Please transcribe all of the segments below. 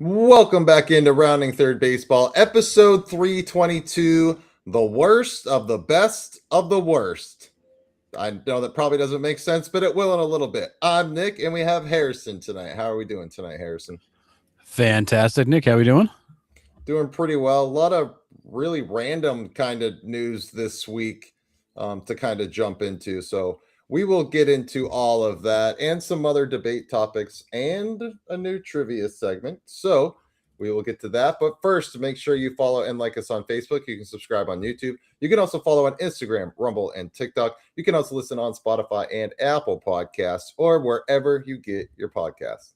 Welcome back into Rounding Third Baseball, episode 322, the worst of the best of the worst. I know that probably doesn't make sense, but it will in a little bit. I'm Nick, and we have Harrison tonight. How are we doing tonight, Harrison? Fantastic. Nick, how we doing? Doing pretty well. A lot of really random kind of news this week to kind of jump into. So we will get into all of that and some other debate topics and a new trivia segment. So we will get to that. But first, make sure you follow and like us on Facebook. You can subscribe on YouTube. You can also follow on Instagram, Rumble, and TikTok. You can also listen on Spotify and Apple Podcasts or wherever you get your podcasts.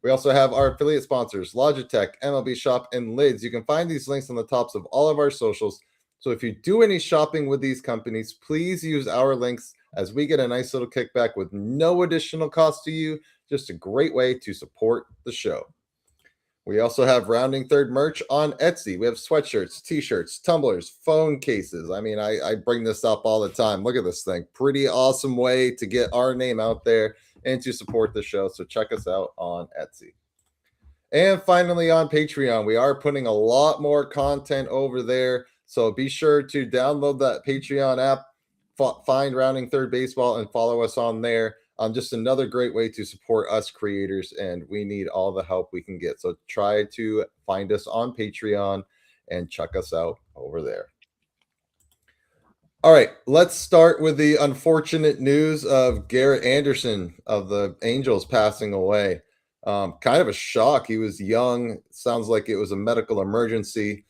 We also have our affiliate sponsors, Logitech, MLB Shop, and Lids. You can find these links on the tops of all of our socials. So if you do any shopping with these companies, please use our links as we get a nice little kickback with no additional cost to you. Just a great way to support the show. We also have Rounding Third merch on Etsy. We have sweatshirts, t-shirts, tumblers, phone cases. I mean, I bring this up all the time. Look at this thing. Pretty awesome way to get our name out there and to support the show. So check us out on Etsy. And finally on Patreon, we are putting a lot more content over there. So be sure to download that Patreon app, find Rounding Third Baseball, and follow us on there. Just another great way to support us creators, and we need all the help we can get. So try to find us on Patreon and check us out over there. All right, let's start with the unfortunate news of Garrett Anderson of the Angels passing away. Kind of a shock. He was young. Sounds like it was a medical emergency.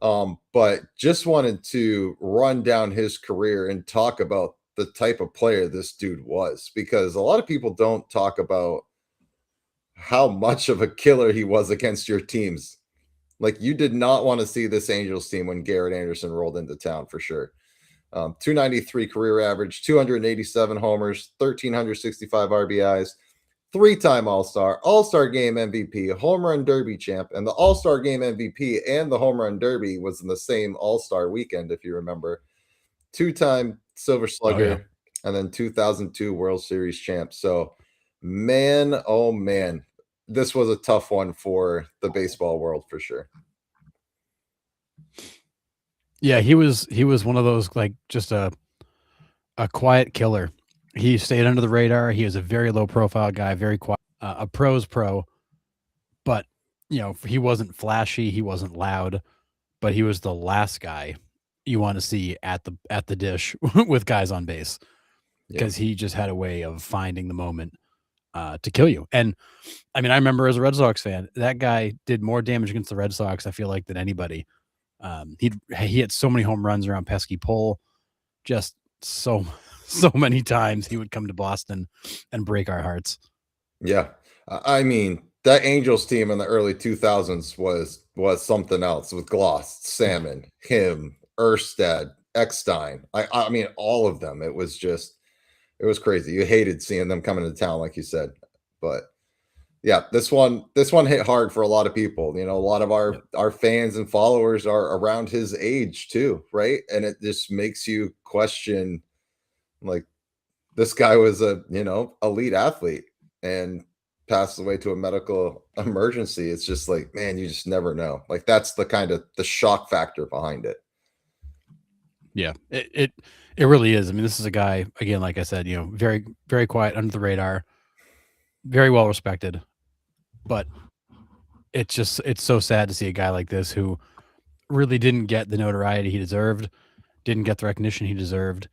But just wanted to run down his career and talk about the type of player this dude was, because a lot of people don't talk about how much of a killer he was against your teams. Like, you did not want to see this Angels team when Garrett Anderson rolled into town for sure. 293 career average, 287 homers, 1,365 RBIs, three-time All-Star Game MVP, Home Run Derby champ, and the All-Star Game MVP and the Home Run Derby was in the same All-Star weekend, if you remember. Two-time Silver Slugger, and then 2002 World Series champ. So, man, oh man, this was a tough one for the baseball world for sure. Yeah, he was one of those, like, just a quiet killer. He stayed under the radar. He was a very low profile guy, very quiet, a pro's pro, but he wasn't flashy, he wasn't loud, but he was the last guy you want to see at the dish with guys on base, because he just had a way of finding the moment to kill you. And I mean, I remember as a Red Sox fan, that guy did more damage against the Red Sox, I feel like, than anybody. He had so many home runs around pesky pole, just so many times he would come to Boston and break our hearts. Yeah. I mean, that Angels team in the early 2000s was something else, with Gloss, Salmon, him, Erstad, Eckstein. I mean, all of them. It was crazy. You hated seeing them coming to town, like you said. But yeah, this one hit hard for a lot of people. A lot of our fans and followers are around his age too, right? And it just makes you question, like, this guy was a elite athlete and passed away to a medical emergency. It's just like, man, you just never know. Like, that's the kind of the shock factor behind it. Yeah, it really is. I mean, this is a guy, again, like I said, very, very quiet, under the radar, very well respected, but it's so sad to see a guy like this who really didn't get the notoriety he deserved, didn't get the recognition he deserved.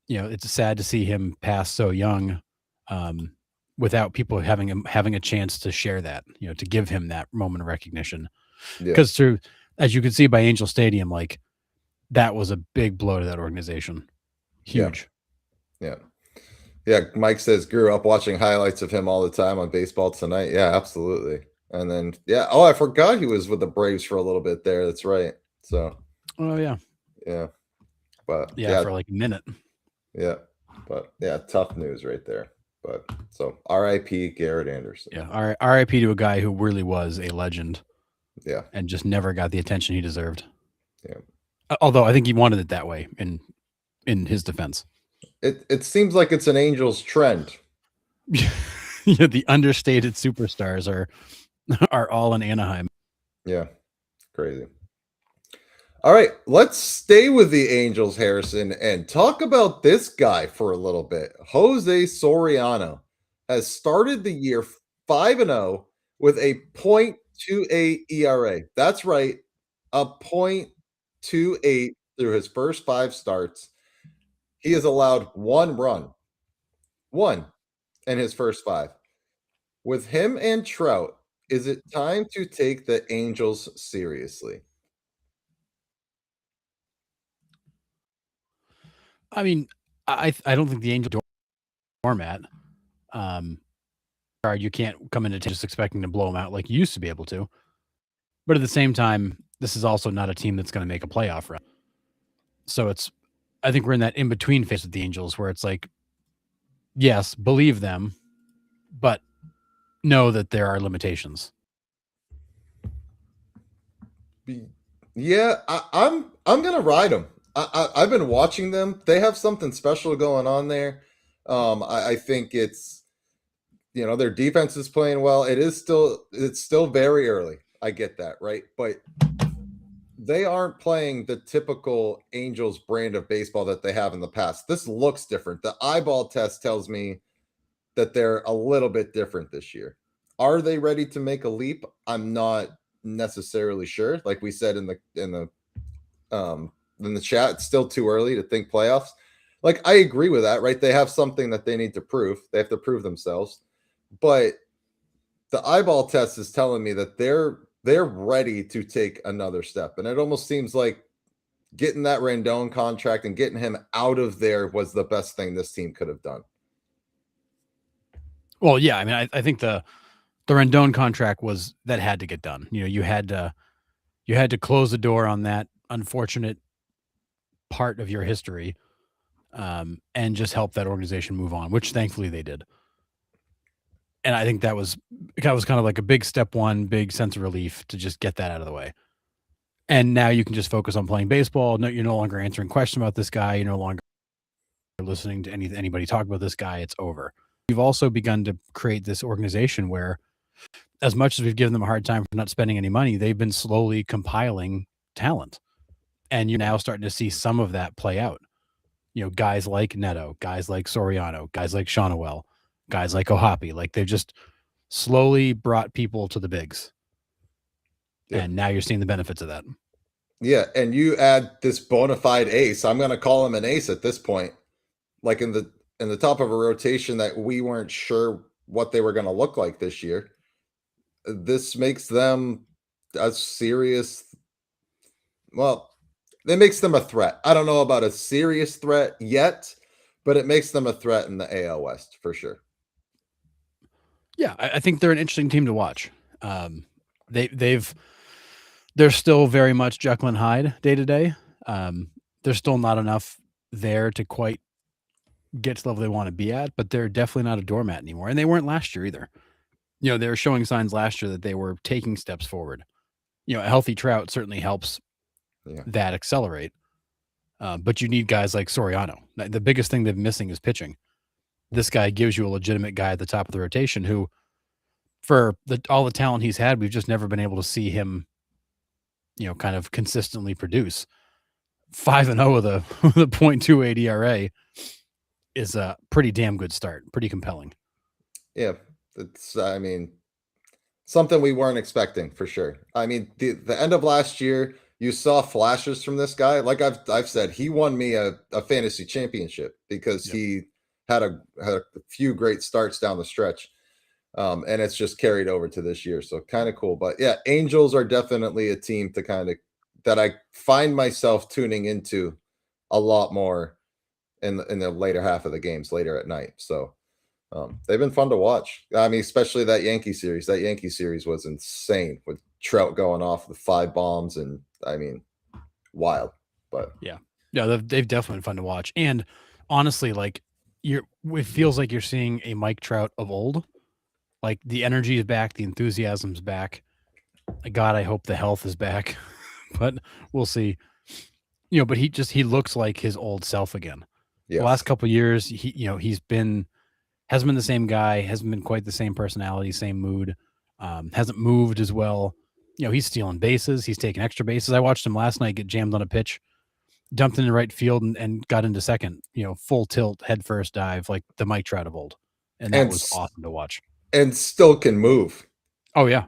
It's sad to see him pass so young, without people having a chance to share that, to give him that moment of recognition. Because as you can see by Angel Stadium, like, that was a big blow to that organization. Huge. Yeah. Mike says grew up watching highlights of him all the time on Baseball Tonight. Yeah, absolutely. And then I forgot he was with the Braves for a little bit there. That's right. So yeah, but for like a minute. Yeah, but tough news right there. But so R.I.P. Garrett Anderson. Yeah, R.I.P. to a guy who really was a legend. Yeah, and just never got the attention he deserved. Yeah, although I think he wanted it that way. In his defense, it seems like it's an Angels trend. The understated superstars are are all in Anaheim. Yeah, crazy. All right, let's stay with the Angels, Harrison, and talk about this guy for a little bit. Jose Soriano has started the year 5-0 with a .28 ERA. That's right, a .28 through his first 5 starts. He has allowed 1 run, 1 in his first 5. With him and Trout, is it time to take the Angels seriously? I mean, I don't think the Angel doormat. You can't come into just expecting to blow them out like you used to be able to. But at the same time, this is also not a team that's going to make a playoff run. So I think we're in that in between phase with the Angels where it's like, yes, believe them, but know that there are limitations. Yeah, I'm gonna ride them. I've been watching them. They have something special going on there. I think it's their defense is playing well. It's still very early. I get that, right? But they aren't playing the typical Angels brand of baseball that they have in the past. This looks different. The eyeball test tells me that they're a little bit different this year. Are they ready to make a leap? I'm not necessarily sure. Like we said in the chat, it's still too early to think playoffs. Like I agree with that, right? They have something that they need to prove. They have to prove themselves. But the eyeball test is telling me that they're ready to take another step. And it almost seems like getting that Rendon contract and getting him out of there was the best thing this team could have done. Well, yeah, I mean, I think the Rendon contract that had to get done. You had to close the door on that unfortunate part of your history, and just help that organization move on, which thankfully they did. And I think that was kind of like a big step one, big sense of relief to just get that out of the way. And now you can just focus on playing baseball. No, you're no longer answering questions about this guy. You're no longer listening to anybody talk about this guy. It's over. We've also begun to create this organization where, as much as we've given them a hard time for not spending any money, they've been slowly compiling talent. And you're now starting to see some of that play out. Guys like Neto, guys like Soriano, guys like Shonowell, guys like Ohapi. Like they've just slowly brought people to the bigs. Yeah. And now you're seeing the benefits of that. Yeah, and you add this bona fide ace. I'm going to call him an ace at this point. Like in the top of a rotation that we weren't sure what they were going to look like this year. This makes them a serious. Well, it makes them a threat. I don't know about a serious threat yet, but it makes them a threat in the AL West for sure. Yeah, I think they're an interesting team to watch. They're still very much Jekyll and Hyde day to day. There's still not enough there to quite get to the level they want to be at, but they're definitely not a doormat anymore. And they weren't last year either. They were showing signs last year that they were taking steps forward. A healthy Trout certainly helps that accelerate. But you need guys like Soriano. The biggest thing they're missing is pitching. This guy gives you a legitimate guy at the top of the rotation who, for all the talent he's had, we've just never been able to see him, kind of consistently produce. 5-0 with a .28 ERA is a pretty damn good start. Pretty compelling. Yeah, it's something we weren't expecting for sure. I mean, the end of last year, you saw flashes from this guy. Like I've said, he won me a fantasy championship because he had a few great starts down the stretch. And it's just carried over to this year. So kind of cool. But yeah, Angels are definitely a team that I find myself tuning into a lot more in the later half of the games, later at night. So they've been fun to watch. I mean, especially that Yankee series. That Yankee series was insane with Trout going off with 5 bombs, and I mean, wild. But yeah, they've definitely been fun to watch. And honestly, like it feels like you're seeing a Mike Trout of old. Like the energy is back, the enthusiasm's back. God, I hope the health is back, but we'll see. But he looks like his old self again. Yes. The last couple of years, hasn't been the same guy, hasn't been quite the same personality, same mood. Hasn't moved as well. He's stealing bases. He's taking extra bases. I watched him last night get jammed on a pitch, dumped into right field, and got into second. Full tilt, head first dive, like the Mike Trout of old, and that And was awesome to watch. and still can move. Oh yeah,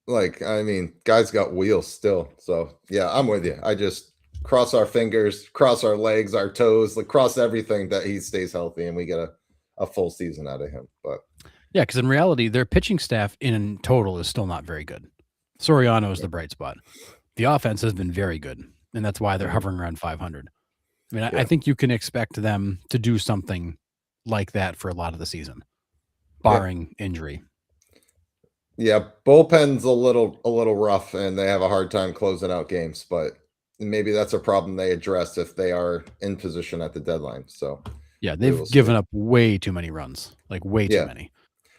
Like, I mean, guy's got wheels still. So yeah, I'm with you. I just cross our fingers, cross our legs, our toes, like cross everything that he stays healthy and we get a full season out of him. But yeah, because in reality, their pitching staff in total is still not very good. Soriano is the bright spot. The offense has been very good, and that's why they're hovering around 500. I mean, I think you can expect them to do something like that for a lot of the season, barring injury. Yeah, bullpen's a little rough, and they have a hard time closing out games. But maybe that's a problem they address if they are in position at the deadline. So yeah, they've given up way too many runs, like way too many.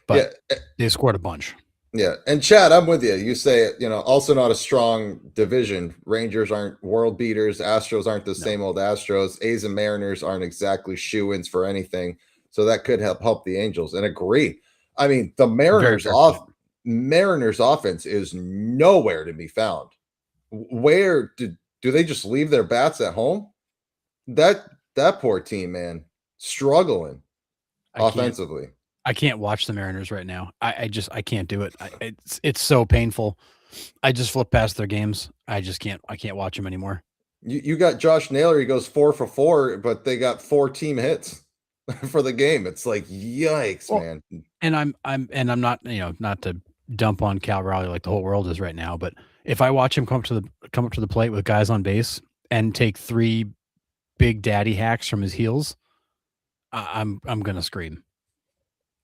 But they scored a bunch. Yeah, and Chad, I'm with you. You say, also not a strong division. Rangers aren't world beaters. Astros aren't the same old Astros. A's and Mariners aren't exactly shoe-ins for anything. So that could help the Angels. And agree. I mean, the Mariners offense is nowhere to be found. Where do they just leave their bats at home? That poor team, man, struggling offensively. I can't watch the Mariners right now. I can't do it. It's so painful. I just flip past their games. I can't watch them anymore. You got Josh Naylor. He goes 4 for 4, but they got 4 team hits for the game. It's like, yikes, man. And I'm not, not to dump on Cal Raleigh like the whole world is right now, but if I watch him come up to the plate with guys on base and take 3 big daddy hacks from his heels, I'm gonna scream.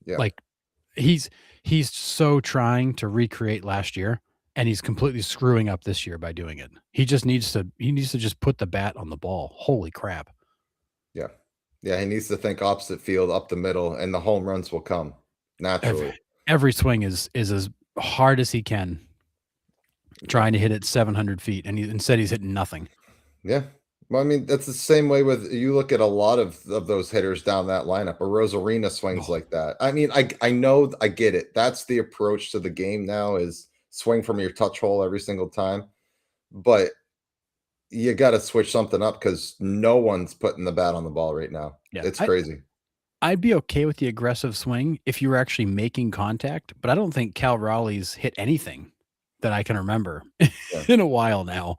Yeah. Like he's so trying to recreate last year, and he's completely screwing up this year by doing it. He needs to just put the bat on the ball. Holy crap. Yeah. Yeah, he needs to think opposite field, up the middle, and the home runs will come naturally. Every swing is as hard as he can, trying to hit it 700 feet, and instead he's hitting nothing. Yeah. Well, I mean, that's the same way with you look at a lot of those hitters down that lineup. A Rosarina swings like that. I mean, I know, I get it. That's the approach to the game now is swing from your touch hole every single time. But you got to switch something up because no one's putting the bat on the ball right now. Yeah, it's crazy. I'd be okay with the aggressive swing if you were actually making contact, but I don't think Cal Raleigh's hit anything that I can remember in a while now.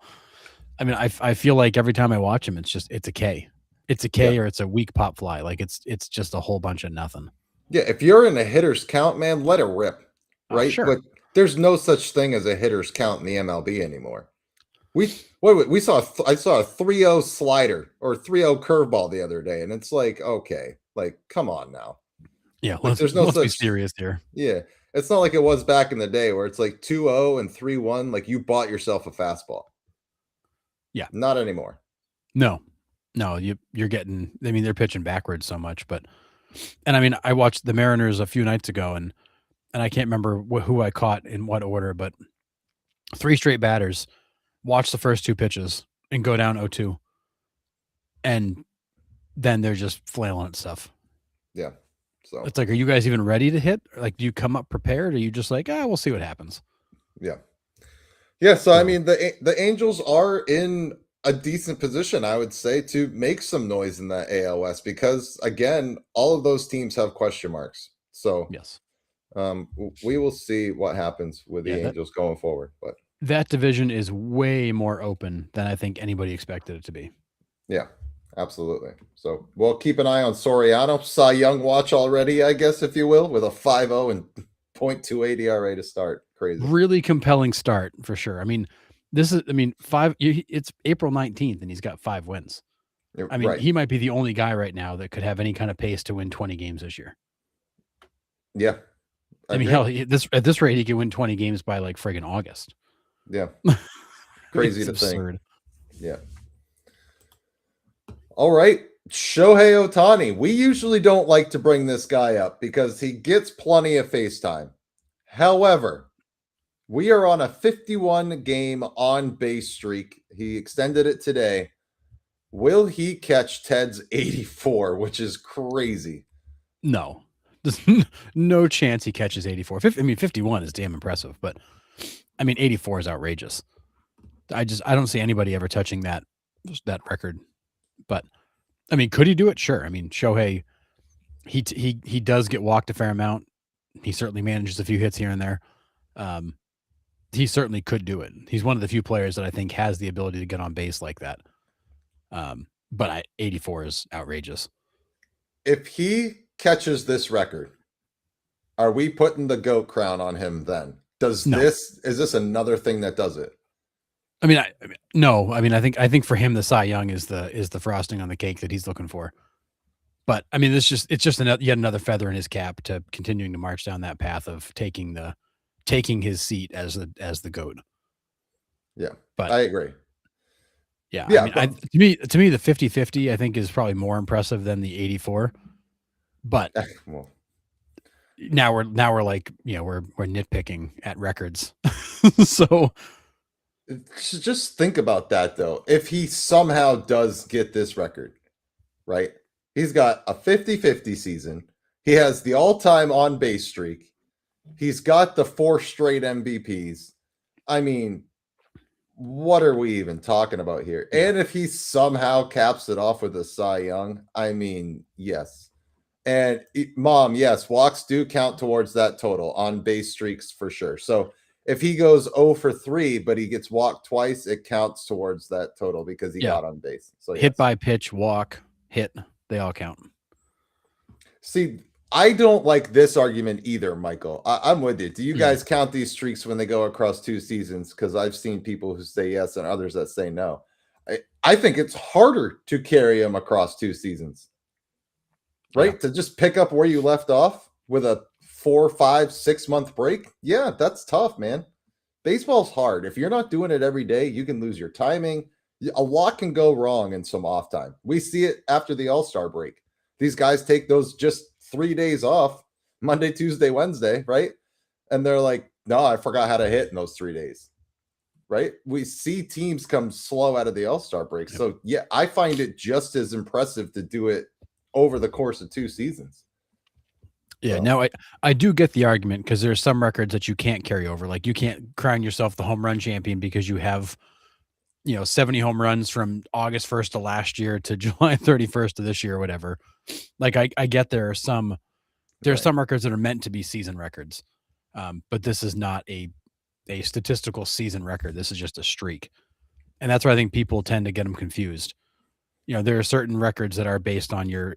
I mean, I feel like every time I watch him, it's a K. It's a K or it's a weak pop fly. Like it's just a whole bunch of nothing. Yeah, if you're in a hitter's count, man, let it rip. Right? Sure. But there's no such thing as a hitter's count in the MLB anymore. I saw a 3-0 slider or 3-0 curveball the other day, and it's like, okay, like come on now. Yeah, let's be serious here. Yeah. It's not like it was back in the day where it's like 2-0 and 3-1, like you bought yourself a fastball. Yeah. Not anymore. No, you're getting, I mean, they're pitching backwards so much, and I mean, I watched the Mariners a few nights ago and I can't remember who I caught in what order, but 3 straight batters watch the first 2 pitches and go down 0-2. And then they're just flailing at stuff. Yeah. So it's like, are you guys even ready to hit? Like, do you come up prepared? Or are you just like, we'll see what happens? Yeah. Yeah, so I mean, the Angels are in a decent position, I would say, to make some noise in that ALS because, again, all of those teams have question marks. So yes, we will see what happens with the Angels going forward. But that division is way more open than I think anybody expected it to be. Yeah, absolutely. So we'll keep an eye on Soriano. Cy Young watch already, I guess, if you will, with a 5-0 and .28 ERA to start. Crazy. Really compelling start for sure. I mean, it's April 19th and he's got 5 wins. I mean, he might be the only guy right now that could have any kind of pace to win 20 games this year. Yeah. I mean, hell, at this rate, he could win 20 games by like friggin' August. Yeah. Crazy to absurd. Think. Yeah. All right. Shohei Ohtani. We usually don't like to bring this guy up because he gets plenty of FaceTime. However, we are on a 51-game on-base streak. He extended it today. Will he catch Ted's 84, which is crazy? No. There's no chance he catches 84. 51 is damn impressive, but I mean, 84 is outrageous. I don't see anybody ever touching that record. But I mean, could he do it? Sure. I mean, Shohei, he does get walked a fair amount. He certainly manages a few hits here and there. He certainly could do it. He's one of the few players that I think has the ability to get on base like that. But 84 is outrageous. If he catches this record, are we putting the GOAT crown on him then? Is this another thing that does it? I mean, no. I mean, I think for him, the Cy Young is the frosting on the cake that he's looking for. But I mean, it's just yet another feather in his cap to continuing to march down that path of taking his seat as the GOAT. Yeah, but I agree. Yeah, I mean, to me, the 50-50 I think is probably more impressive than the 84. But well, now we're like, we're nitpicking at records. So just think about that though. If he somehow does get this record, right? He's got a 50-50 season. He has the all-time on-base streak. He's got the 4 straight MVPs. I mean, what are we even talking about here? And if he somehow caps it off with a Cy Young, I mean, yes. And Mom, yes, walks do count towards that total, on base streaks for sure. So if he goes 0 for 3, but he gets walked twice, it counts towards that total because he got on base. So hit by pitch, walk, hit, they all count. See, I don't like this argument either, Michael. I'm with you. Do you guys count these streaks when they go across 2 seasons? Because I've seen people who say yes and others that say no. I think it's harder to carry them across 2 seasons, right? Yeah. To just pick up where you left off with a 4, 5, 6 month break. Yeah, that's tough, man. Baseball's hard. If you're not doing it every day, you can lose your timing. A lot can go wrong in some off time. We see it after the All-Star break. These guys take those just 3 days off, Monday, Tuesday, Wednesday, right? And they're like, no, I forgot how to hit in those 3 days, right? We see teams come slow out of the All-Star break. Yep. So, yeah, I find it just as impressive to do it over the course of 2 seasons. Yeah, so. Now I do get the argument because there's some records that you can't carry over. Like you can't crown yourself the home run champion because you have 70 home runs from August 1st of last year to July 31st of this year or whatever. Like I get there are some records that are meant to be season records. But this is not a statistical season record. This is just a streak. And that's why I think people tend to get them confused. There are certain records that are based on your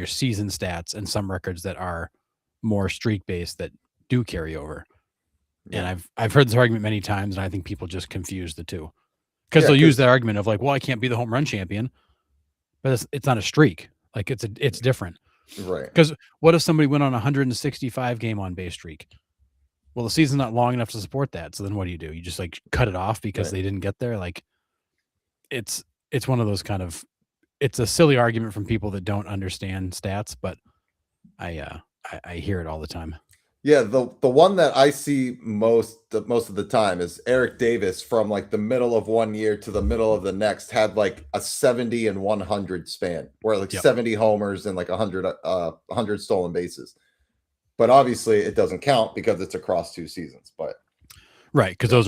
season stats and some records that are more streak based that do carry over. Yeah. And I've heard this argument many times, and I think people just confuse the two. Because they'll use that argument of like, well, I can't be the home run champion, but it's not a streak. Like it's different, right? Because what if somebody went on a 165 game on base streak? Well, the season's not long enough to support that. So then what do? You just like cut it off because they didn't get there. Like it's one of those kind of, it's a silly argument from people that don't understand stats, but I hear it all the time. Yeah, the one that I see most of the time is Eric Davis from like the middle of one year to the middle of the next had like a 70 and 100 span where like 70 homers and like 100 stolen bases. But obviously it doesn't count because it's across 2 seasons, but right, because those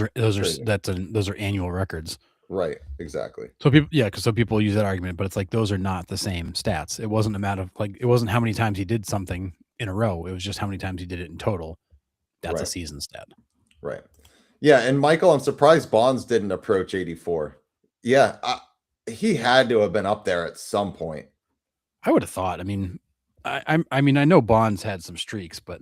are annual records. Right, exactly. So people use that argument, but it's like those are not the same stats. It wasn't a matter of like it wasn't how many times he did something in a row. It was just how many times he did it in total. That's a season stat. Right. Yeah. And Michael, I'm surprised Bonds didn't approach 84. Yeah. He had to have been up there at some point. I would have thought. I mean, I know Bonds had some streaks, but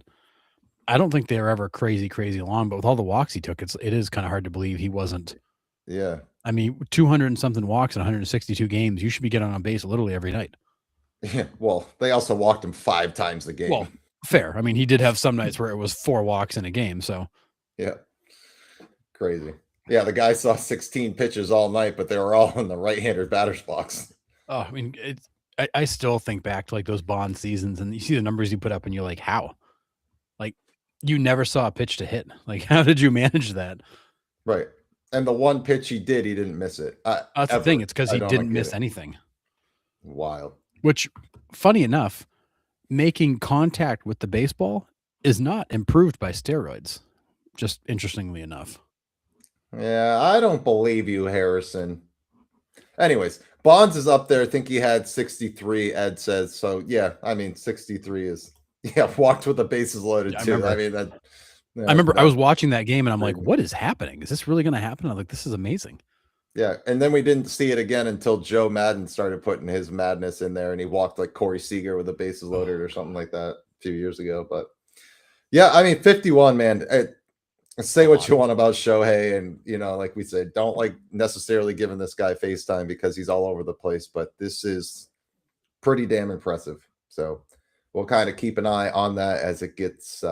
I don't think they were ever crazy long. But with all the walks he took, it is kind of hard to believe he wasn't. Yeah. I mean, 200 and something walks in 162 games. You should be getting on base literally every night. Yeah, well, they also walked him 5 times a game. Well, fair. I mean, he did have some nights where it was 4 walks in a game. So, yeah, crazy. Yeah, the guy saw 16 pitches all night, but they were all in the right-handed batter's box. Oh, I mean, I still think back to like those Bond seasons, and you see the numbers you put up, and you're like, how? Like, you never saw a pitch to hit. Like, how did you manage that? Right. And the one pitch he didn't miss it. That's the thing. It's because he didn't miss anything. Wild. Which, funny enough, making contact with the baseball is not improved by steroids. Just interestingly enough. Yeah, I don't believe you, Harrison. Anyways, Bonds is up there. I think he had 63, Ed says. So, yeah, I mean, 63 is, yeah, walked with the bases loaded I too. remember. I mean, that, I remember I that's was watching that game and I'm like, crazy. what is happening? Is this really going to happen? I'm like, this is amazing. Yeah. And then we didn't see it again until Joe Madden started putting his madness in there and he walked like Corey Seager with the bases loaded or something like that a few years ago. But yeah, I mean, 51, man. Say what you want about Shohei, and like we said, don't like necessarily giving this guy FaceTime because he's all over the place, but this is pretty damn impressive. So we'll kind of keep an eye on that as it gets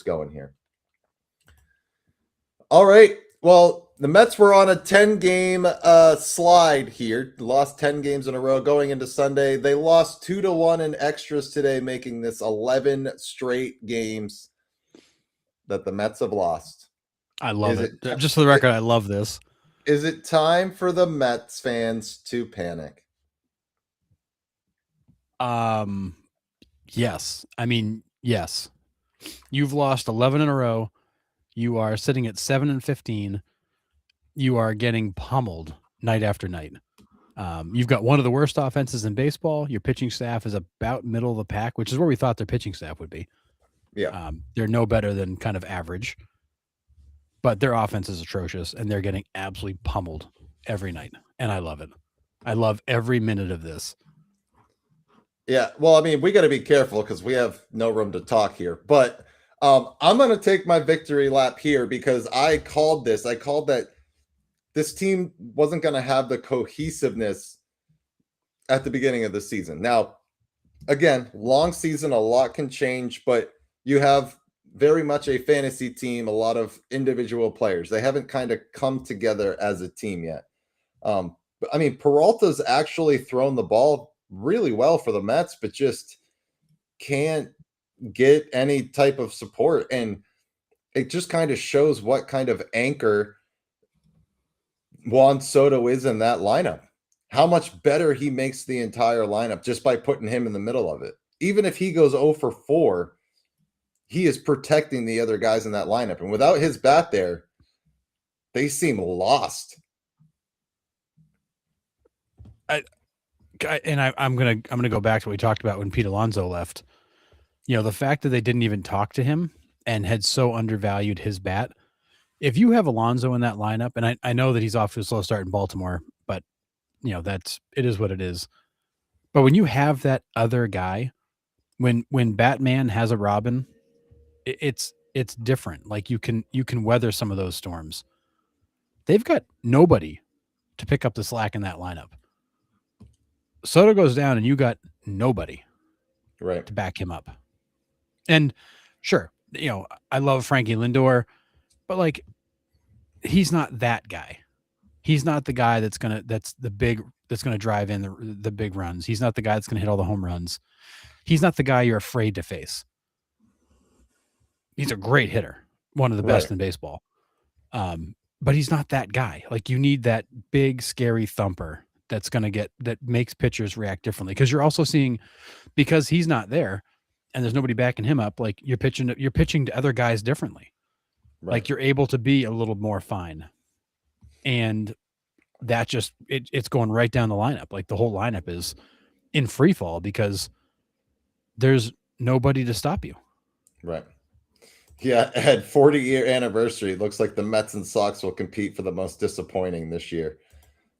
going here. All right. Well, the Mets were on a 10-game slide here. Lost 10 games in a row going into Sunday. They lost 2-1 in extras today, making this 11 straight games that the Mets have lost. I love it. Just for the record, I love this. Is it time for the Mets fans to panic? Yes. I mean, yes. You've lost 11 in a row. You are sitting at 7-15. You are getting pummeled night after night. You've got one of the worst offenses in baseball. Your pitching staff is about middle of the pack, which is where we thought their pitching staff would be. Yeah. They're no better than kind of average, but their offense is atrocious, and they're getting absolutely pummeled every night. And I love it. I love every minute of this. Yeah. Well, I mean, we got to be careful because we have no room to talk here. But I'm going to take my victory lap here because I called this. I called that this team wasn't going to have the cohesiveness at the beginning of the season. Now, again, long season, a lot can change, but you have very much a fantasy team, a lot of individual players. They haven't kind of come together as a team yet. But I mean, Peralta's actually thrown the ball really well for the Mets, but just can't get any type of support. And it just kind of shows what kind of anchor Juan Soto is in that lineup. How much better he makes the entire lineup just by putting him in the middle of it. Even if he goes 0 for 4, he is protecting the other guys in that lineup. And without his bat there, they seem lost. I'm gonna go back to what we talked about when Pete Alonso left. The fact that they didn't even talk to him and had so undervalued his bat. If you have Alonso in that lineup, and I know that he's off to a slow start in Baltimore, but it is what it is. But when you have that other guy, when Batman has a Robin, it's different. Like you can weather some of those storms. They've got nobody to pick up the slack in that lineup. Soto goes down and you got nobody right to back him up. And sure, I love Frankie Lindor, but like he's not that guy. He's not the guy that's gonna drive in the big runs. He's not the guy that's gonna hit all the home runs. He's not the guy you're afraid to face. He's a great hitter, one of the best in baseball. But he's not that guy. Like you need that big, scary thumper that makes pitchers react differently. Because you're also seeing, because he's not there and there's nobody backing him up, like you're pitching to other guys differently. Right. Like you're able to be a little more fine. And that just it's going right down the lineup. Like the whole lineup is in free fall because there's nobody to stop you. Right. Yeah, at 40-year anniversary, it looks like the Mets and Sox will compete for the most disappointing this year.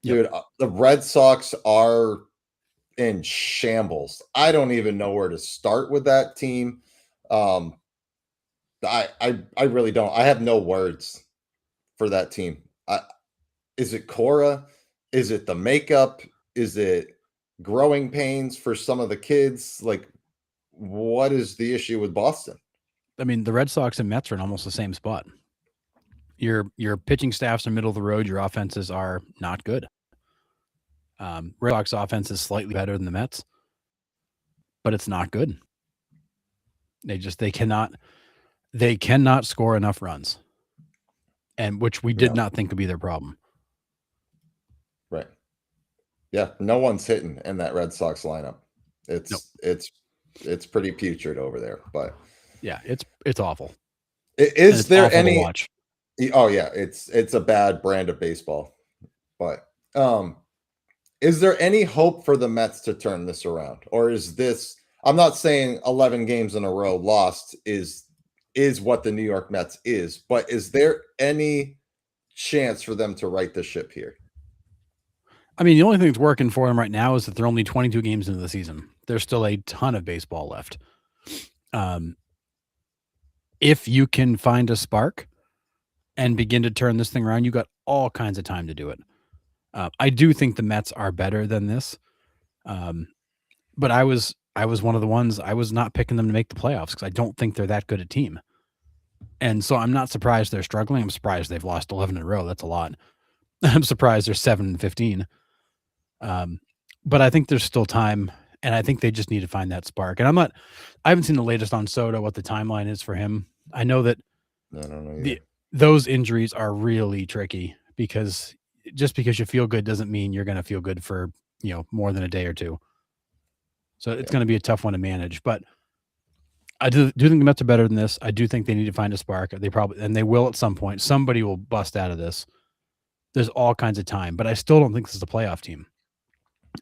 Dude, the Red Sox are in shambles. I don't even know where to start with that team. I really don't. I have no words for that team. Is it Cora? Is it the makeup? Is it growing pains for some of the kids? Like, what is the issue with Boston? I mean, the Red Sox and Mets are in almost the same spot. Your pitching staffs are middle of the road. Your offenses are not good. Red Sox offense is slightly better than the Mets, but it's not good. They cannot score enough runs, and which we did not think would be their problem. Right. Yeah, no one's hitting in that Red Sox lineup. It's It's pretty putrid over there. But yeah, it's awful. is there awful any? to watch. Oh yeah, it's a bad brand of baseball. But is there any hope for the Mets to turn this around, or is this? I'm not saying 11 games in a row lost is what the New York Mets is, but is there any chance for them to right the ship here? I mean, the only thing that's working for them right now is that they're only 22 games into the season. There's still a ton of baseball left. If you can find a spark and begin to turn this thing around, you got all kinds of time to do it. I do think the Mets are better than this, but I was one of the ones I was not picking them to make the playoffs because I don't think they're that good a team, and so I'm not surprised they're struggling. I'm surprised they've lost 11 in a row. That's a lot. I'm surprised they're 7-15. But I think there's still time, and I think they just need to find that spark. And I haven't seen the latest on Soto, what the timeline is for him. I know that I don't know those injuries are really tricky because just because you feel good doesn't mean you're going to feel good for, more than a day or two. So it's going to be a tough one to manage, but I do think the Mets are better than this. I do think they need to find a spark. They will at some point. Somebody will bust out of this. There's all kinds of time, but I still don't think this is a playoff team.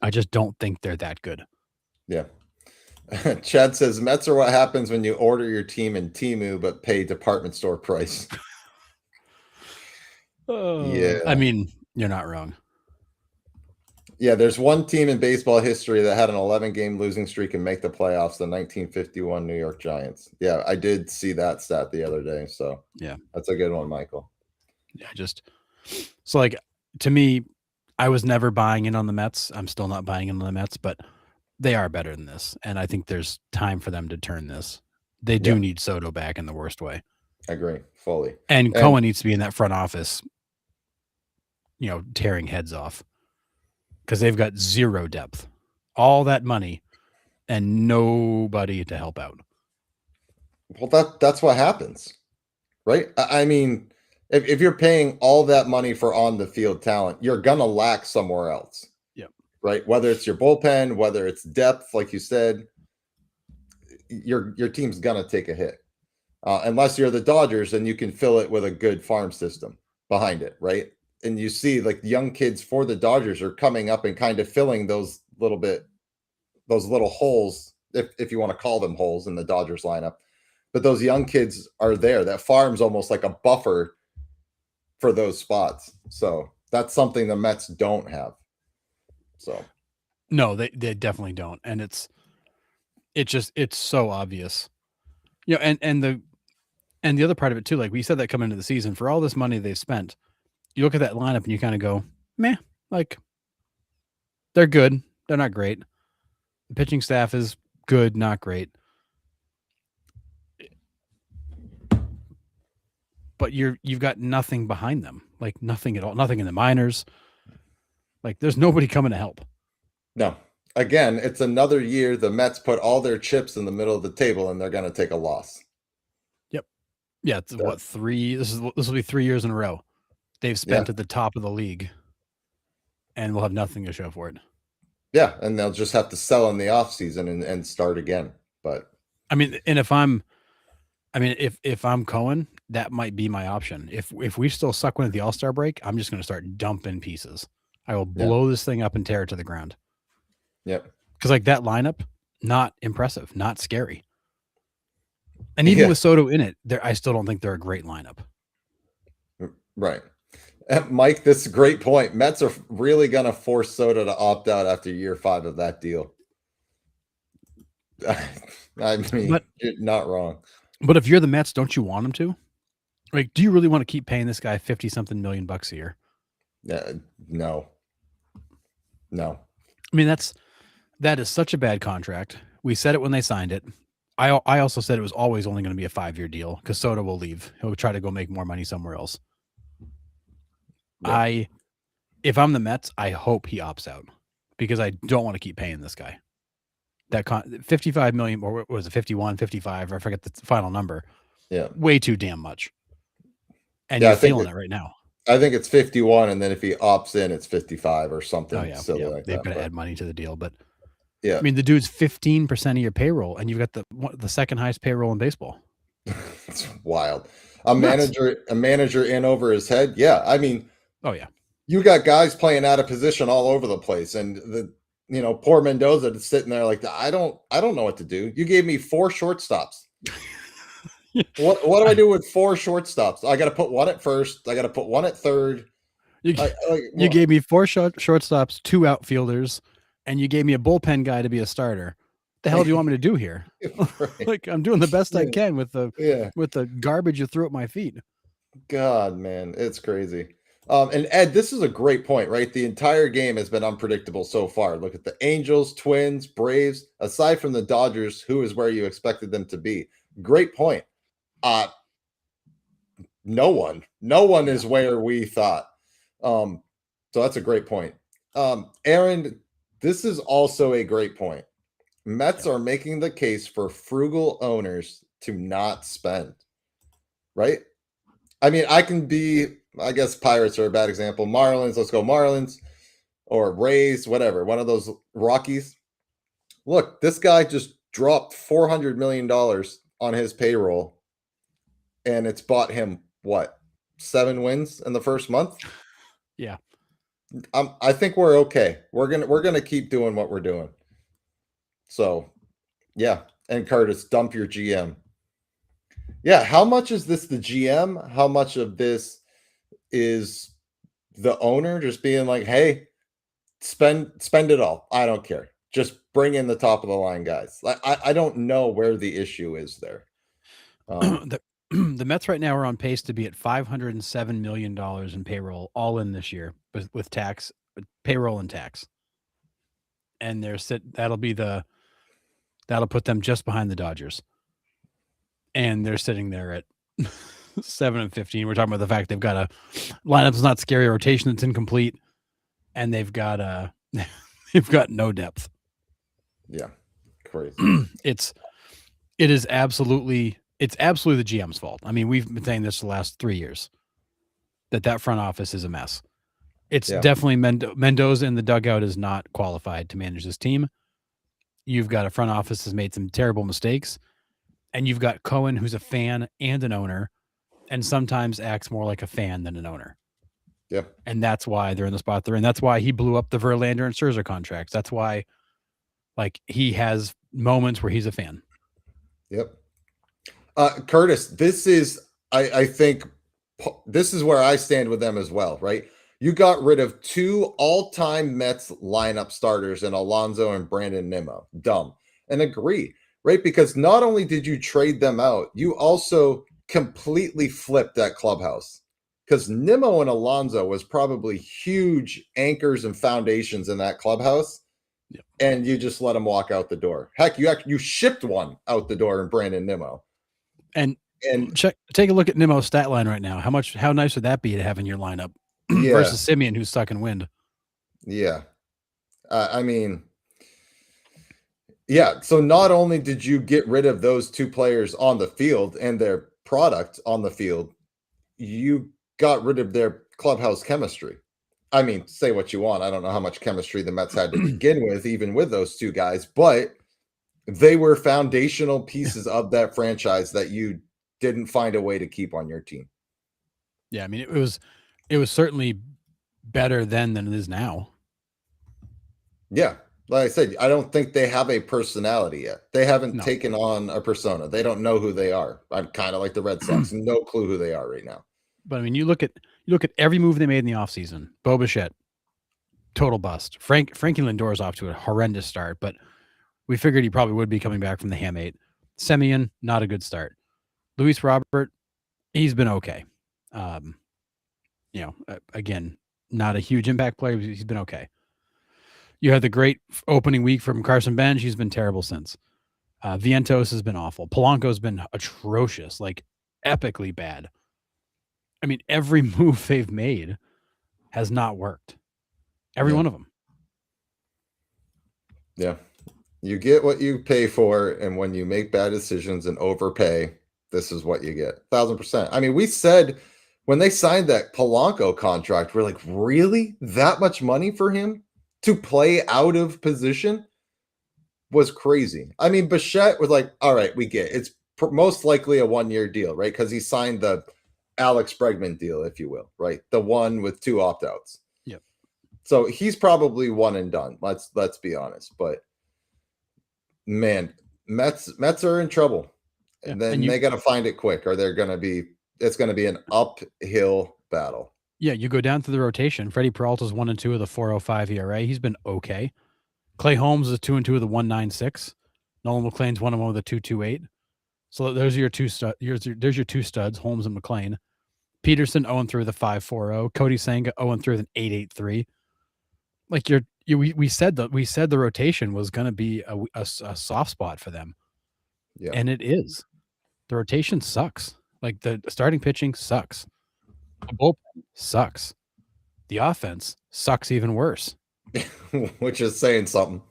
I just don't think they're that good. Yeah. Chad says Mets are what happens when you order your team in Temu but pay department store price. Yeah. I mean, you're not wrong. Yeah, there's one team in baseball history that had an 11-game losing streak and make the playoffs, the 1951 New York Giants. Yeah, I did see that stat the other day. So yeah, that's a good one, Michael. Yeah, so like to me, I was never buying in on the Mets. I'm still not buying in on the Mets, but they are better than this. And I think there's time for them to turn this. They do need Soto back in the worst way. I agree fully. And Cohen needs to be in that front office, tearing heads off because they've got zero depth, all that money and nobody to help out. Well, that's what happens, right? I mean, if you're paying all that money for on the field talent, you're gonna lack somewhere else. Yep. Right. Whether it's your bullpen, whether it's depth, like you said, your team's gonna take a hit. Unless you're the Dodgers, and you can fill it with a good farm system behind it, right? And you see like young kids for the Dodgers are coming up and kind of filling those little holes, if you want to call them holes in the Dodgers lineup. But those young kids are there. That farm's almost like a buffer for those spots. So that's something the Mets don't have. So no, they definitely don't. And it's so obvious. And the other part of it too, like we said that coming into the season, for all this money they've spent, you look at that lineup and you kind of go, meh, like they're good. They're not great. The pitching staff is good, not great. But you've got nothing behind them, like nothing at all, nothing in the minors. Like there's nobody coming to help. No. Again, it's another year the Mets put all their chips in the middle of the table and they're going to take a loss. Yep. Yeah, it's what, 3? This will be 3 years in a row. They've spent at the top of the league and we'll have nothing to show for it. Yeah, and they'll just have to sell in the offseason and start again. But I mean, and if I'm Cohen, that might be my option. If we still suck one at the All-Star break, I'm just going to start dumping pieces. I will blow this thing up and tear it to the ground. Yep. Because like that lineup, not impressive, not scary. And even with Soto in it, I still don't think they're a great lineup. Right. Mike, this is a great point. Mets are really going to force Soto to opt out after year 5 of that deal. I mean, you're not wrong. But if you're the Mets, don't you want him to? Like, do you really want to keep paying this guy $50-something million a year? No. I mean, that is such a bad contract. We said it when they signed it. I also said it was always only going to be a 5-year deal because Soto will leave. He'll try to go make more money somewhere else. Yeah. If I'm the Mets, I hope he opts out because I don't want to keep paying this guy. That $55 million, or what was it, 51, 55, or I forget the final number. Yeah. Way too damn much. And you're feeling it right now. I think it's 51, and then if he opts in, it's 55 or something silly like that. They've got to add money to the deal, but Yeah. I mean, the dude's 15% of your payroll, and you've got the second highest payroll in baseball. It's wild. Nuts. A manager in over his head. Yeah. I mean, Oh yeah. you got guys playing out of position all over the place. And poor Mendoza is sitting there like, I don't know what to do. You gave me 4 shortstops. What do I do with 4 shortstops? I got to put one at first. I got to put one at third. You gave me 4 shortstops, 2 outfielders, and you gave me a bullpen guy to be a starter. What the hell do you want me to do here? Right. Like, I'm doing the best I can with the Yeah. garbage you threw at my feet. God, man, it's crazy. And Ed, this is a great point, right? The entire game has been unpredictable so far. Look at the Angels, Twins, Braves. Aside from the Dodgers, who is where you expected them to be? Great point. No one is where we thought. So that's a great point. Aaron, this is also a great point. Mets are making the case for frugal owners to not spend, right? I mean, I guess Pirates are a bad example. Marlins, let's go Marlins, or Rays, whatever, one of those Rockies. Look, this guy just dropped $400 million on his payroll, and it's bought him what, 7 wins in the first month? Yeah. I think we're okay. We're gonna keep doing what we're doing. So, yeah. And Curtis, dump your GM. Yeah, how much is this the GM? How much of this is the owner just being like, "Hey, spend it all. I don't care. Just bring in the top of the line guys." I don't know where the issue is there. The Mets right now are on pace to be at $507 million in payroll, all in this year with tax, payroll and tax. And that'll put them just behind the Dodgers. And they're sitting there at 7-15. We're talking about the fact they've got a lineup that's not scary, rotation that's incomplete, and they've got no depth. Yeah, crazy. It's absolutely the GM's fault. I mean, we've been saying this the last 3 years that front office is a mess. It's definitely Mendoza in the dugout is not qualified to manage this team. You've got a front office that's made some terrible mistakes, and you've got Cohen, who's a fan and an owner, and sometimes acts more like a fan than an owner. Yeah. And that's why they're in the spot they're in. That's why he blew up the Verlander and Scherzer contracts. That's why, like, he has moments where he's a fan. Yep. Curtis, I think this is where I stand with them as well, right? You got rid of 2 all-time Mets lineup starters in Alonso and Brandon Nimmo. Dumb. And agree, right? Because not only did you trade them out, you also completely flipped that clubhouse. Because Nimmo and Alonso was probably huge anchors and foundations in that clubhouse. Yep. And you just let them walk out the door. Heck, you shipped one out the door in Brandon Nimmo. And take a look at Nimmo's stat line right now. How nice would that be to have in your lineup versus Simeon, who's stuck in wind? Yeah. I mean, yeah. So not only did you get rid of those 2 players on the field and their product on the field, you got rid of their clubhouse chemistry. I mean, say what you want. I don't know how much chemistry the Mets had to begin with, even with those 2 guys, but they were foundational pieces of that franchise that you didn't find a way to keep on your team. Yeah, I mean, it was certainly better then than it is now. Yeah. Like I said, I don't think they have a personality yet. They haven't taken on a persona. They don't know who they are. I'm kind of like the Red Sox. No clue who they are right now. But I mean, you look at every move they made in the offseason. Bo Bichette, total bust. Frankie Lindor's off to a horrendous start, but we figured he probably would be coming back from the hamate. Semien, not a good start. Luis Robert, he's been okay. Again, not a huge impact player. He's been okay. You had the great opening week from Carson Bench. He's been terrible since. Vientos has been awful. Polanco's been atrocious, like epically bad. I mean, every move they've made has not worked. Every one of them. Yeah. You get what you pay for, and when you make bad decisions and overpay, this is what you get. 1,000%. I mean, we said when they signed that Polanco contract, we're like, really? That much money for him to play out of position? was crazy. I mean, Bichette was like, all right, we get it. It's most likely a 1-year deal, right? Because he signed the Alex Bregman deal, if you will, right? The one with 2 opt-outs. Yep. So he's probably one and done. Let's be honest. But man, Mets are in trouble. And then they got to find it quick, or it's going to be an uphill battle. Yeah, you go down through the rotation. Freddie Peralta's 1-2 of the 4.05 ERA. He's been okay. Clay Holmes is 2-2 of the 1.96. Nolan McLean's 1-1 with a 2.28. So those are your two there's your 2 studs, Holmes and McLean. Peterson 0-3 with a 5.40. Cody Senga 0-3 with an 8.83. Like we said the rotation was going to be a soft spot for them. Yeah. And it is. The rotation sucks. Like the starting pitching sucks. The bullpen sucks. The offense sucks even worse. Which is saying something.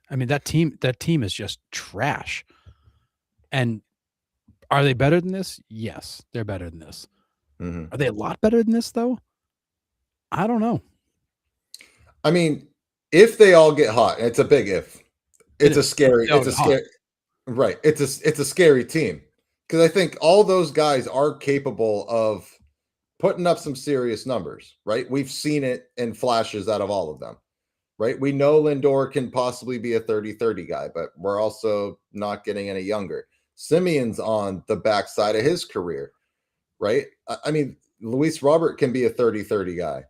I mean, that team is just trash. And are they better than this? Yes, they're better than this. Mm-hmm. Are they a lot better than this, though? I don't know. I mean, if they all get hot, it's a big if. It's a scary right. It's a scary team, because I think all those guys are capable of putting up some serious numbers, right? We've seen it in flashes out of all of them, right? We know Lindor can possibly be a 30-30 guy, but we're also not getting any younger. Simeon's on the backside of his career, right? I mean, Luis Robert can be a 30-30 guy.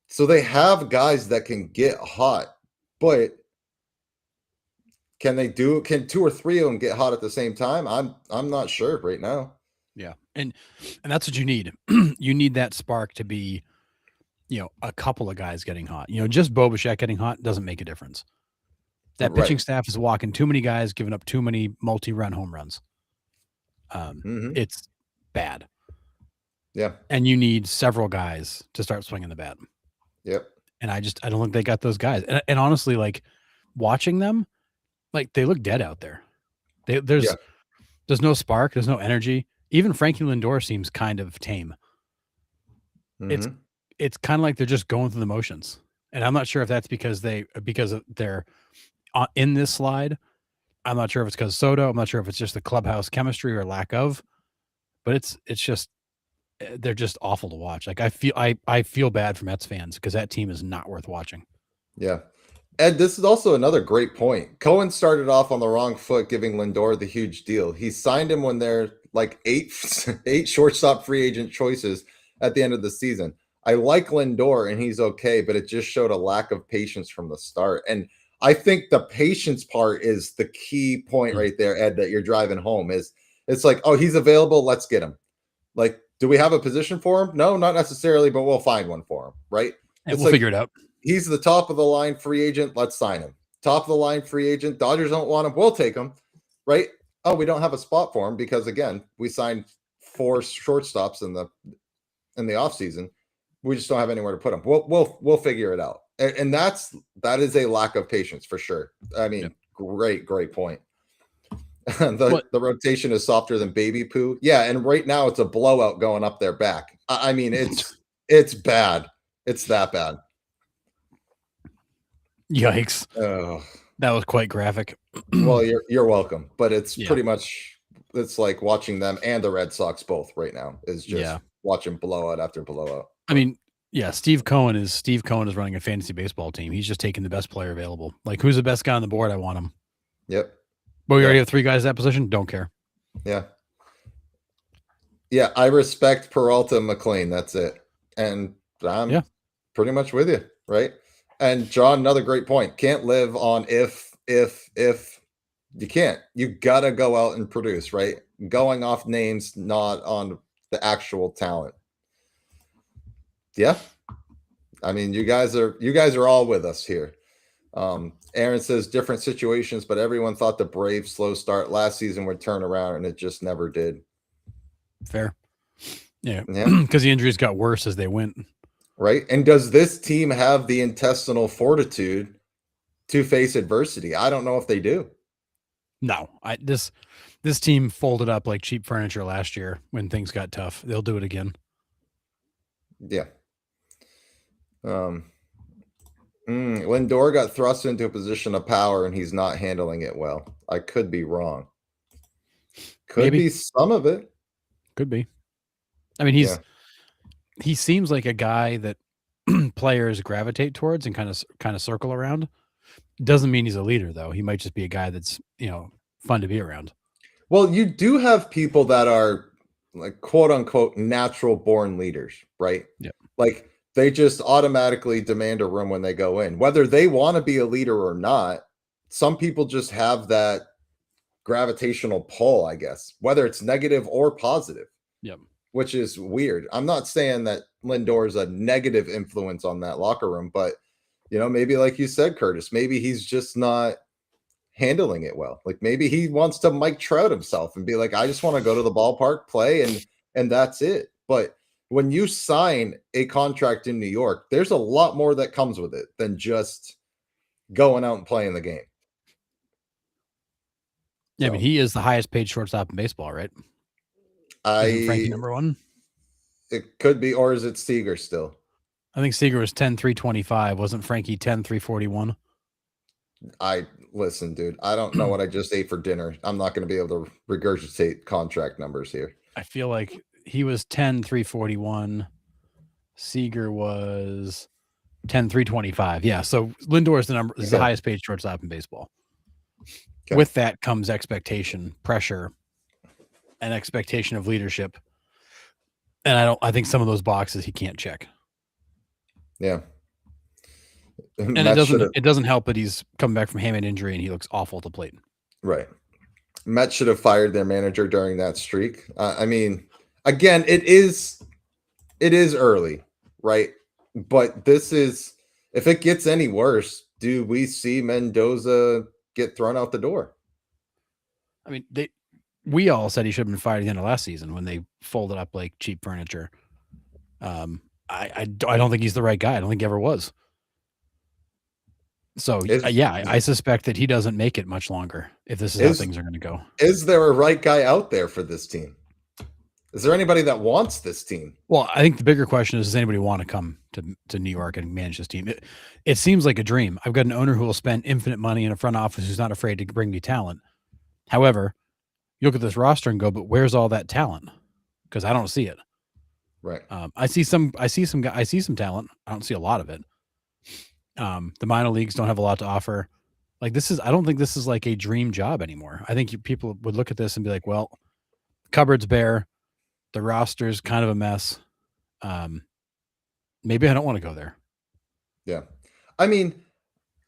So they have guys that can get hot, but can 2 or 3 of them get hot at the same time? I'm not sure right now. Yeah. And that's what you need. You need that spark to be, a couple of guys getting hot. Just Bo Bichette getting hot doesn't make a difference. That pitching staff is walking too many guys, giving up too many multi-run home runs. It's bad. Yeah. And you need several guys to start swinging the bat. Yep. And I don't think they got those guys. And honestly, like watching them, like they look dead out there. There's no spark. There's no energy. Even Frankie Lindor seems kind of tame. Mm-hmm. It's kind of like they're just going through the motions. And I'm not sure if that's because they're in this slide. I'm not sure if it's because Soto. I'm not sure if it's just the clubhouse chemistry or lack of. But it's just they're just awful to watch. Like I feel bad for Mets fans because that team is not worth watching. Yeah. Ed, this is also another great point. Cohen started off on the wrong foot, giving Lindor the huge deal. He signed him when they're like eight shortstop free agent choices at the end of the season. I like Lindor and he's okay, but it just showed a lack of patience from the start. And I think the patience part is the key point right there, Ed, that you're driving home. It's like, oh, he's available, let's get him. Like, do we have a position for him? No, not necessarily, but we'll find one for him, right? And we'll figure it out. He's the top of the line free agent. Let's sign him. Top of the line free agent. Dodgers don't want him. We'll take him, right? Oh, we don't have a spot for him because, again, we signed 4 shortstops in the offseason. We just don't have anywhere to put him. We'll figure it out. And that is a lack of patience for sure. I mean, great point. The rotation is softer than baby poo. Yeah, and right now it's a blowout going up their back. I mean, it's bad. It's that bad. Yikes. That was quite graphic. Well, you're welcome. But it's pretty much, it's like watching them and the Red Sox both right now is just watching blowout after blowout. I mean, yeah, Steve Cohen is running a fantasy baseball team. He's just taking the best player available. Like, who's the best guy on the board? I want him. Yep. But we already have 3 guys at that position. Don't care. Yeah. Yeah, I respect Peralta and McLean. That's it. And I'm pretty much with you, right? And John, another great point. Can't live on if. You can't. You got to go out and produce, right? Going off names, not on the actual talent. Yeah. I mean, you guys are all with us here. Aaron says different situations, but everyone thought the Braves' slow start last season would turn around, and it just never did. Fair. Yeah. Because the injuries got worse as they went. Right. And does this team have the intestinal fortitude to face adversity? I don't know if they do. No. This team folded up like cheap furniture last year when things got tough. They'll do it again. Yeah. Lindor got thrust into a position of power and he's not handling it well. I could be wrong. Could Maybe, be some of it. could be. I mean, Yeah. he seems like a guy that players gravitate towards and kind of circle around. Doesn't mean he's a leader though. He might just be a guy that's fun to be around. Well, you do have people that are like quote unquote natural born leaders, right? Yep. Like they just automatically demand a room when they go in, whether they want to be a leader or not. Some people just have that gravitational pull, I guess, whether it's negative or positive, Yep. which is weird. I'm not saying that Lindor is a negative influence on that locker room, but maybe like you said, Curtis, maybe he's just not handling it well. Like maybe he wants to Mike Trout himself and be like, I just want to go to the ballpark, play, and that's it. But when you sign a contract in New York, there's a lot more that comes with it than just going out and playing the game. Yeah, I mean, he is the highest paid shortstop in baseball, right? Isn't Frankie number one? It could be, or is it Seager still? I think Seager was 10,325. Wasn't Frankie 10,341? Listen, dude, I don't know what I just ate for dinner. I'm not going to be able to regurgitate contract numbers here. I feel like he was 10,341. Seager was 10,325. Yeah, so Lindor is the highest paid shortstop in baseball. Okay. With that comes expectation, pressure, and expectation of leadership. And I think some of those boxes he can't check. Yeah. And it doesn't help that he's coming back from hamate injury and he looks awful to plate. Right. Mets should have fired their manager during that streak. I mean, again, it is early, right? But this is, if it gets any worse, do we see Mendoza get thrown out the door? I mean, we all said he should have been fired at the end of last season when they folded up like cheap furniture. I don't think he's the right guy. I don't think he ever was. So I suspect that he doesn't make it much longer if this is how things are going to go. Is there a right guy out there for this team? Is there anybody that wants this team? Well, I think the bigger question is, does anybody want to come to New York and manage this team? It seems like a dream. I've got an owner who will spend infinite money in a front office who's not afraid to bring me talent. However, you look at this roster and go, but where's all that talent? Because I don't see it. Right. I see some talent. I don't see a lot of it. The minor leagues don't have a lot to offer. I don't think this is like a dream job anymore. I think people would look at this and be like, well, cupboard's bare. The roster's kind of a mess. Maybe I don't want to go there. Yeah. I mean,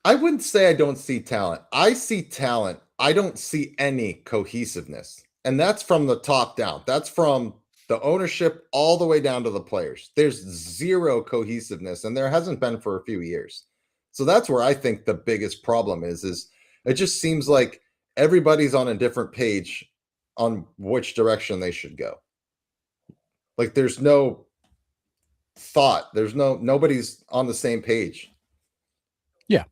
I wouldn't say I don't see talent. I see talent. I don't see any cohesiveness. And that's from the top down. That's from the ownership all the way down to the players. There's zero cohesiveness, and there hasn't been for a few years. So that's where I think the biggest problem is it just seems like everybody's on a different page on which direction they should go. Like there's no thought. Nobody's on the same page. Yeah.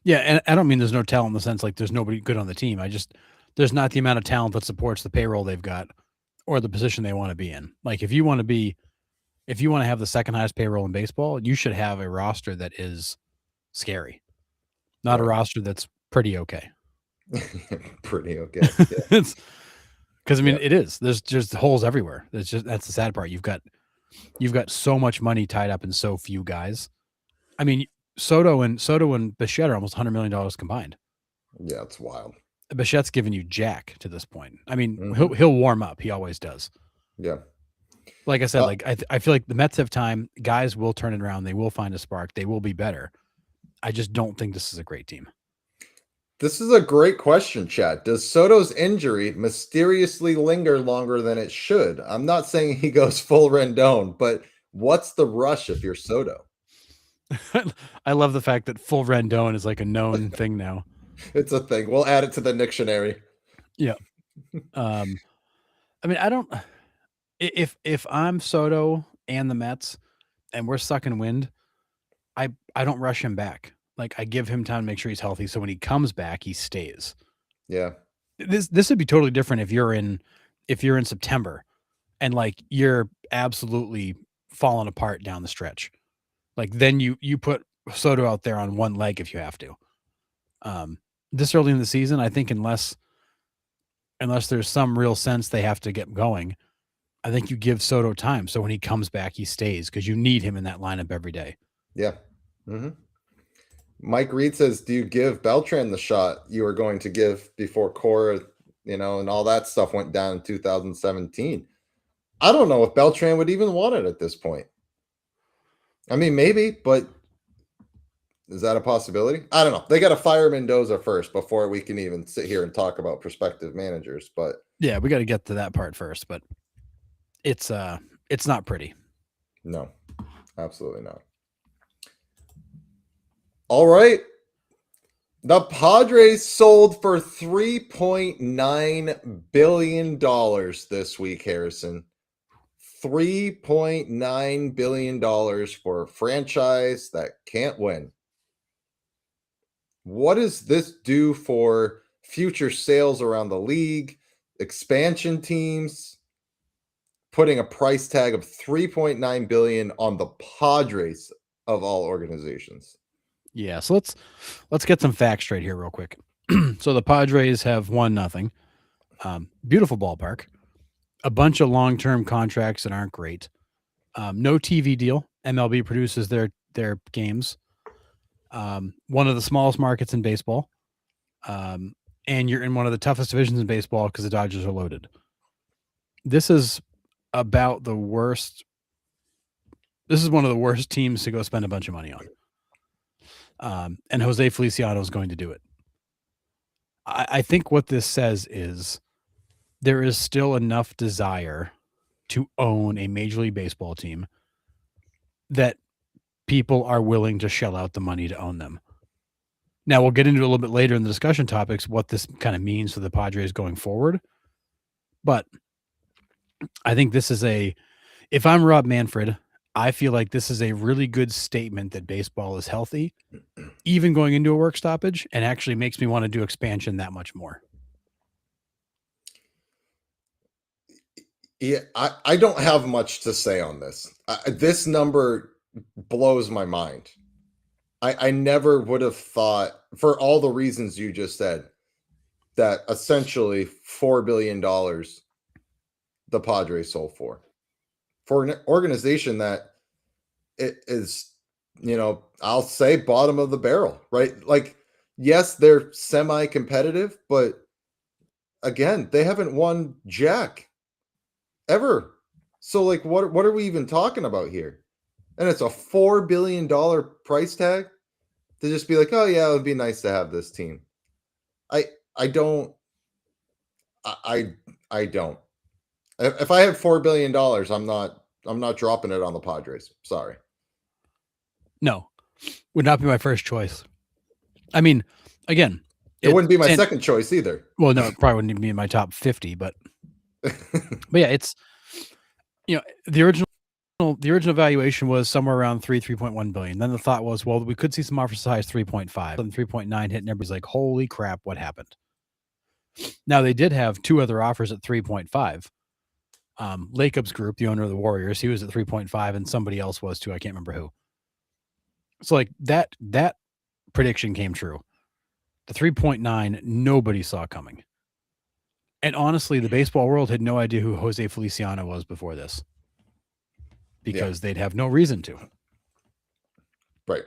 Yeah. And I don't mean there's no talent in the sense like there's nobody good on the team. There's not the amount of talent that supports the payroll they've got or the position they want to be in. Like if you want to have the second highest payroll in baseball, you should have a roster that is scary, not a roster that's pretty okay. Pretty okay. Yeah. Because I mean, it is. There's just holes everywhere. That's the sad part. You've got so much money tied up in so few guys. I mean, Soto and Bichette are almost $100 million combined. Yeah, it's wild. Bichette's given you jack to this point. I mean, he'll warm up. He always does. Yeah. Like I said, I feel like the Mets have time. Guys will turn it around. They will find a spark. They will be better. I just don't think this is a great team. This is a great question, Chad. Does Soto's injury mysteriously linger longer than it should? I'm not saying he goes full Rendon, but what's the rush if you're Soto? I love the fact that full Rendon is like a known thing now. It's a thing. We'll add it to the dictionary. Yeah. I mean, I don't. If I'm Soto and the Mets, and we're sucking wind, I don't rush him back. Like I give him time to make sure he's healthy, so when he comes back, he stays. Yeah. This would be totally different if you're in September, and like you're absolutely falling apart down the stretch. Like then you put Soto out there on one leg if you have to. This early in the season, I think unless there's some real sense they have to get going, I think you give Soto time. So when he comes back, he stays because you need him in that lineup every day. Yeah. Mm-hmm. Mike Reed says, do you give Beltran the shot you were going to give before Cora, and all that stuff went down in 2017? I don't know if Beltran would even want it at this point. I mean, maybe, but is that a possibility? I don't know. They got to fire Mendoza first before we can even sit here and talk about prospective managers. But yeah, we got to get to that part first. But it's not pretty. No, absolutely not. All right. The Padres sold for $3.9 billion this week, Harrison. $3.9 billion for a franchise that can't win. What does this do for future sales around the league, expansion teams, putting a price tag of $3.9 billion on the Padres of all organizations? Yeah, so let's get some facts straight here real quick. So the Padres have 1-0. Beautiful ballpark. A bunch of long-term contracts that aren't great. No TV deal. MLB produces their games. One of the smallest markets in baseball. And you're in one of the toughest divisions in baseball because the Dodgers are loaded. This is about the worst. This is one of the worst teams to go spend a bunch of money on. And Jose Feliciano is going to do it. I think what this says is there is still enough desire to own a Major League Baseball team that people are willing to shell out the money to own them. Now, we'll get into a little bit later in the discussion topics what this kind of means for the Padres going forward. But I think this is if I'm Rob Manfred, I feel like this is a really good statement that baseball is healthy, even going into a work stoppage, and actually makes me want to do expansion that much more. Yeah, I don't have much to say on this. This number blows my mind. I never would have thought, for all the reasons you just said, that essentially $4 billion the Padres sold for an organization that it is, I'll say bottom of the barrel, right? Like, yes, they're semi-competitive, but again, they haven't won jack ever. So, like, what are we even talking about here? And it's a $4 billion price tag to just be like, oh yeah, it would be nice to have this team. I don't. If I had $4 billion, I'm not dropping it on the Padres. Sorry. No, would not be my first choice. I mean, again, it wouldn't be my second choice either. Well, no, it probably wouldn't even be in my top 50, but yeah, it's, the original valuation was somewhere around 3.1 billion. Then the thought was, well, we could see some offers as high as 3.5 and 3.9 hit, and everybody's like, holy crap, what happened? Now they did have two other offers at 3.5. Lacob's group, the owner of the Warriors, he was at 3.5, and somebody else was too. I can't remember who. So like that prediction came true. The 3.9, nobody saw coming. And honestly, the baseball world had no idea who Jose Feliciano was before this, because they'd have no reason to. Right.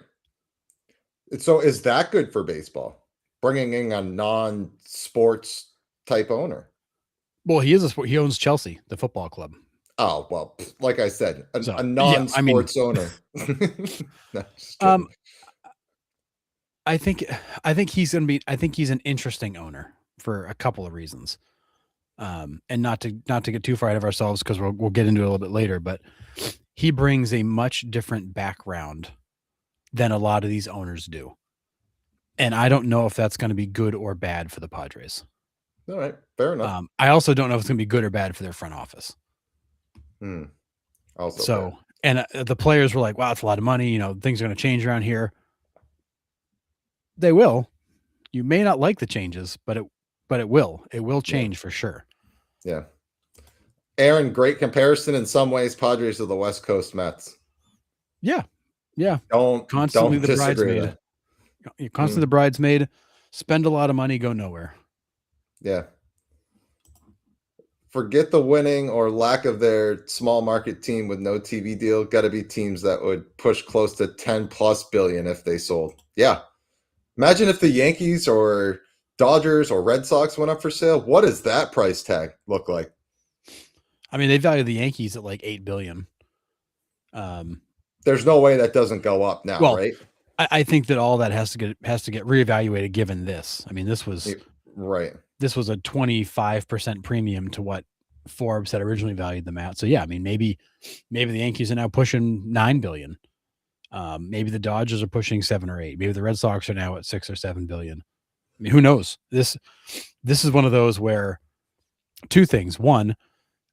So is that good for baseball? Bringing in a non-sports type owner? Well, he owns Chelsea, the football club. Oh, well, like I said, a non-sports owner. No, I think he's an interesting owner for a couple of reasons. And not to get too far ahead of ourselves, because we'll get into it a little bit later, but he brings a much different background than a lot of these owners do. And I don't know if that's going to be good or bad for the Padres. All right, fair enough. I also don't know if it's going to be good or bad for their front office. Also, so fair. And the players were like, "Wow, it's a lot of money. Things are going to change around here." They will. You may not like the changes, but it will. It will change for sure. Yeah. Aaron, great comparison in some ways. Padres are the West Coast Mets. Yeah, Yeah. Don't Constantly the disagree with bridesmaid. that. Constantly the bridesmaid. Spend a lot of money, go nowhere. Yeah. Forget the winning or lack of their small market team with no TV deal. Got to be teams that would push close to 10 plus billion if they sold. Yeah. Imagine if the Yankees or Dodgers or Red Sox went up for sale. What does that price tag look like? I mean, they value the Yankees at like 8 billion. There's no way that doesn't go up now, Well, right? I think that all that has to get reevaluated given this. I mean, this was Right. This was a 25% premium to what Forbes had originally valued them at. So yeah, I mean, maybe the Yankees are now pushing 9 billion. Maybe the Dodgers are pushing 7 or 8. Maybe the Red Sox are now at 6 or 7 billion. I mean, who knows? This is one of those where two things. One,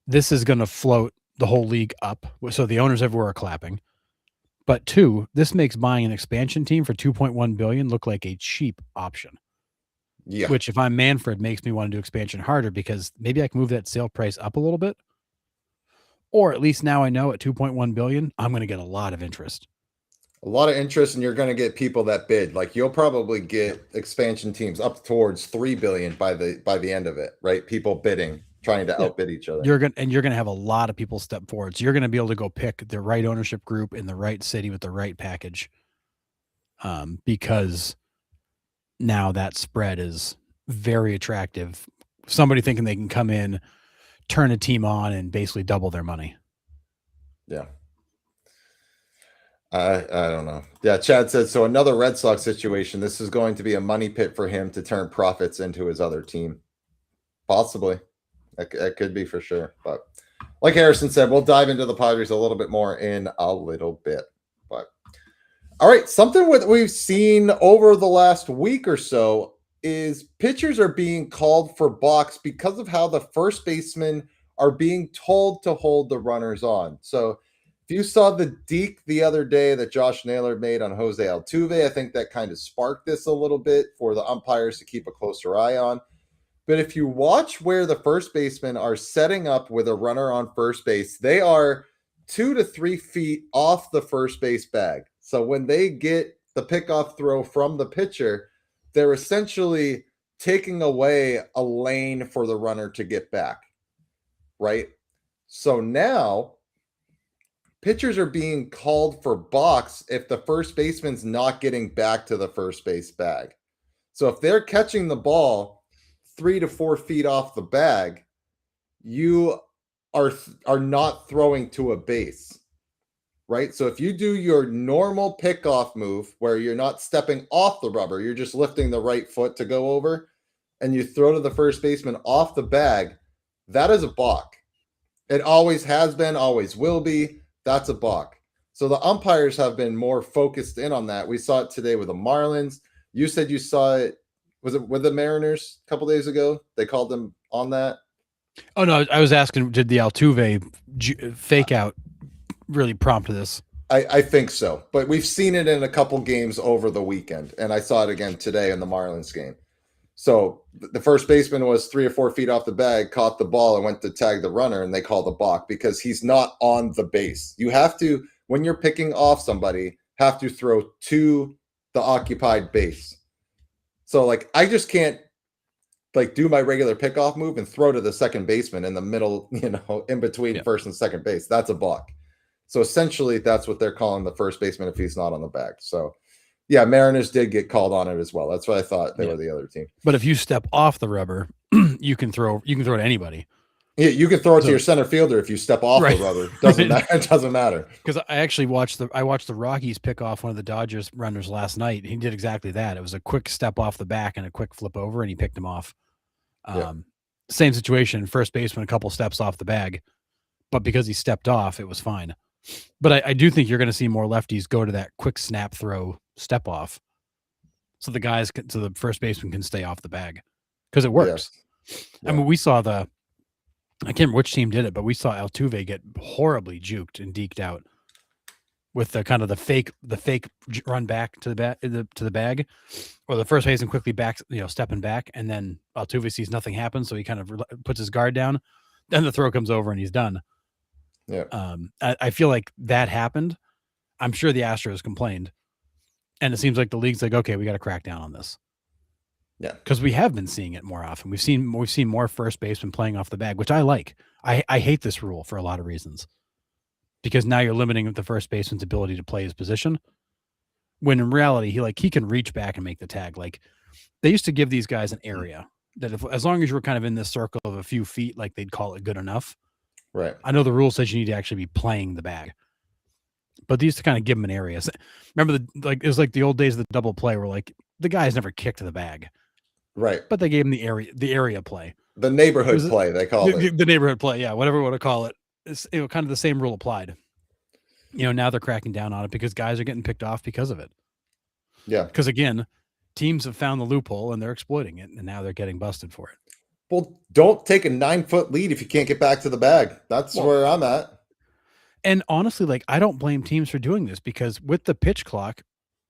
this is going to float the whole league up. So the owners everywhere are clapping. But two, this makes buying an expansion team for 2.1 billion look like a cheap option. Yeah. Which, if I'm Manfred, makes me want to do expansion harder because maybe I can move that sale price up a little bit. Or at least now I know at 2.1 billion, I'm going to get a lot of interest. A lot of interest, and you're going to get people that bid. Like you'll probably get expansion teams up towards 3 billion by the end of it, right? People bidding, trying to outbid each other. You're going to have a lot of people step forward. So you're going to be able to go pick the right ownership group in the right city with the right package. Because now that spread is very attractive. Somebody thinking they can come in, turn a team on, and basically double their money. Yeah. I don't know. Yeah, Chad said, so another Red Sox situation. This is going to be a money pit for him to turn profits into his other team. Possibly. That could be for sure. But like Harrison said, we'll dive into the Padres a little bit more in a little bit. But all right, something we've seen over the last week or so is pitchers are being called for balks because of how the first basemen are being told to hold the runners on. So if you saw the deke the other day that Josh Naylor made on Jose Altuve, I think that kind of sparked this a little bit for the umpires to keep a closer eye on. But if you watch where the first basemen are setting up with a runner on first base, they are 2 to 3 feet off the first base bag. So when they get the pickoff throw from the pitcher, they're essentially taking away a lane for the runner to get back, right? So now pitchers are being called for balks if the first baseman's not getting back to the first base bag. So if they're catching the ball 3 to 4 feet off the bag, you are not throwing to a base, right? So if you do your normal pickoff move where you're not stepping off the rubber, you're just lifting the right foot to go over, and you throw to the first baseman off the bag, that is a balk. It always has been, always will be. That's a balk. So the umpires have been more focused in on that. We saw it today with the Marlins. You said you saw it. Was it with the Mariners a couple days ago? They called them on that. Oh no, I was asking, did the Altuve fake out really prompt this? I think so, but we've seen it in a couple games over the weekend, and I saw it again today in the Marlins game. So the first baseman was 3 or 4 feet off the bag, caught the ball, and went to tag the runner, and they called a balk because he's not on the base. You have to, when you're picking off somebody, have to throw to the occupied base. So like I just can't like do my regular pickoff move and throw to the second baseman in the middle, in between first and second base. That's a balk. So essentially that's what they're calling the first baseman if he's not on the bag. So yeah, Mariners did get called on it as well. That's what I thought they were the other team. But if you step off the rubber, you can throw to anybody. Yeah, you can throw it to your center fielder if you step off the rubber. Doesn't matter. It doesn't matter. Because I actually watched the Rockies pick off one of the Dodgers runners last night. He did exactly that. It was a quick step off the back and a quick flip over, and he picked him off. Same situation. First baseman, a couple steps off the bag, but because he stepped off, it was fine. But I do think you're going to see more lefties go to that quick snap throw step off, so the first baseman can stay off the bag because it works. Yes. Yeah. I mean, we saw I can't remember which team did it, but we saw Altuve get horribly juked and deked out with the kind of the fake run back to the bag, or the first baseman quickly back, stepping back, and then Altuve sees nothing happen, so he kind of puts his guard down. Then the throw comes over and he's done. Yeah. I feel like that happened. I'm sure the Astros complained, and it seems like the league's like, okay, we got to crack down on this. Yeah, because we have been seeing it more often. We've seen more first basemen playing off the bag, which I like. I hate this rule for a lot of reasons because now you're limiting the first baseman's ability to play his position. When in reality, he can reach back and make the tag. Like they used to give these guys an area that as long as you were kind of in this circle of a few feet, like they'd call it good enough. right. I know the rule says you need to actually be playing the bag, but they used to kind of give them an area. Remember it was like the old days of the double play where like the guys never kicked the bag. Right. But they gave him the area play. The neighborhood play, they call it. The neighborhood play, yeah, whatever you want to call it. It's kind of the same rule applied. Now they're cracking down on it because guys are getting picked off because of it. Yeah. Because again, teams have found the loophole and they're exploiting it, and now they're getting busted for it. Well, don't take a 9-foot lead if you can't get back to the bag. That's where I'm at. And honestly, like I don't blame teams for doing this because with the pitch clock,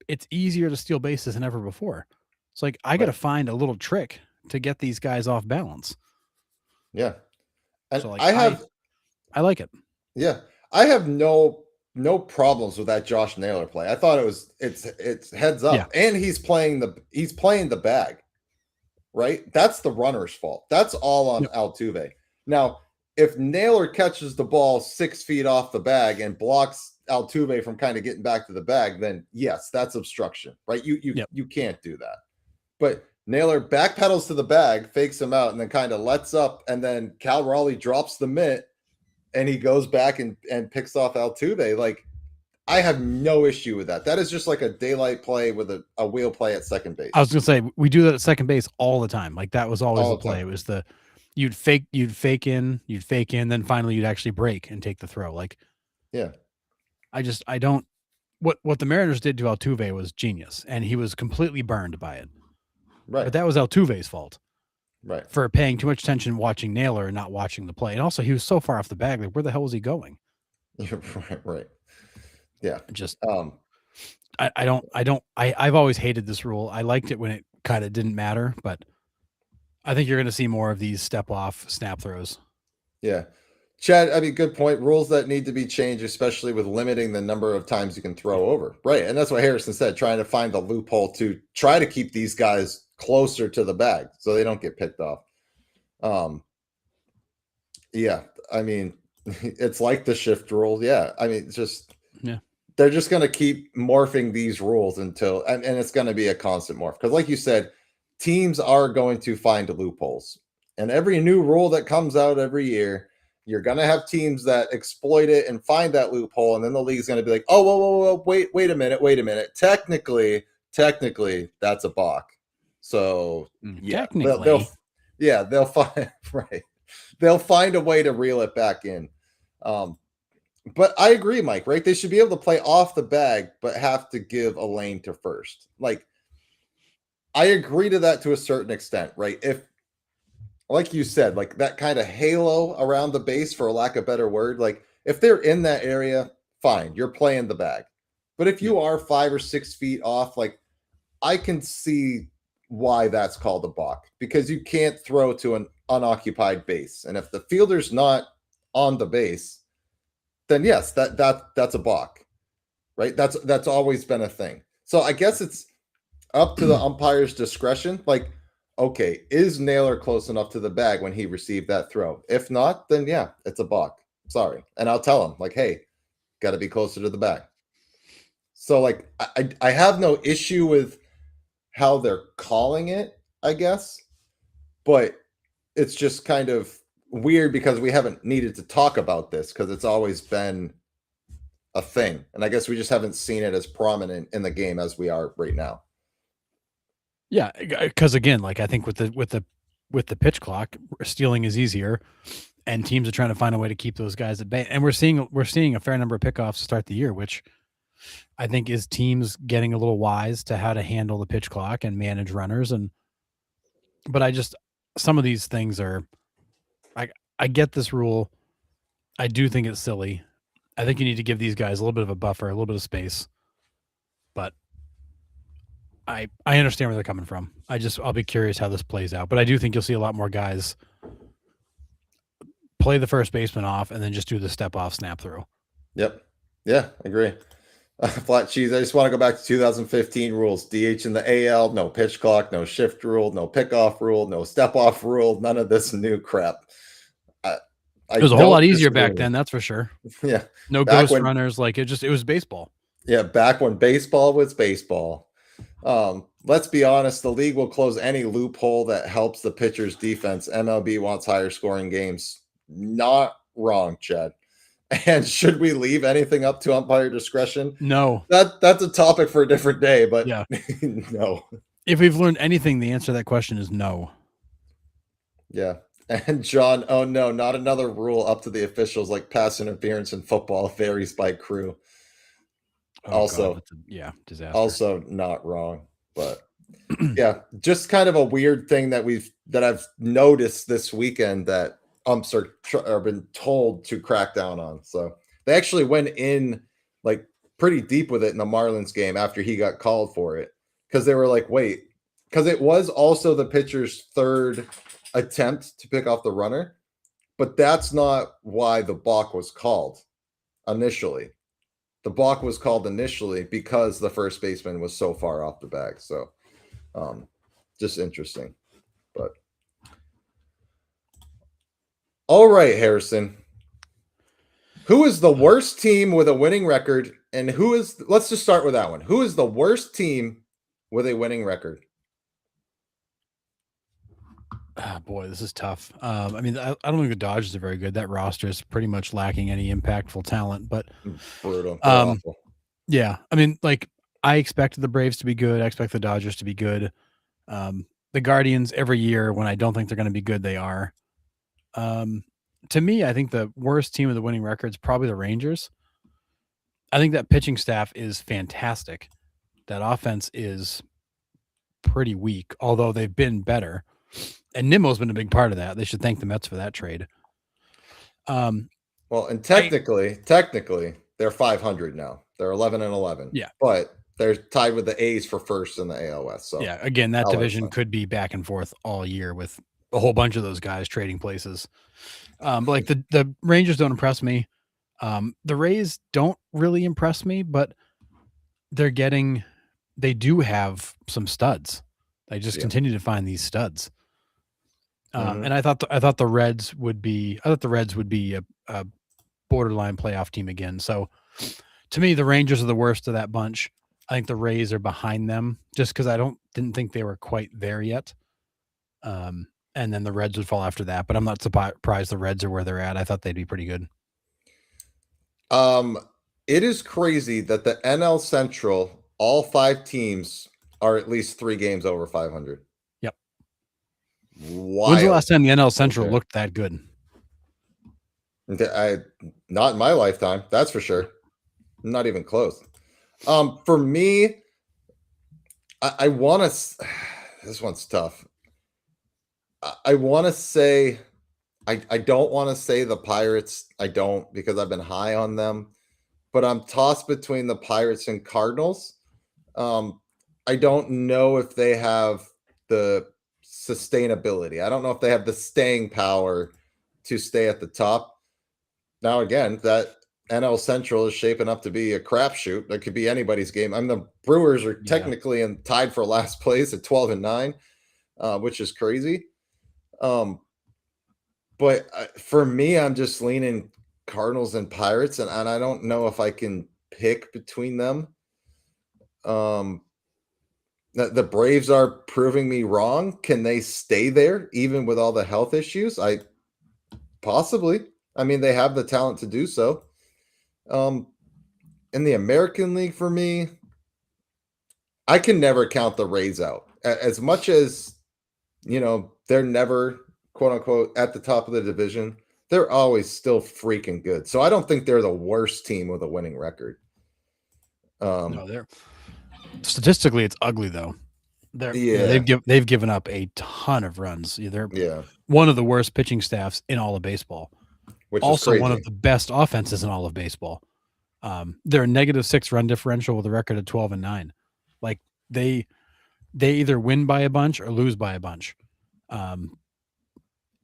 it's easier to steal bases than ever before. It's like I got to find a little trick to get these guys off balance. Yeah, and so like, I like it. Yeah, I have no problems with that Josh Naylor play. I thought it's heads up, and he's playing the bag, right? That's the runner's fault. That's all on Altuve. Now, if Naylor catches the ball 6 feet off the bag and blocks Altuve from kind of getting back to the bag, then yes, that's obstruction, right? You can't do that. But Naylor backpedals to the bag, fakes him out, and then kind of lets up, and then Cal Raleigh drops the mitt, and he goes back and picks off Altuve. Like, I have no issue with that. That is just like a daylight play with a wheel play at second base. I was gonna say we do that at second base all the time. Like that was always the play. It was you'd fake in, then finally you'd actually break and take the throw. Like, yeah, I don't. What the Mariners did to Altuve was genius, and he was completely burned by it. Right. But that was Altuve's fault. Right. For paying too much attention watching Naylor and not watching the play. And also he was so far off the bag. Like, where the hell was he going? Right. Yeah. Just I've always hated this rule. I liked it when it kind of didn't matter, but I think you're gonna see more of these step off snap throws. Yeah. Chad, I mean, good point. Rules that need to be changed, especially with limiting the number of times you can throw over. Right. And that's what Harrison said, trying to find the loophole to try to keep these guys closer to the bag so they don't get picked off. Yeah. I mean, it's like the shift rule. Yeah. I mean, they're just going to keep morphing these rules until, and it's going to be a constant morph. Because like you said, teams are going to find loopholes. And every new rule that comes out every year, you're going to have teams that exploit it and find that loophole. And then the league's going to be like, oh, whoa, wait a minute. Technically, that's a balk. So yeah, technically, they'll find right. They'll find a way to reel it back in. But I agree, Mike, right? They should be able to play off the bag, but have to give a lane to first. Like, I agree to that to a certain extent, right? If, like you said, like that kind of halo around the base, for lack of a better word, like if they're in that area, fine, you're playing the bag. But if you are 5 or 6 feet off, like I can see why that's called a balk, because you can't throw to an unoccupied base. And if the fielder's not on the base, then yes, that's a balk, right? That's always been a thing. So I guess it's up to the umpire's discretion. Like, okay, is Naylor close enough to the bag when he received that throw? If not, then yeah, it's a balk. Sorry. And I'll tell him, like, hey, got to be closer to the bag. So, like, I have no issue with how they're calling it, I guess. But it's just kind of weird because we haven't needed to talk about this because it's always been a thing. And I guess we just haven't seen it as prominent in the game as we are right now. Yeah, because again, like I think with the pitch clock, stealing is easier, and teams are trying to find a way to keep those guys at bay. And we're seeing a fair number of pickoffs to start the year, which I think is teams getting a little wise to how to handle the pitch clock and manage runners. But some of these things are, I get this rule. I do think it's silly. I think you need to give these guys a little bit of a buffer, a little bit of space. But I understand where they're coming from. I'll be curious how this plays out. But I do think you'll see a lot more guys play the first baseman off and then just do the step off snap through. Yep. Yeah, I agree. Flat cheese. I just want to go back to 2015 rules. DH in the AL, no pitch clock, no shift rule, no pickoff rule, no step off rule. None of this new crap. I, I It was a whole lot don't easier disagree back with then, it. that's for sure. Yeah. No Back ghost when, runners, like it was baseball. yeah, back when baseball was baseball. Let's be honest, the league will close any loophole that helps the pitcher's defense. MLB wants higher scoring games. Not wrong, Chad. And should we leave anything up to umpire discretion? No. That's a topic for a different day, but Yeah. no. If we've learned anything, the answer to that question is no. Yeah. And John, oh no, not another rule up to the officials like pass interference in football varies by crew. Oh, Also, God, disaster. also not wrong, but yeah, just kind of a weird thing that I've noticed this weekend that umps are been told to crack down on. So they actually went in like pretty deep with it in the Marlins game after he got called for it because they were like, wait, because it was also the pitcher's third attempt to pick off the runner, but that's not why the balk was called initially. The balk was called initially because the first baseman was so far off the bag. So just interesting. But all right, Harrison. Who is the worst team with a winning record? And let's just start with that one. Who is the worst team with a winning record? Oh, boy, this is tough. I mean, I don't think the Dodgers are very good. That roster is pretty much lacking any impactful talent, but Brutal. They're awful. yeah, I mean, like I expected the Braves to be good. I expect the Dodgers to be good. The Guardians every year when I don't think they're going to be good, they are. To me, I think the worst team with the winning record is probably the Rangers. I think that pitching staff is fantastic. That offense is pretty weak, although they've been better. And Nimmo's been a big part of that. They should thank the Mets for that trade. Well, and technically, they're 500 now. They're 11-11. Yeah, but they're tied with the A's for first in the AL West. So yeah, again, that division could be back and forth all year with a whole bunch of those guys trading places. But like the Rangers don't impress me. The Rays don't really impress me, but they do have some studs. They just continue to find these studs. And I thought the Reds would be a borderline playoff team again. So to me, the Rangers are the worst of that bunch. I think the Rays are behind them just because didn't think they were quite there yet. And then the Reds would fall after that, but I'm not surprised the Reds are where they're at. I thought they'd be pretty good. It is crazy that the NL Central, all 5 teams are at least 3 games over 500. Yep. Wild. When's the last time the NL Central looked that good? Not in my lifetime, that's for sure. Not even close. For me, I want to. This one's tough. I want to say, I don't want to say the Pirates. I don't because I've been high on them, but I'm tossed between the Pirates and Cardinals. I don't know if they have the sustainability. I don't know if they have the staying power to stay at the top. Now, again, that NL Central is shaping up to be a crapshoot. That could be anybody's game. I mean, the Brewers are technically tied for last place at 12-9, which is crazy. But for me, I'm just leaning Cardinals and Pirates, and I don't know if I can pick between them. The Braves are proving me wrong. Can they stay there even with all the health issues? Possibly. I mean, they have the talent to do so. In the American League, for me, I can never count the Rays out. As much as, they're never, quote unquote, at the top of the division, they're always still freaking good. So I don't think they're the worst team with a winning record. No, they're statistically it's ugly though. They've given up a ton of runs. They're one of the worst pitching staffs in all of baseball. Which also is one of the best offenses in all of baseball. They're a -6 run differential with a record of 12-9. Like they either win by a bunch or lose by a bunch. Mm-hmm.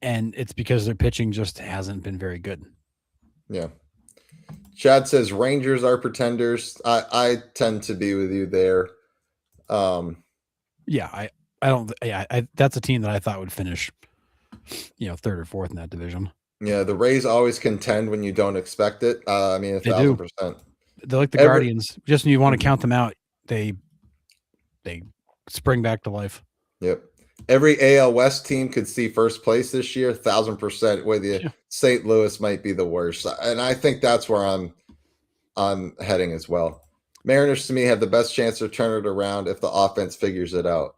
And it's because their pitching just hasn't been very good. Yeah. Chad says Rangers are pretenders. I tend to be with you there. Yeah, I don't. Yeah, that's a team that I thought would finish, third or fourth in that division. Yeah, the Rays always contend when you don't expect it. I mean, They do. 1,000%. They're like the Every Guardians. Just when you want to count them out, they spring back to life. Yep. Every AL West team could see first place this year, 1,000%. With you, Yeah. St. Louis might be the worst, and I think that's where I'm heading as well. Mariners to me have the best chance to turn it around if the offense figures it out.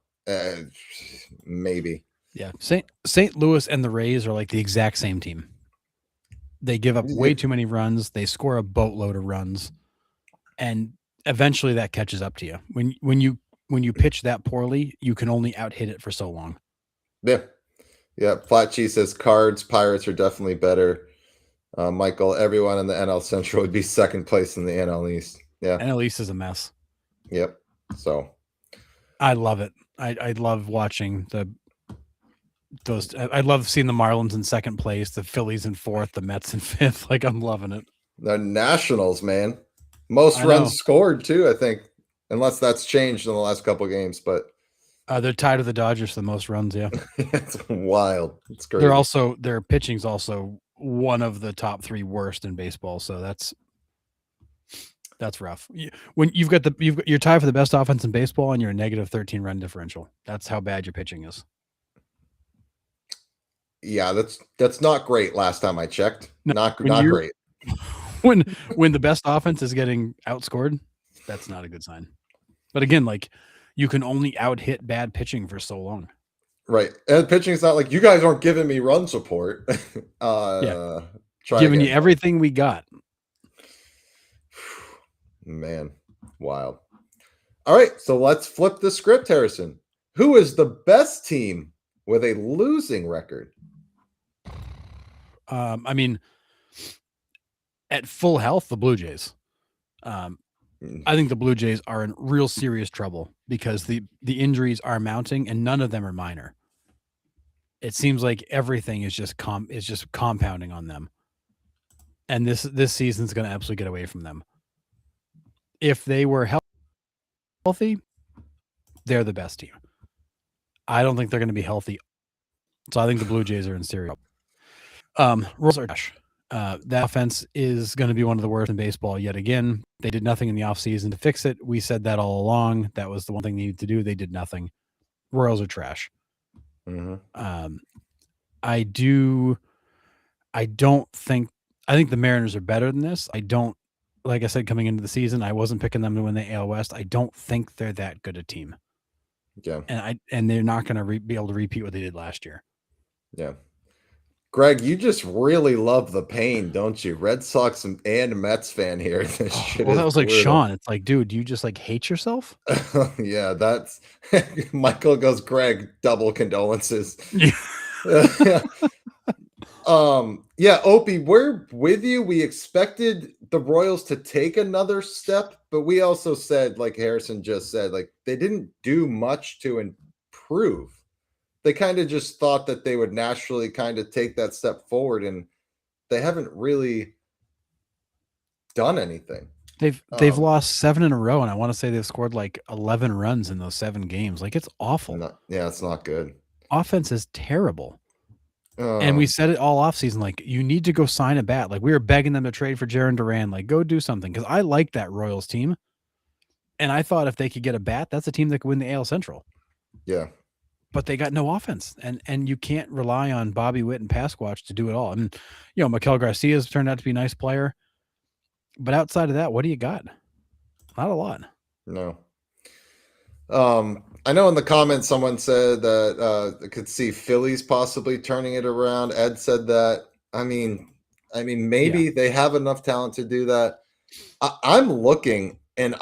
Maybe. Yeah. St. Louis and the Rays are like the exact same team. They give up way too many runs. They score a boatload of runs, and eventually that catches up to you. When you pitch that poorly, you can only out hit it for so long. Yeah. Yeah. Flat Cheese says Cards, Pirates are definitely better. Michael, everyone in the NL Central would be second place in the NL East. Yeah. NL East is a mess. Yep. So I love it. I love watching those. I love seeing the Marlins in second place, the Phillies in fourth, the Mets in fifth. Like, I'm loving it. the Nationals, man, most runs scored too. I think, unless that's changed in the last couple of games, but they're tied with the Dodgers for the most runs. Yeah, it's wild. It's crazy. Their pitching's also one of the top 3 worst in baseball. So that's rough. When you're tied for the best offense in baseball and you're a negative 13 run differential. That's how bad your pitching is. Yeah, that's not great. Last time I checked, No, not great. When the best offense is getting outscored, that's not a good sign. But again, like, you can only out hit bad pitching for so long. Right, and pitching is not like you guys aren't giving me run support. Giving you everything we got. Man, wild. All right, so let's flip the script, Harrison. Who is the best team with a losing record? I mean, at full health, the Blue Jays. I think the Blue Jays are in real serious trouble because the injuries are mounting and none of them are minor. It seems like everything is just compounding on them. And this season's going to absolutely get away from them. If they were healthy, they're the best team. I don't think they're going to be healthy. So I think the Blue Jays are in serious trouble. Royals are trash. That offense is going to be one of the worst in baseball yet again. They did nothing in the offseason to fix it. We said that all along. That was the one thing they needed to do. They did nothing. Royals are trash. Mm-hmm. I think the Mariners are better than this. Like I said, coming into the season, I wasn't picking them to win the AL West. I don't think they're that good a team. Yeah. And they're not going to be able to repeat what they did last year. Yeah. Greg, you just really love the pain, don't you? Red Sox and Mets fan here. This shit well, that was like brutal. Sean. It's like, dude, do you just like hate yourself? Yeah, that's Michael goes, Greg, double condolences. Yeah, Opie, we're with you. We expected the Royals to take another step, but we also said, like Harrison just said, like they didn't do much to improve. They kind of just thought that they would naturally kind of take that step forward, and they haven't really done anything. They've lost 7 in a row, and I want to say they've scored like 11 runs in those 7 games. Like, it's awful. It's not good. Offense is terrible. And we said it all offseason, like, you need to go sign a bat. Like, we were begging them to trade for Jarren Duran. Like, go do something. Because I like that Royals team. And I thought if they could get a bat, that's a team that could win the AL Central. Yeah. But they got no offense. And you can't rely on Bobby Witt and Pasquatch to do it all. And, Maikel Garcia's turned out to be a nice player. But outside of that, what do you got? Not a lot. No. I know in the comments someone said that could see Phillies possibly turning it around. Ed said that. I mean, maybe they have enough talent to do that. I'm looking, and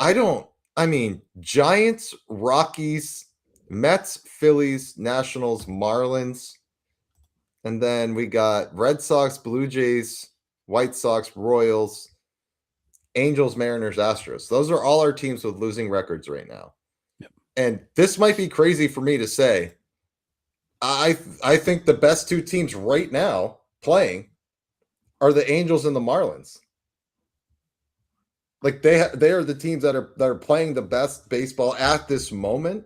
Giants, Rockies, Mets, Phillies, Nationals, Marlins, and then we got Red Sox, Blue Jays, White Sox, Royals, Angels, Mariners, Astros. Those are all our teams with losing records right now. And this might be crazy for me to say. I think the best 2 teams right now playing are the Angels and the Marlins. Like they are the teams that are playing the best baseball at this moment.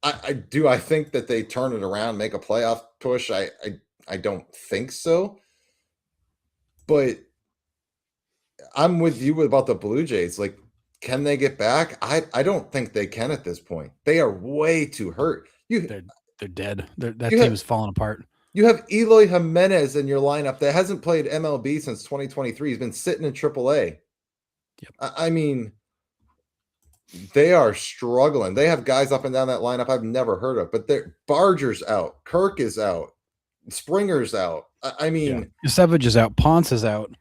I think that they turn it around, make a playoff push. I don't think so. But I'm with you about the Blue Jays. Like, can they get back? I don't think they can at this point. They are way too hurt. They're dead. That you team have is falling apart. you have Eloy Jimenez in your lineup that hasn't played MLB since 2023. He's been sitting in AAA. Yep. I mean, they are struggling. They have guys up and down that lineup I've never heard of, but they're Barger's out, Kirk is out, Springer's out. I mean, Savage is out, Ponce is out.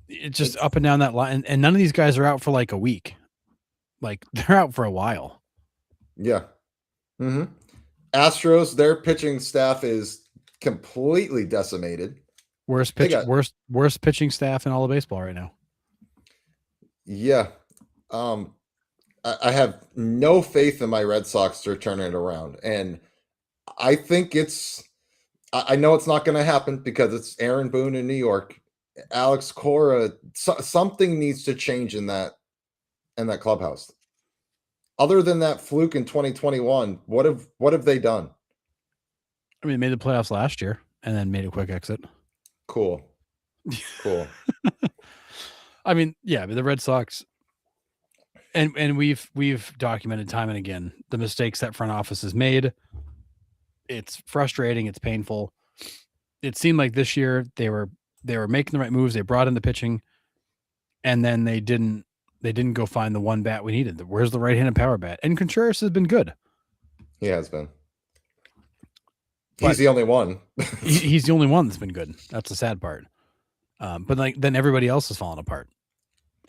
It's just up and down that line, and none of these guys are out for like a week. Like they're out for a while. Yeah. Mm-hmm. Astros, their pitching staff is completely decimated. Worst pitching staff in all of baseball right now. Yeah. I have no faith in my Red Sox to turn it around. And I think I know it's not going to happen because it's Aaron Boone in New York. Alex Cora, something needs to change in that clubhouse. Other than that fluke in 2021, what have they done? I mean, they made the playoffs last year and then made a quick exit. Cool. I mean, yeah, but the Red Sox, and we've documented time and again the mistakes that front office has made. It's frustrating. It's painful. It seemed like this year they were making the right moves. They brought in the pitching, and then they didn't go find the one bat we needed. Where's the right-handed power bat? And Contreras has been good. He has been. He's the only one. He's the only one that's been good. That's the sad part. But like then everybody else is falling apart.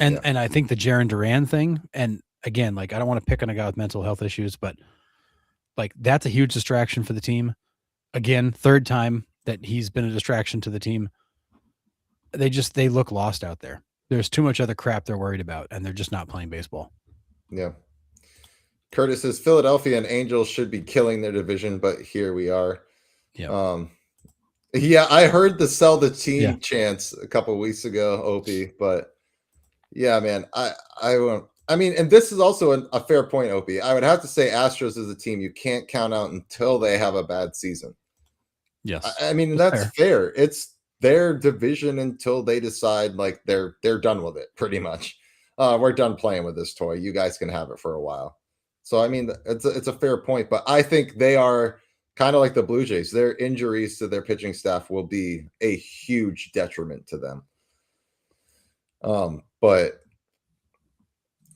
And I think the Jaron Duran thing, and again, like I don't want to pick on a guy with mental health issues, but like that's a huge distraction for the team. Again, third time that he's been a distraction to the team. They look lost out there. There's too much other crap they're worried about, and they're just not playing baseball. Yeah. Curtis says Philadelphia and Angels should be killing their division, but here we are. Yeah. Yeah, I heard the sell the team chants a couple of weeks ago, Opie, but yeah, man, I won't. I mean, and this is also a fair point, Opie. I would have to say Astros is a team you can't count out until they have a bad season. Yes. I mean, that's fair. It's their division until they decide like they're done with it, pretty much. We're done playing with this toy. You guys can have it for a while. So, I mean, it's a fair point, but I think they are kind of like the Blue Jays. Their injuries to their pitching staff will be a huge detriment to them. But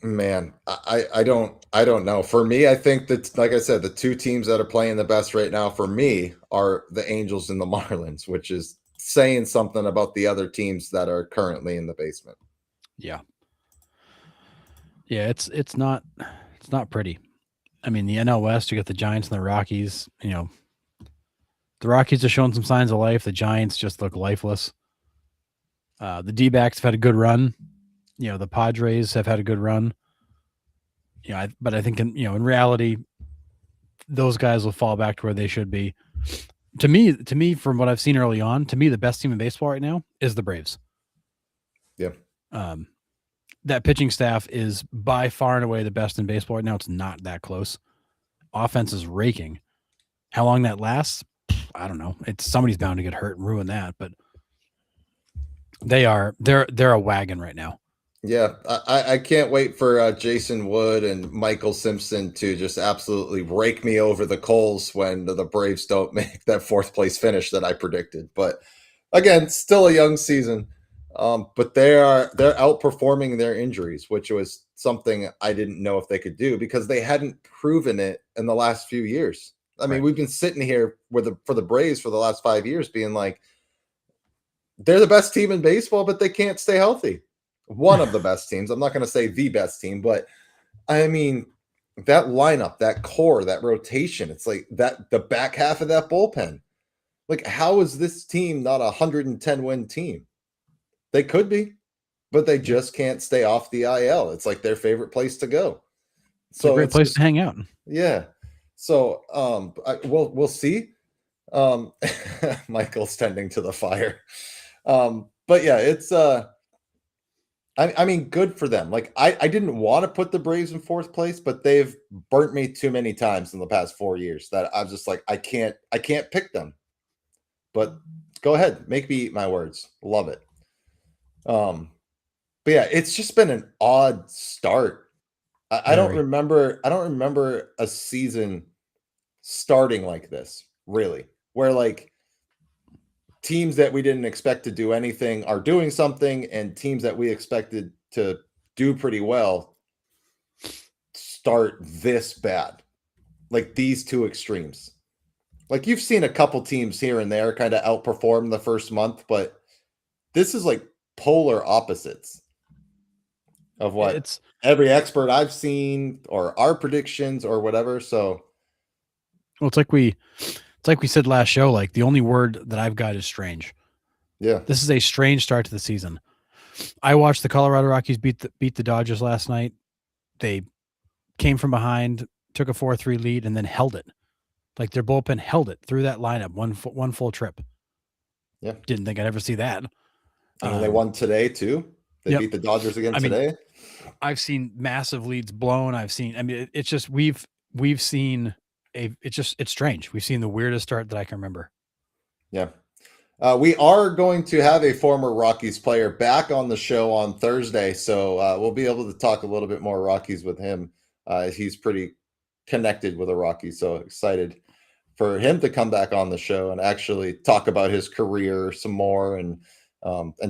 man, I don't know. For me, I think that, like I said, the two teams that are playing the best right now for me are the Angels and the Marlins, which is saying something about the other teams that are currently in the basement. Yeah. Yeah, it's not pretty. I mean, the NL West, you got the Giants and the Rockies. You know, the Rockies are showing some signs of life. The Giants just look lifeless. The D-backs have had a good run. You know, the Padres have had a good run. Yeah, but I think in reality, those guys will fall back to where they should be. To me, from what I've seen early on, to me, the best team in baseball right now is the Braves. Yeah. That pitching staff is by far and away the best in baseball right now. It's not that close. Offense is raking. How long that lasts, I don't know. Somebody's bound to get hurt and ruin that, but they're a wagon right now. Yeah, I can't wait for Jason Wood and Michael Simpson to just absolutely rake me over the coals when the Braves don't make that fourth place finish that I predicted. But again, still a young season. But they're outperforming their injuries, which was something I didn't know if they could do because they hadn't proven it in the last few years. I mean, we've been sitting here for the Braves for the last 5 years being like, they're the best team in baseball, but they can't stay healthy. One of the best teams. I'm not going to say the best team, but I mean, that lineup, that core, that rotation, it's like that the back half of that bullpen. Like, how is this team not a 110 win team? They could be, but they just can't stay off the IL. It's like their favorite place to go. It's a great place to hang out. Yeah. So we'll see. Michael's tending to the fire. But yeah, I mean, good for them. Like I didn't want to put the Braves in fourth place, but they've burnt me too many times in the past 4 years that I'm just like I can't pick them. But go ahead, make me eat my words. Love it. But yeah, it's just been an odd start. Very. I don't remember a season starting like this, really, where like teams that we didn't expect to do anything are doing something, and teams that we expected to do pretty well start this bad. Like these two extremes. Like you've seen a couple teams here and there kind of outperform the first month, but this is like polar opposites of what It's every expert I've seen or our predictions or whatever. So well, it's like we said last show. Like the only word that I've got is strange. yeah. This is a strange start to the season. I watched the Colorado Rockies beat the Dodgers last night. They came from behind, took a 4-3 lead, and then held it. Like their bullpen held it through that lineup one full trip. Yeah. Didn't think I'd ever see that. And then they won today too. They Yep. beat the Dodgers again I mean, today. I've seen massive leads blown. I mean, it's just we've seen it's strange. We've seen the weirdest start that I can remember. Yeah. We are going to have a former Rockies player back on the show on Thursday, so we'll be able to talk a little bit more Rockies with him. He's pretty connected with the Rockies, so excited for him to come back on the show and actually talk about his career some more and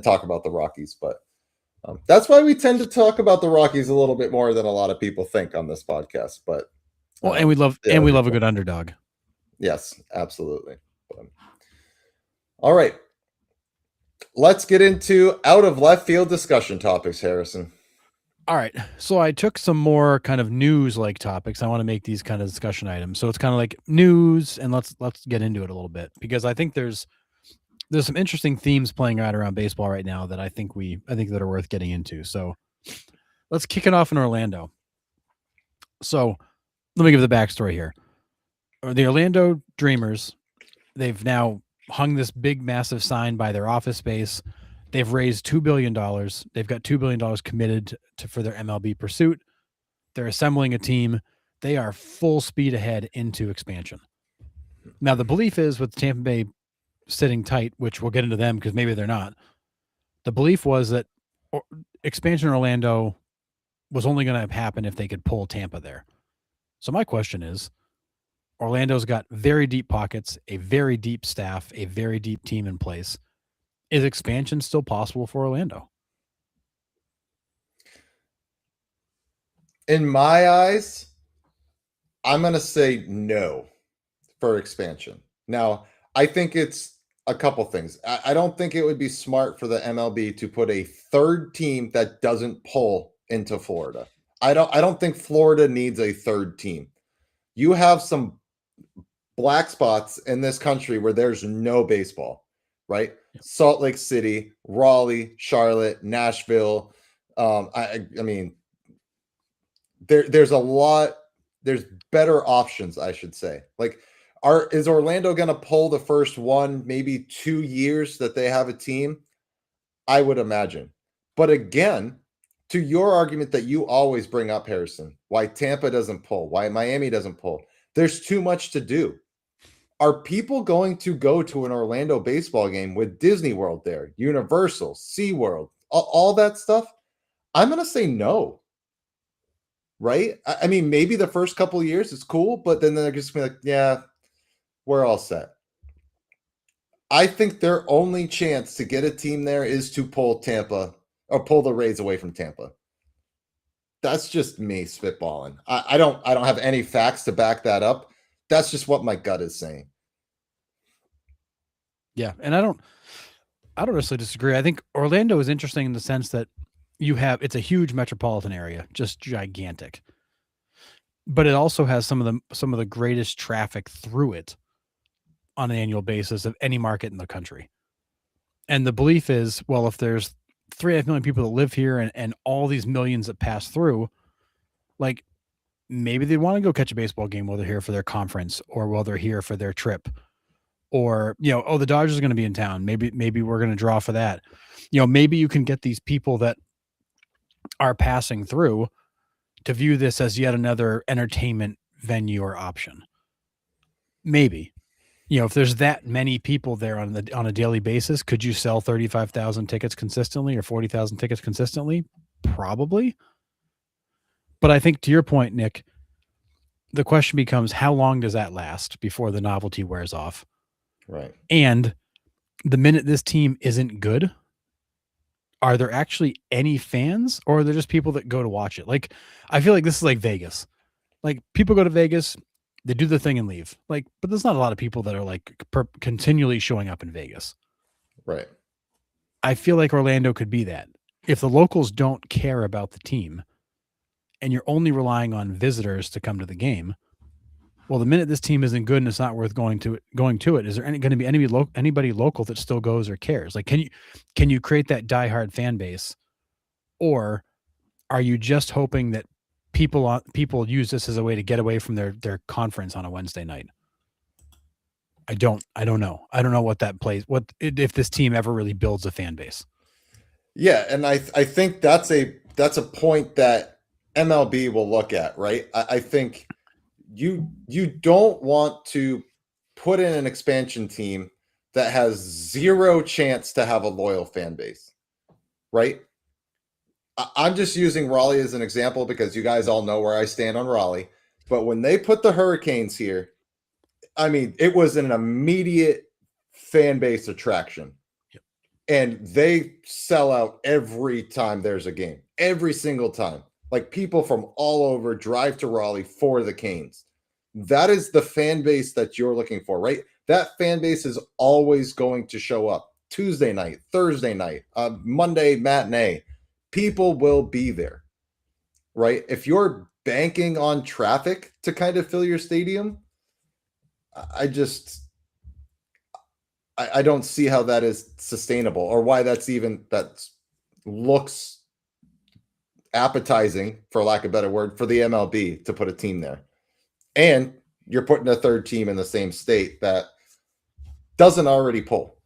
talk about the Rockies. But that's why we tend to talk about the Rockies a little bit more than a lot of people think on this podcast. But Well, and we love a good underdog. Yes, absolutely. But, all right. Let's get into out of left field discussion topics, Harrison. All right. So I took some more kind of news like topics. I want to make these kind of discussion items. So it's kind of like news, and let's get into it a little bit because I think there's some interesting themes playing out around baseball right now that I think that are worth getting into. So let's kick it off in Orlando. So let me give the backstory here. The Orlando Dreamers, they've now hung this big, massive sign by their office space. They've raised $2 billion. They've got $2 billion committed for their MLB pursuit. They're assembling a team. They are full speed ahead into expansion. Now, the belief is with Tampa Bay sitting tight, which we'll get into them because maybe they're not. The belief was that expansion in Orlando was only going to happen if they could pull Tampa there. So my question is, Orlando's got very deep pockets, a very deep staff, a very deep team in place. Is expansion still possible for Orlando? In my eyes, I'm going to say no for expansion. Now, I think it's a couple things. I don't think it would be smart for the MLB to put a third team that doesn't pull into Florida. I don't think Florida needs a third team. You have some black spots in this country where there's no baseball, right? Yep. Salt Lake City, Raleigh, Charlotte, Nashville. I mean, there's a lot. There's better options, I should say. Like, is Orlando going to pull the first 1, maybe 2 years that they have a team? I would imagine. But again, to your argument that you always bring up, Harrison, why Tampa doesn't pull, why Miami doesn't pull, there's too much to do. Are people going to go to an Orlando baseball game with Disney World there, Universal, SeaWorld, all that stuff? I'm going to say no. Right? I mean, maybe the first couple of years it's cool, but then they're just going to be like, yeah, we're all set. I think their only chance to get a team there is to pull Tampa or pull the Rays away from Tampa. That's just me spitballing. I don't have any facts to back that up. That's just what my gut is saying. Yeah, and I don't necessarily disagree. I think Orlando is interesting in the sense that it's a huge metropolitan area, just gigantic. But it also has some of the greatest traffic through it on an annual basis of any market in the country. And the belief is, well, if there's 3.5 million people that live here and all these millions that pass through, like maybe they want to go catch a baseball game while they're here for their conference or while they're here for their trip. Or, the Dodgers are going to be in town. Maybe we're going to draw for that. Maybe you can get these people that are passing through to view this as yet another entertainment venue or option. Maybe. If there's that many people there on a daily basis, could you sell 35,000 tickets consistently or 40,000 tickets consistently? Probably. But I think to your point, Nick, the question becomes how long does that last before the novelty wears off? Right. And the minute this team isn't good, are there actually any fans, or are there just people that go to watch it? Like, I feel like this is like Vegas. Like, people go to Vegas, they do the thing and leave. Like, but there's not a lot of people that are like continually showing up in Vegas. Right. I feel like Orlando could be that. If the locals don't care about the team and you're only relying on visitors to come to the game, well, the minute this team isn't good and it's not worth going to it, is there going to be anybody local that still goes or cares? Like, can you create that diehard fan base, or are you just hoping that people use this as a way to get away from their conference on a Wednesday night? I don't know. I don't know what that plays. If this team ever really builds a fan base? Yeah, and I think that's a point that MLB will look at, right? I think you don't want to put in an expansion team that has zero chance to have a loyal fan base, right? I'm just using Raleigh as an example because you guys all know where I stand on Raleigh. But when they put the Hurricanes here, I mean, it was an immediate fan base attraction. Yep. And they sell out every time there's a game, every single time. Like, people from all over drive to Raleigh for the Canes. That is the fan base that you're looking for, right? That fan base is always going to show up Tuesday night, Thursday night, Monday matinee. People will be there, right? If you're banking on traffic to kind of fill your stadium, I don't see how that is sustainable, or why that looks appetizing, for lack of a better word, for the MLB to put a team there. And you're putting a third team in the same state that doesn't already pull.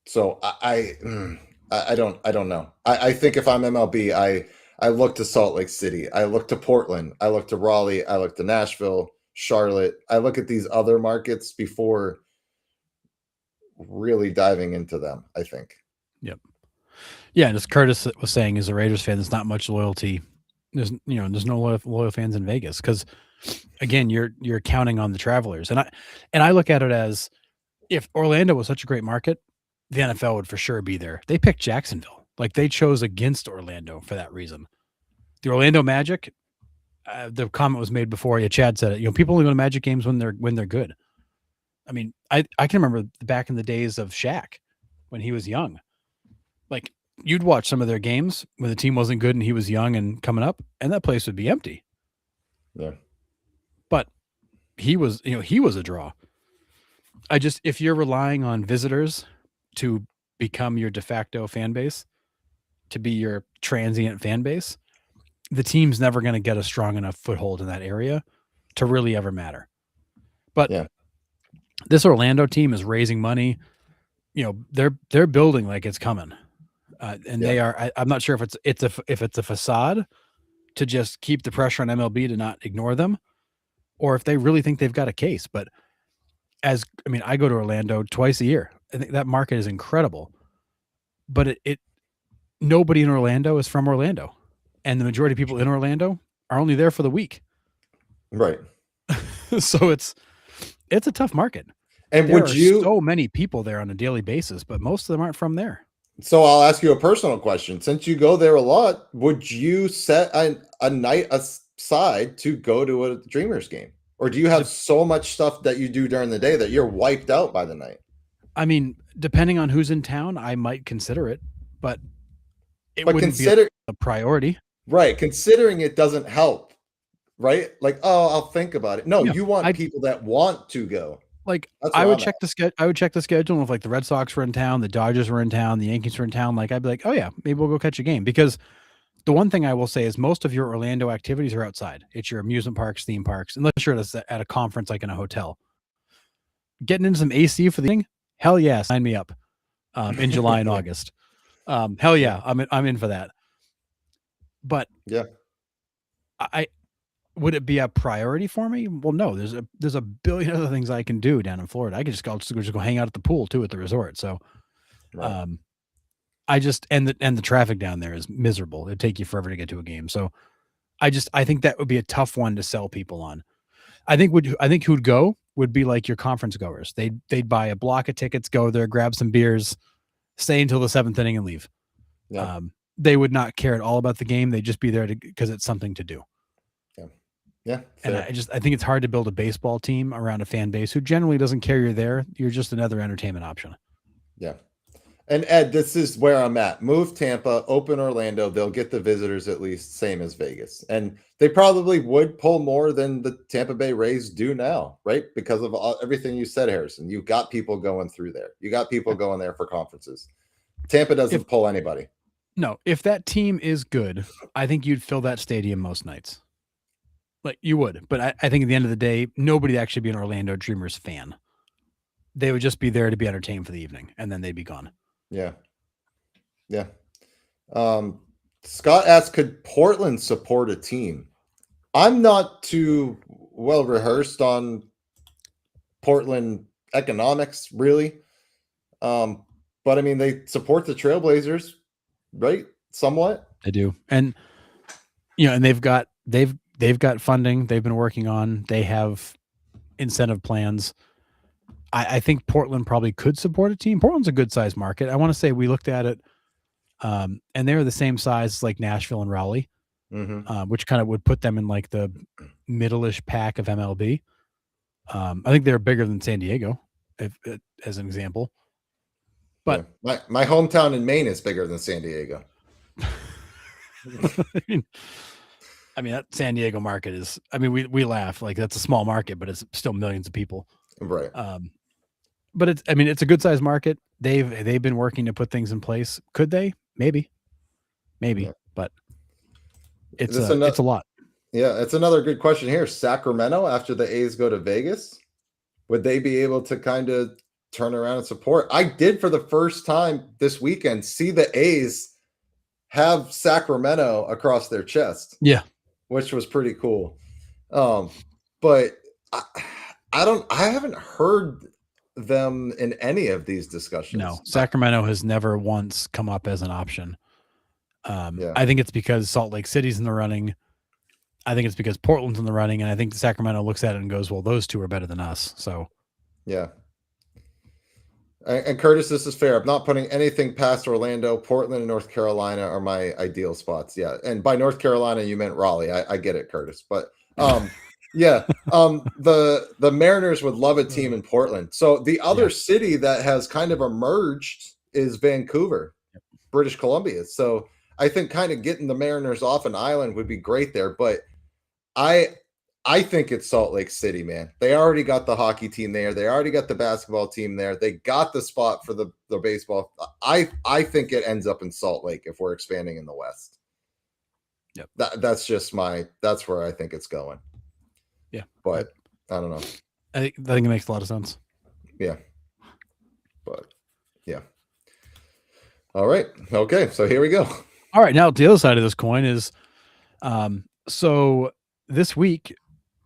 So I don't know. I think if I'm MLB, I look to Salt Lake City. I look to Portland. I look to Raleigh. I look to Nashville, Charlotte. I look at these other markets before really diving into them, I think. Yep. Yeah, and as Curtis was saying, as a Raiders fan, there's not much loyalty. There's no loyal fans in Vegas because, again, you're counting on the travelers, and I look at it as, if Orlando was such a great market, the NFL would for sure be there. They picked Jacksonville. Like, they chose against Orlando for that reason. The Orlando Magic, the comment was made before. Yeah, Chad said it. People only go to Magic games when they're good. I mean, I can remember back in the days of Shaq when he was young. Like, you'd watch some of their games when the team wasn't good and he was young and coming up, and that place would be empty. Yeah. But he was a draw. If you're relying on visitors to become your de facto fan base, to be your transient fan base, the team's never going to get a strong enough foothold in that area to really ever matter. But yeah, this Orlando team is raising money. They're building like it's coming. And they are. I'm not sure if it's a facade to just keep the pressure on MLB to not ignore them, or if they really think they've got a case. But I go to Orlando twice a year. I think that market is incredible. But nobody in Orlando is from Orlando, and the majority of people in Orlando are only there for the week. Right. So it's a tough market. And there are so many people there on a daily basis, but most of them aren't from there. So I'll ask you a personal question. Since you go there a lot, would you set a night aside to go to a Dreamers game? Or do you have so much stuff that you do during the day that you're wiped out by the night? I mean, depending on who's in town, I might consider it, but wouldn't be a priority. Right. Considering it doesn't help, right? Like, oh, I'll think about it. No, you want people that want to go. Like, I would check the schedule. I would check the schedule. If like the Red Sox were in town, the Dodgers were in town, the Yankees were in town, like, I'd be like, oh yeah, maybe we'll go catch a game. Because the one thing I will say is most of your Orlando activities are outside. It's your amusement parks, theme parks, unless you're at a conference like in a hotel. Getting into some AC for the thing, hell yeah, sign me up in July and August. Hell yeah, I'm in for that. But Yeah. I would it be a priority for me? Well, no. There's a billion other things I can do down in Florida. I could just go hang out at the pool too at the resort. So, Right. I just and the traffic down there is miserable. It'd take you forever to get to a game. So I think that would be a tough one to sell people on. I think who'd go would be like your conference goers. They'd buy a block of tickets, go there, grab some beers, stay until the seventh inning and leave. Yeah. They would not care at all about the game. They'd just be there because it's something to do. Yeah. Yeah. And Fair. I think it's hard to build a baseball team around a fan base who generally doesn't care you're there. You're just another entertainment option. Yeah. And Ed, this is where I'm at. Move Tampa, open Orlando. They'll get the visitors at least, same as Vegas. And they probably would pull more than the Tampa Bay Rays do now, right? Because of everything you said, Harrison. You got people going through there. You got people going there for conferences. Tampa doesn't pull anybody. No, if that team is good, I think you'd fill that stadium most nights. Like you would. But I think at the end of the day, nobody would actually be an Orlando Dreamers fan. They would just be there to be entertained for the evening, and then they'd be gone. Yeah. Yeah. Scott asked, could Portland support a team? I'm not too well rehearsed on Portland economics, really. But I mean, they support the Trailblazers, right? Somewhat. They do. And and they've got funding they've been working on. They have incentive plans. I think Portland probably could support a team. Portland's a good size market. I want to say we looked at it, and they're the same size like Nashville and Raleigh, which kind of would put them in like the middle-ish pack of MLB. I think they're bigger than San Diego, as an example. But yeah. My hometown in Maine is bigger than San Diego. I mean that San Diego market is. I mean, we laugh like that's a small market, but it's still millions of people. Right. But it's a good sized market. They've been working to put things in place. Could they? Maybe, yeah. But it's a lot. Yeah, it's another good question here. Sacramento, after the A's go to Vegas, would they be able to kind of turn around and support? I did for the first time this weekend see the A's have Sacramento across their chest. Yeah, which was pretty cool. But I haven't heard them in any of these discussions. No, Sacramento has never once come up as an option. I think it's because Salt Lake City's in the running. I think it's because Portland's in the running, and I think Sacramento looks at it and goes, well, those two are better than us. So, yeah. And Curtis, this is fair. I'm not putting anything past Orlando. Portland and North Carolina are my ideal spots. Yeah. And by North Carolina, you meant Raleigh. I get it, Curtis. But yeah. The Mariners would love a team in Portland. So the other city that has kind of emerged is Vancouver, British Columbia. So I think kind of getting the Mariners off an island would be great there. But I think it's Salt Lake City, man. They already got the hockey team there. They already got the basketball team there. They got the spot for the baseball. I think it ends up in Salt Lake if we're expanding in the West. Yep. That's where I think it's going. Yeah. But I don't know. I think it makes a lot of sense. Yeah. But yeah. All right. Okay. So here we go. All right. Now the other side of this coin is, so this week,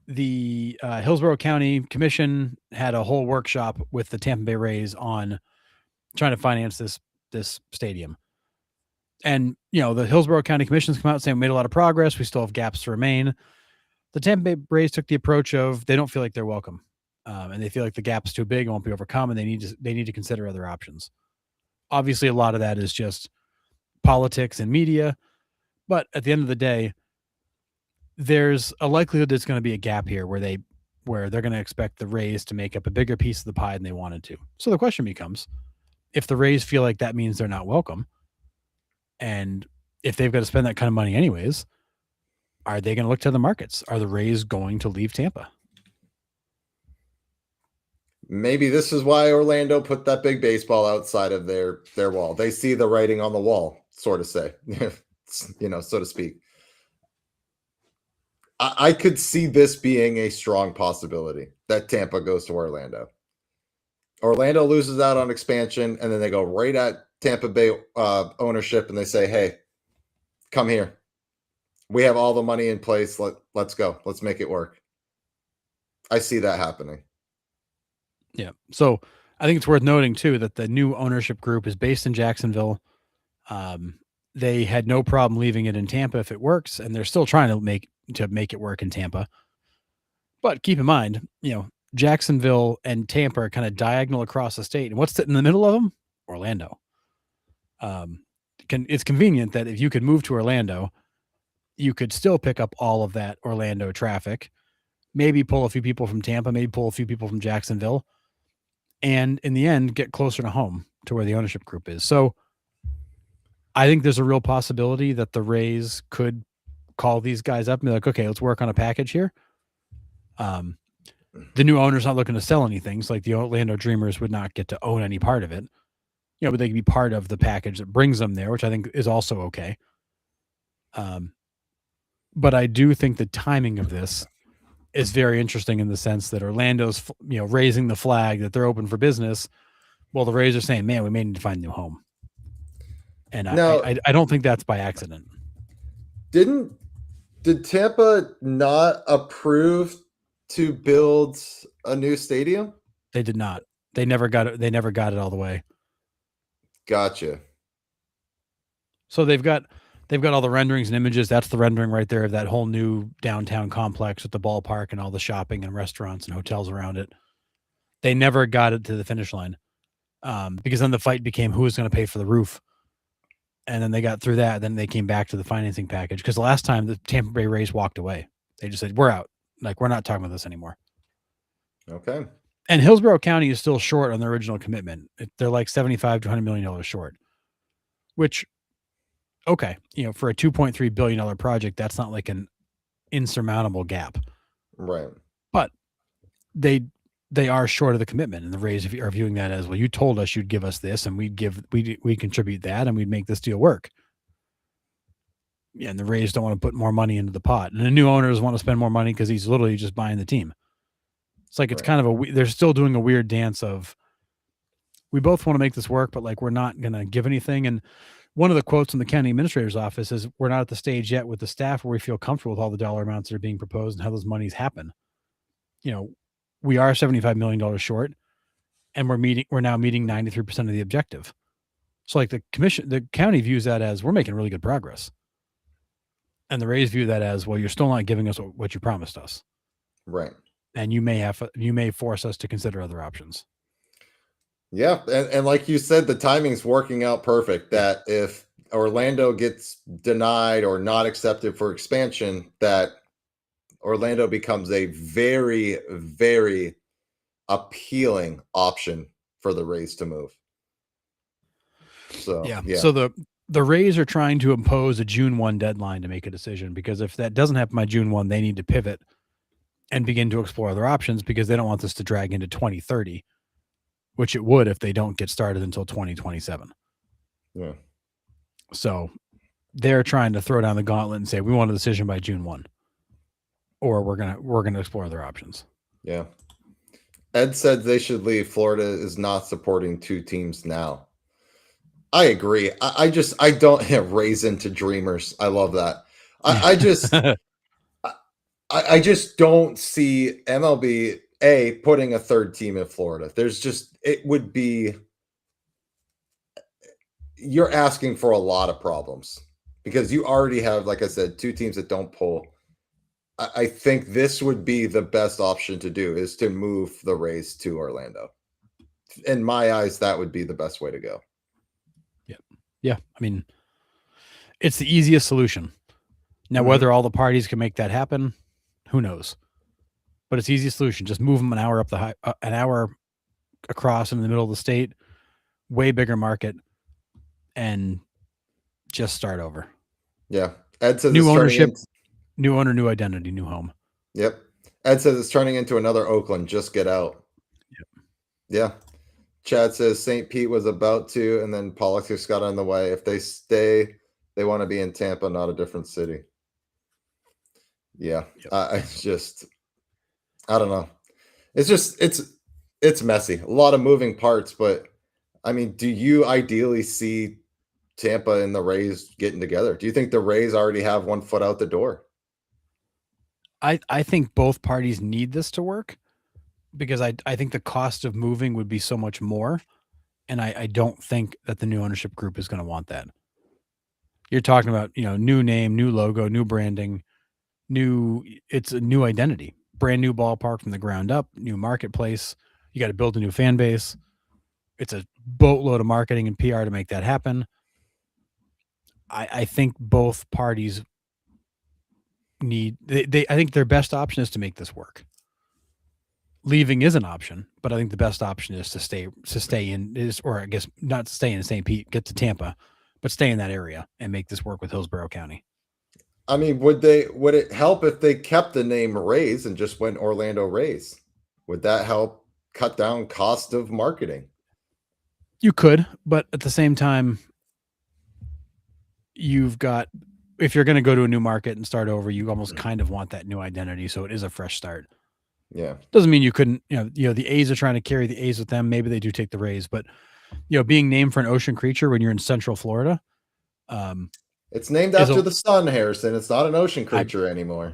the Hillsborough County Commission had a whole workshop with the Tampa Bay Rays on trying to finance this stadium. And, the Hillsborough County Commission's come out saying we made a lot of progress. We still have gaps to remain. The Tampa Bay Rays took the approach of they don't feel like they're welcome. And they feel like the gap's too big and won't be overcome. And they need to consider other options. Obviously, a lot of that is just politics and media. But at the end of the day, there's a likelihood there's going to be a gap here where they're going to expect the Rays to make up a bigger piece of the pie than they wanted to. So the question becomes, if the Rays feel like that means they're not welcome, and if they've got to spend that kind of money anyways, are they going to look to the markets? Are the Rays going to leave Tampa? Maybe this is why Orlando put that big baseball outside of their wall. They see the writing on the wall, sort of say, so to speak. I could see this being a strong possibility that Tampa goes to Orlando. Orlando loses out on expansion, and then they go right at Tampa Bay ownership and they say, hey, come here. We have all the money in place. Let's go. Let's make it work. I see that happening. Yeah. So I think it's worth noting too that the new ownership group is based in Jacksonville. They had no problem leaving it in Tampa if it works, and they're still trying to make it work in Tampa. But keep in mind, Jacksonville and Tampa are kind of diagonal across the state, and what's sitting in the middle of them? Orlando. It's convenient that if you could move to Orlando, you could still pick up all of that Orlando traffic, maybe pull a few people from Tampa, maybe pull a few people from Jacksonville, and in the end, get closer to home to where the ownership group is. So I think there's a real possibility that the Rays could call these guys up and be like, okay, let's work on a package here. The new owner's not looking to sell anything. So like the Orlando Dreamers would not get to own any part of it, but they can be part of the package that brings them there, which I think is also okay. But I do think the timing of this is very interesting in the sense that Orlando's, raising the flag that they're open for business. Well, the Rays are saying, man, we may need to find a new home. And I don't think that's by accident. Did Tampa not approve to build a new stadium? They did not. They never got it. They never got it all the way. Gotcha. So they've got all the renderings and images. That's the rendering right there of that whole new downtown complex with the ballpark and all the shopping and restaurants and hotels around it. They never got it to the finish line because then the fight became who was going to pay for the roof. And then they got through that. Then they came back to the financing package because the last time the Tampa Bay Rays walked away, they just said, we're out. Like, we're not talking about this anymore. Okay. And Hillsborough County is still short on their original commitment. They're like $75 to $100 million short, which, okay, for a $2.3 billion project, that's not like an insurmountable gap. Right. But they are short of the commitment, and the Rays are viewing that as, well, you told us you'd give us this, and we'd contribute that, and we'd make this deal work. Yeah, and the Rays don't want to put more money into the pot, and the new owners want to spend more money because he's literally just buying the team. It's like it's kind of they're still doing a weird dance of, we both want to make this work, but like we're not going to give anything. And one of the quotes in the county administrator's office is, we're not at the stage yet with the staff where we feel comfortable with all the dollar amounts that are being proposed and how those monies happen. We are $75 million short, and we're now meeting 93% of the objective. So like the county views that as, we're making really good progress. And the Rays view that as, well, you're still not giving us what you promised us. Right. And you may force us to consider other options. Yeah. And like you said, the timing's working out perfect, that if Orlando gets denied or not accepted for expansion, that Orlando becomes a very, very appealing option for the Rays to move. So, yeah. So the Rays are trying to impose a June 1 deadline to make a decision, because if that doesn't happen by June 1, they need to pivot and begin to explore other options, because they don't want this to drag into 2030, which it would if they don't get started until 2027. Yeah. So they're trying to throw down the gauntlet and say, we want a decision by June 1, or we're going to explore other options. Yeah. Ed said they should leave. Florida is not supporting two teams now. I agree. I don't have Rays into Dreamers. I love that. I just don't see MLB putting a third team in Florida. You're asking for a lot of problems, because you already have, like I said, two teams that don't pull. I think this would be the best option to do, is to move the Rays to Orlando. In my eyes, that would be the best way to go. Yeah. I mean, it's the easiest solution. Now, whether all the parties can make that happen, who knows? But it's the easiest solution. Just move them an hour an hour across in the middle of the state, way bigger market, and just start over. Yeah. Ed says new ownership, new owner, new identity, new home. Yep. Ed says it's turning into another Oakland. Just get out. Yep. Yeah. Chad says St. Pete was about to, and then politics got in the way. If they stay, they want to be in Tampa, not a different city. Yeah. Yep. I don't know. It's messy. A lot of moving parts, but I mean, do you ideally see Tampa and the Rays getting together? Do you think the Rays already have one foot out the door? I think both parties need this to work because I think the cost of moving would be so much more. And I don't think that the new ownership group is going to want that. You're talking about, new name, new logo, new branding, it's a new identity, brand new ballpark from the ground up, new marketplace. You got to build a new fan base. It's a boatload of marketing and PR to make that happen. I think both parties I think their best option is to make this work. Leaving is an option, but I think the best option is to stay in, or I guess not stay in St. Pete, get to Tampa, but stay in that area and make this work with Hillsborough County. I mean, would it help if they kept the name Rays and just went Orlando Rays? Would that help cut down cost of marketing? You could, but at the same time, if you're going to go to a new market and start over, you almost kind of want that new identity. So it is a fresh start. Yeah. Doesn't mean you couldn't, the A's are trying to carry the A's with them. Maybe they do take the Rays, but being named for an ocean creature when you're in Central Florida. It's named after the sun, Harrison. It's not an ocean creature anymore.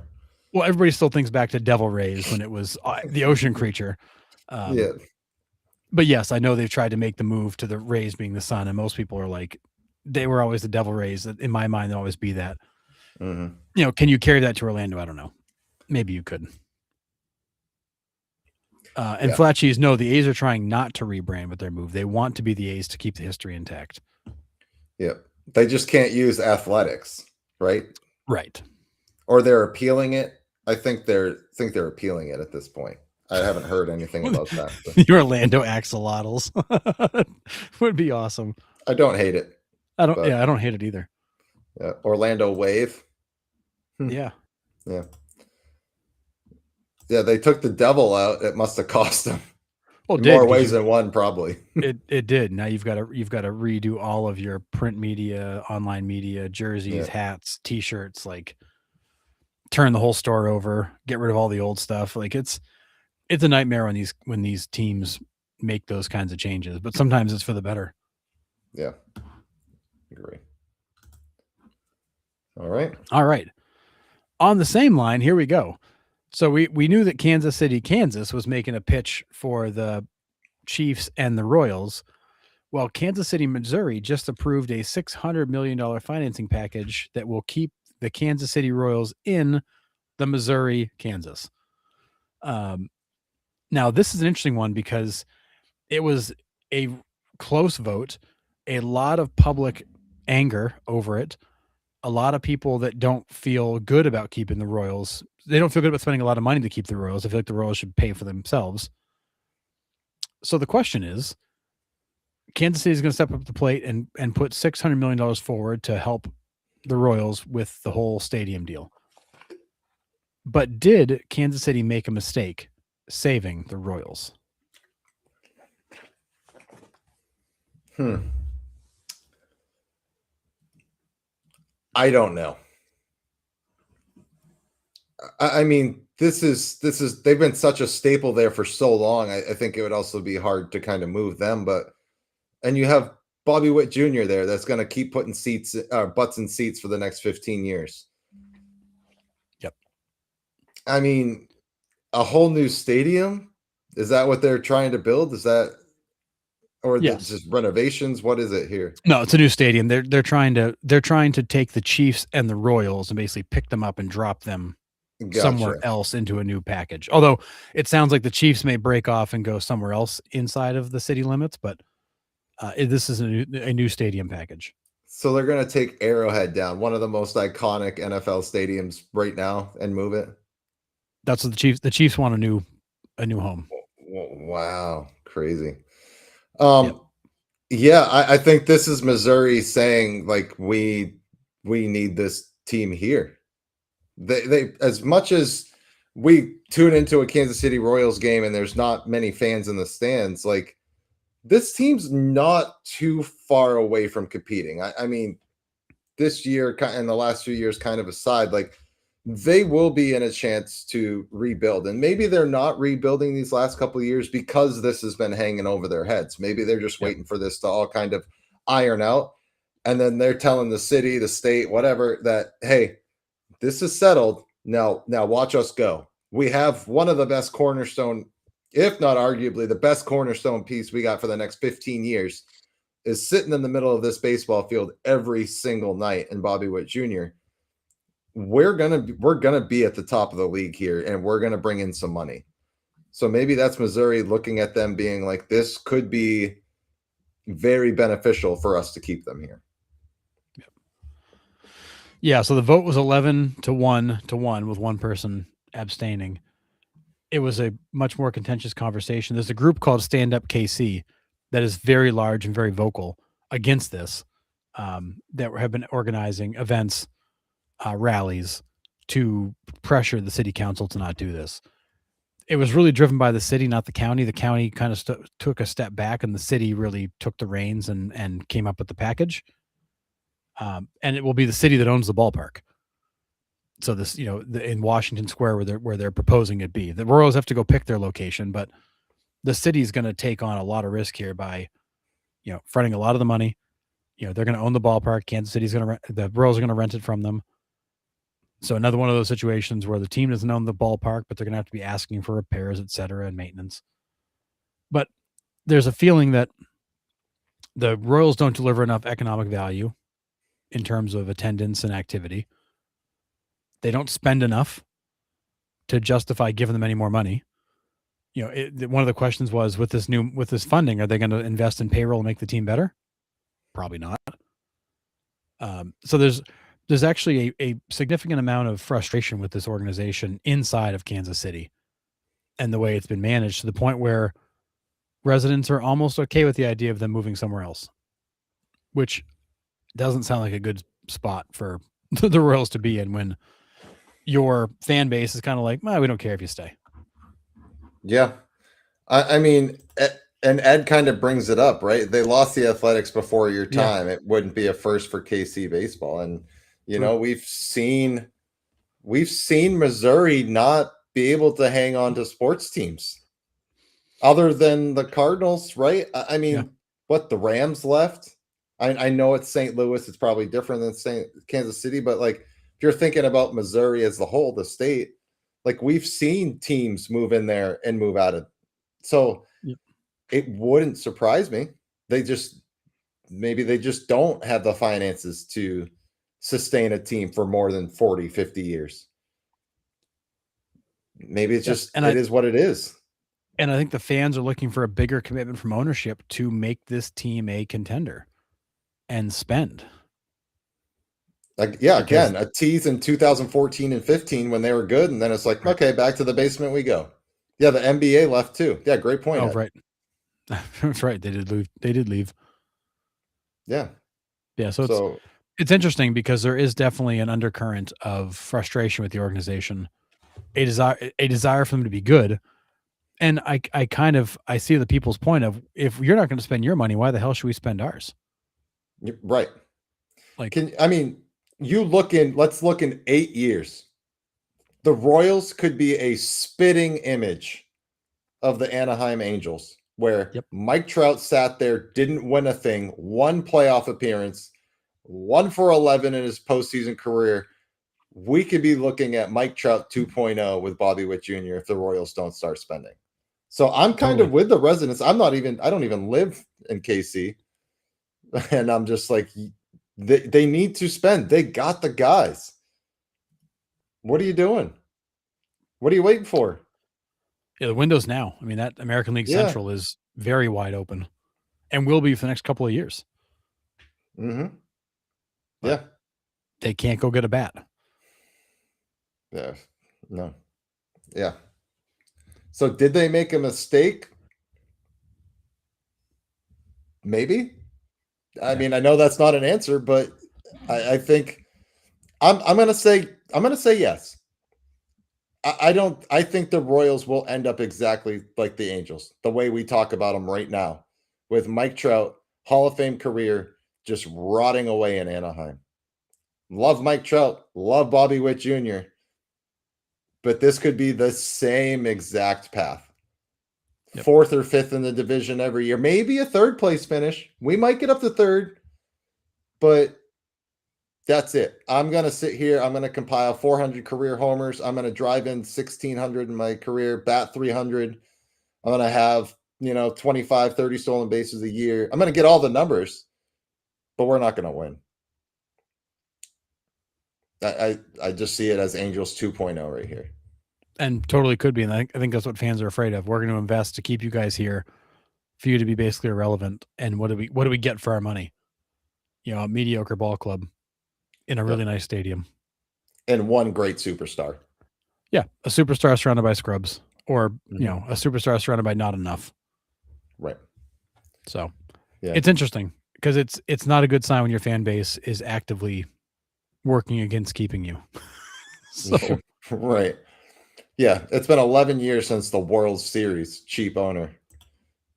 Well, everybody still thinks back to Devil Rays when it was the ocean creature. Yeah. But yes, I know they've tried to make the move to the Rays being the sun, and most people are like, they were always the Devil Rays. In my mind, they'll always be that. Mm-hmm. Can you carry that to Orlando? I don't know. Maybe you could. And Flat Cheese, no, the A's are trying not to rebrand with their move. They want to be the A's to keep the history intact. Yep. They just can't use athletics, right? Right. Or they're appealing it. I think they're appealing it at this point. I haven't heard anything about that. The Orlando Axolotls would be awesome. I don't hate it. I don't hate it either. Orlando Wave. Yeah. Yeah. Yeah, they took the devil out. It must have cost them. Well, more ways than one, probably. It did. Now you've got to redo all of your print media, online media, jerseys, hats, T-shirts. Like, turn the whole store over, get rid of all the old stuff. Like, it's a nightmare when these teams make those kinds of changes. But sometimes it's for the better. Yeah, agree. All right. On the same line, here we go. So we knew that Kansas City, Kansas was making a pitch for the Chiefs and the Royals. Well, Kansas City, Missouri just approved a $600 million financing package that will keep the Kansas City Royals in the Missouri, Kansas. Now, this is an interesting one because it was a close vote, a lot of public anger over it, a lot of people that don't feel good about keeping the Royals. They don't feel good about spending a lot of money to keep the Royals. I feel like the Royals should pay for themselves. So the question is, Kansas City is going to step up to the plate and put $600 million forward to help the Royals with the whole stadium deal. But did Kansas City make a mistake saving the Royals? I don't know. I mean, this is they've been such a staple there for so long. I think it would also be hard to kind of move them, and you have Bobby Witt Jr. there that's going to keep putting butts in seats for the next 15 years. Yep. I mean, a whole new stadium, is that what they're trying to build? Is that, or yes, just renovations? What is it here? No, it's a new stadium. They're trying to take the Chiefs and the Royals and basically pick them up and drop them somewhere else into a new package. Although it sounds like the Chiefs may break off and go somewhere else inside of the city limits, but this is a new stadium package. So they're going to take Arrowhead down, one of the most iconic NFL stadiums right now, and move it. That's what the Chiefs want a new home. Wow, crazy. Yeah, I think this is Missouri saying, like, we need this team here. They as much as we tune into a Kansas City Royals game and there's not many fans in the stands, like, this team's not too far away from competing. I mean, this year and the last few years kind of aside, like, they will be in a chance to rebuild. And maybe they're not rebuilding these last couple of years because this has been hanging over their heads. Maybe they're just Yep. waiting for this to all kind of iron out. And then they're telling the city, the state, whatever, that, hey, this is settled. Now watch us go. We have one of the best cornerstone, if not arguably the best cornerstone piece we got for the next 15 years is sitting in the middle of this baseball field every single night in Bobby Witt Jr. We're gonna be at the top of the league here, and we're gonna bring in some money. So maybe that's Missouri looking at them being like, this could be very beneficial for us to keep them here. Yeah, so the vote was 11-1 with one person abstaining. It was a much more contentious conversation. There's a group called Stand Up KC that is very large and very vocal against this, that have been organizing events, rallies to pressure the city council to not do this. It was really driven by the city, not the county. The county kind of took a step back, and the city really took the reins and came up with the package. And it will be the city that owns the ballpark. So this, in Washington Square where they're proposing it be. The Royals have to go pick their location, but the city is going to take on a lot of risk here by, fronting a lot of the money. They're going to own the ballpark. Kansas City's going to the Royals are going to rent it from them. So another one of those situations where the team doesn't own the ballpark, but they're going to have to be asking for repairs, et cetera, and maintenance. But there's a feeling that the Royals don't deliver enough economic value in terms of attendance and activity. They don't spend enough to justify giving them any more money. One of the questions was with this funding, are they going to invest in payroll and make the team better? Probably not. So there's actually a significant amount of frustration with this organization inside of Kansas City and the way it's been managed, to the point where residents are almost okay with the idea of them moving somewhere else, which doesn't sound like a good spot for the Royals to be in when your fan base is kind of like, well, we don't care if you stay. Yeah. I mean, and Ed kind of brings it up, right? They lost the Athletics before your time. Yeah. It wouldn't be a first for KC baseball. And, we've seen Missouri not be able to hang on to sports teams other than the Cardinals, right? I mean, what, the Rams left? I know it's St. Louis. It's probably different than Kansas City, but like, if you're thinking about Missouri as the whole, the state, like we've seen teams move in there and move out of. So it wouldn't surprise me. Maybe they just don't have the finances to sustain a team for more than 40, 50 years. Maybe it's just, it is what it is. And I think the fans are looking for a bigger commitment from ownership to make this team a contender and spend. Again, a tease in 2014 and 15 when they were good, and then it's like, okay, back to the basement we go. Yeah, the NBA left too. Yeah, great point. Oh, right. That's right. They did leave. Yeah. Yeah, so it's interesting because there is definitely an undercurrent of frustration with the organization, a desire for them to be good. And I see the people's point of, if you're not going to spend your money, why the hell should we spend ours? Right. Let's look in 8 years. The Royals could be a spitting image of the Anaheim Angels, where Mike Trout sat there, didn't win a thing, one playoff appearance, 1 for 11 in his postseason career. We could be looking at Mike Trout 2.0 with Bobby Witt Jr. if the Royals don't start spending. So I'm kind of with the residents. I don't even live in KC. And I'm just like, they need to spend. They got the guys. What are you doing? What are you waiting for? Yeah, the window's now. I mean, that American League Central is very wide open and will be for the next couple of years. Mm-hmm. But they can't go get a bat. Yeah. No. Yeah. So did they make a mistake? Maybe. I mean, I know that's not an answer, but I think I'm gonna say yes. I think the Royals will end up exactly like the Angels, the way we talk about them right now, with Mike Trout, Hall of Fame career, just rotting away in Anaheim. Love Mike Trout, love Bobby Witt Jr., but this could be the same exact path. Yep. 4th or 5th in the division every year, maybe a 3rd place finish. We might get up to 3rd, but that's it. I'm going to sit here. I'm going to compile 400 career homers. I'm going to drive in 1,600 in my career, bat 300. I'm going to have, 25, 30 stolen bases a year. I'm going to get all the numbers, but we're not going to win. I just see it as Angels 2.0 right here. And totally could be. And I think that's what fans are afraid of. We're going to invest to keep you guys here for you to be basically irrelevant. And what do we get for our money? A mediocre ball club in a really nice stadium. And one great superstar. Yeah. A superstar surrounded by scrubs, or, a superstar surrounded by not enough. Right. So it's interesting because it's not a good sign when your fan base is actively working against keeping you. So right. Yeah. It's been 11 years since the World Series. Cheap owner.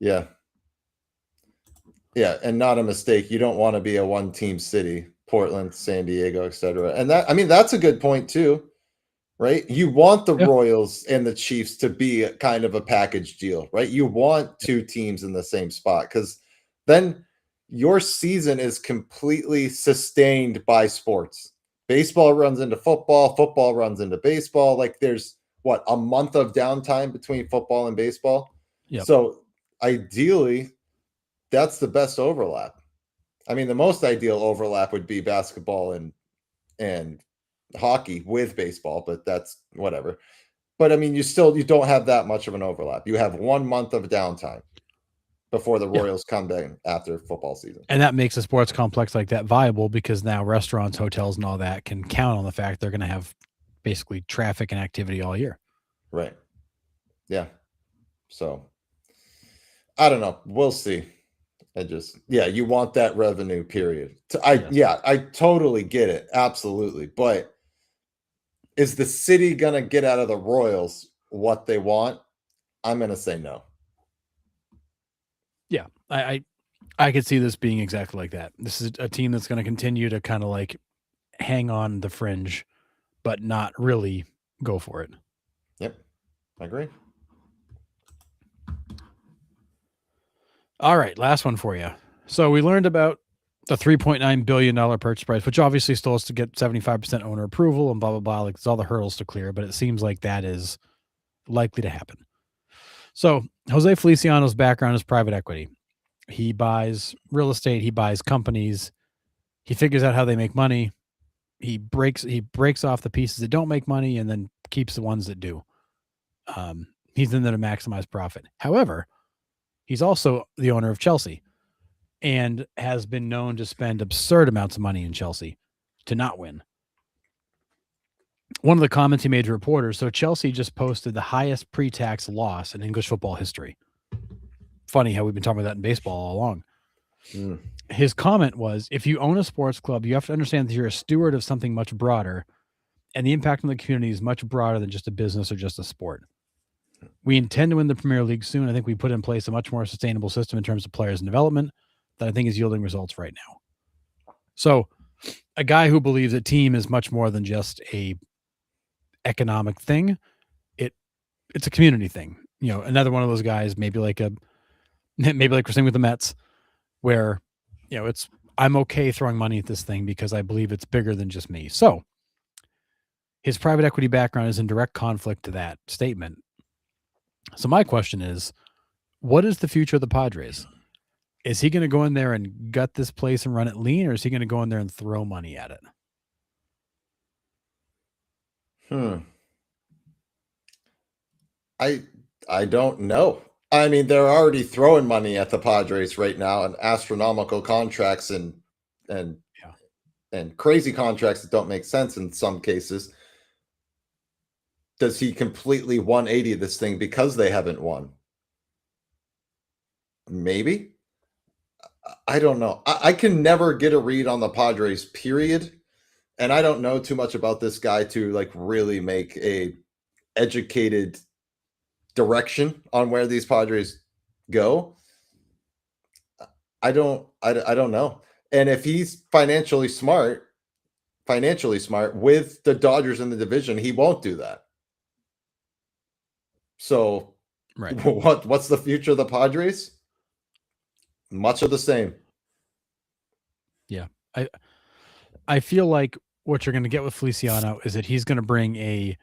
Yeah. Yeah. And not a mistake. You don't want to be a one-team city, Portland, San Diego, etc. And that's a good point too, right? You want the Royals and the Chiefs to be kind of a package deal, right? You want two teams in the same spot because then your season is completely sustained by sports. Baseball runs into football, football runs into baseball. Like there's a month of downtime between football and baseball. Yep. So ideally, that's the best overlap. I mean, the most ideal overlap would be basketball and hockey with baseball, but that's whatever. But I mean, you don't have that much of an overlap. You have 1 month of downtime before the Royals come back after football season. And that makes a sports complex like that viable because now restaurants, hotels, and all that can count on the fact they're going to have basically traffic and activity all year. Right. Yeah. So I don't know. We'll see. You want that revenue period. I totally get it. Absolutely. But is the city going to get out of the Royals what they want? I'm going to say no. Yeah. I could see this being exactly like that. This is a team that's going to continue to kind of like hang on the fringe, but not really go for it. Yep. I agree. All right. Last one for you. So we learned about the $3.9 billion purchase price, which obviously still has to get 75% owner approval and blah, blah, blah. Like there's all the hurdles to clear, but it seems like that is likely to happen. So Jose Feliciano's background is private equity. He buys real estate. He buys companies. He figures out how they make money. He breaks off the pieces that don't make money and then keeps the ones that do. He's in there to maximize profit. However, he's also the owner of Chelsea and has been known to spend absurd amounts of money in Chelsea to not win. One of the comments he made to reporters, so Chelsea just posted the highest pre-tax loss in English football history. Funny how we've been talking about that in baseball all along. His comment was, if you own a sports club, you have to understand that you're a steward of something much broader, and the impact on the community is much broader than just a business or just a sport. We intend to win the Premier League soon. I think we put in place a much more sustainable system in terms of players and development that I think is yielding results right now. So a guy who believes a team is much more than just a economic thing. It's a community thing. Another one of those guys, maybe like we're seeing with the Mets, where, I'm okay throwing money at this thing because I believe it's bigger than just me. So his private equity background is in direct conflict to that statement. So my question is, what is the future of the Padres? Is he going to go in there and gut this place and run it lean, or is he going to go in there and throw money at it? I don't know. I mean, they're already throwing money at the Padres right now and astronomical contracts and crazy contracts that don't make sense in some cases. Does he completely 180 this thing because they haven't won? Maybe. I don't know. I can never get a read on the Padres, period. And I don't know too much about this guy to like really make a educated direction on where these Padres go. I don't know. And if he's financially smart with the Dodgers in the division, he won't do that. So Right. what's the future of the Padres? Much of the same. Yeah. I feel like what you're going to get with Feliciano is that he's going to bring a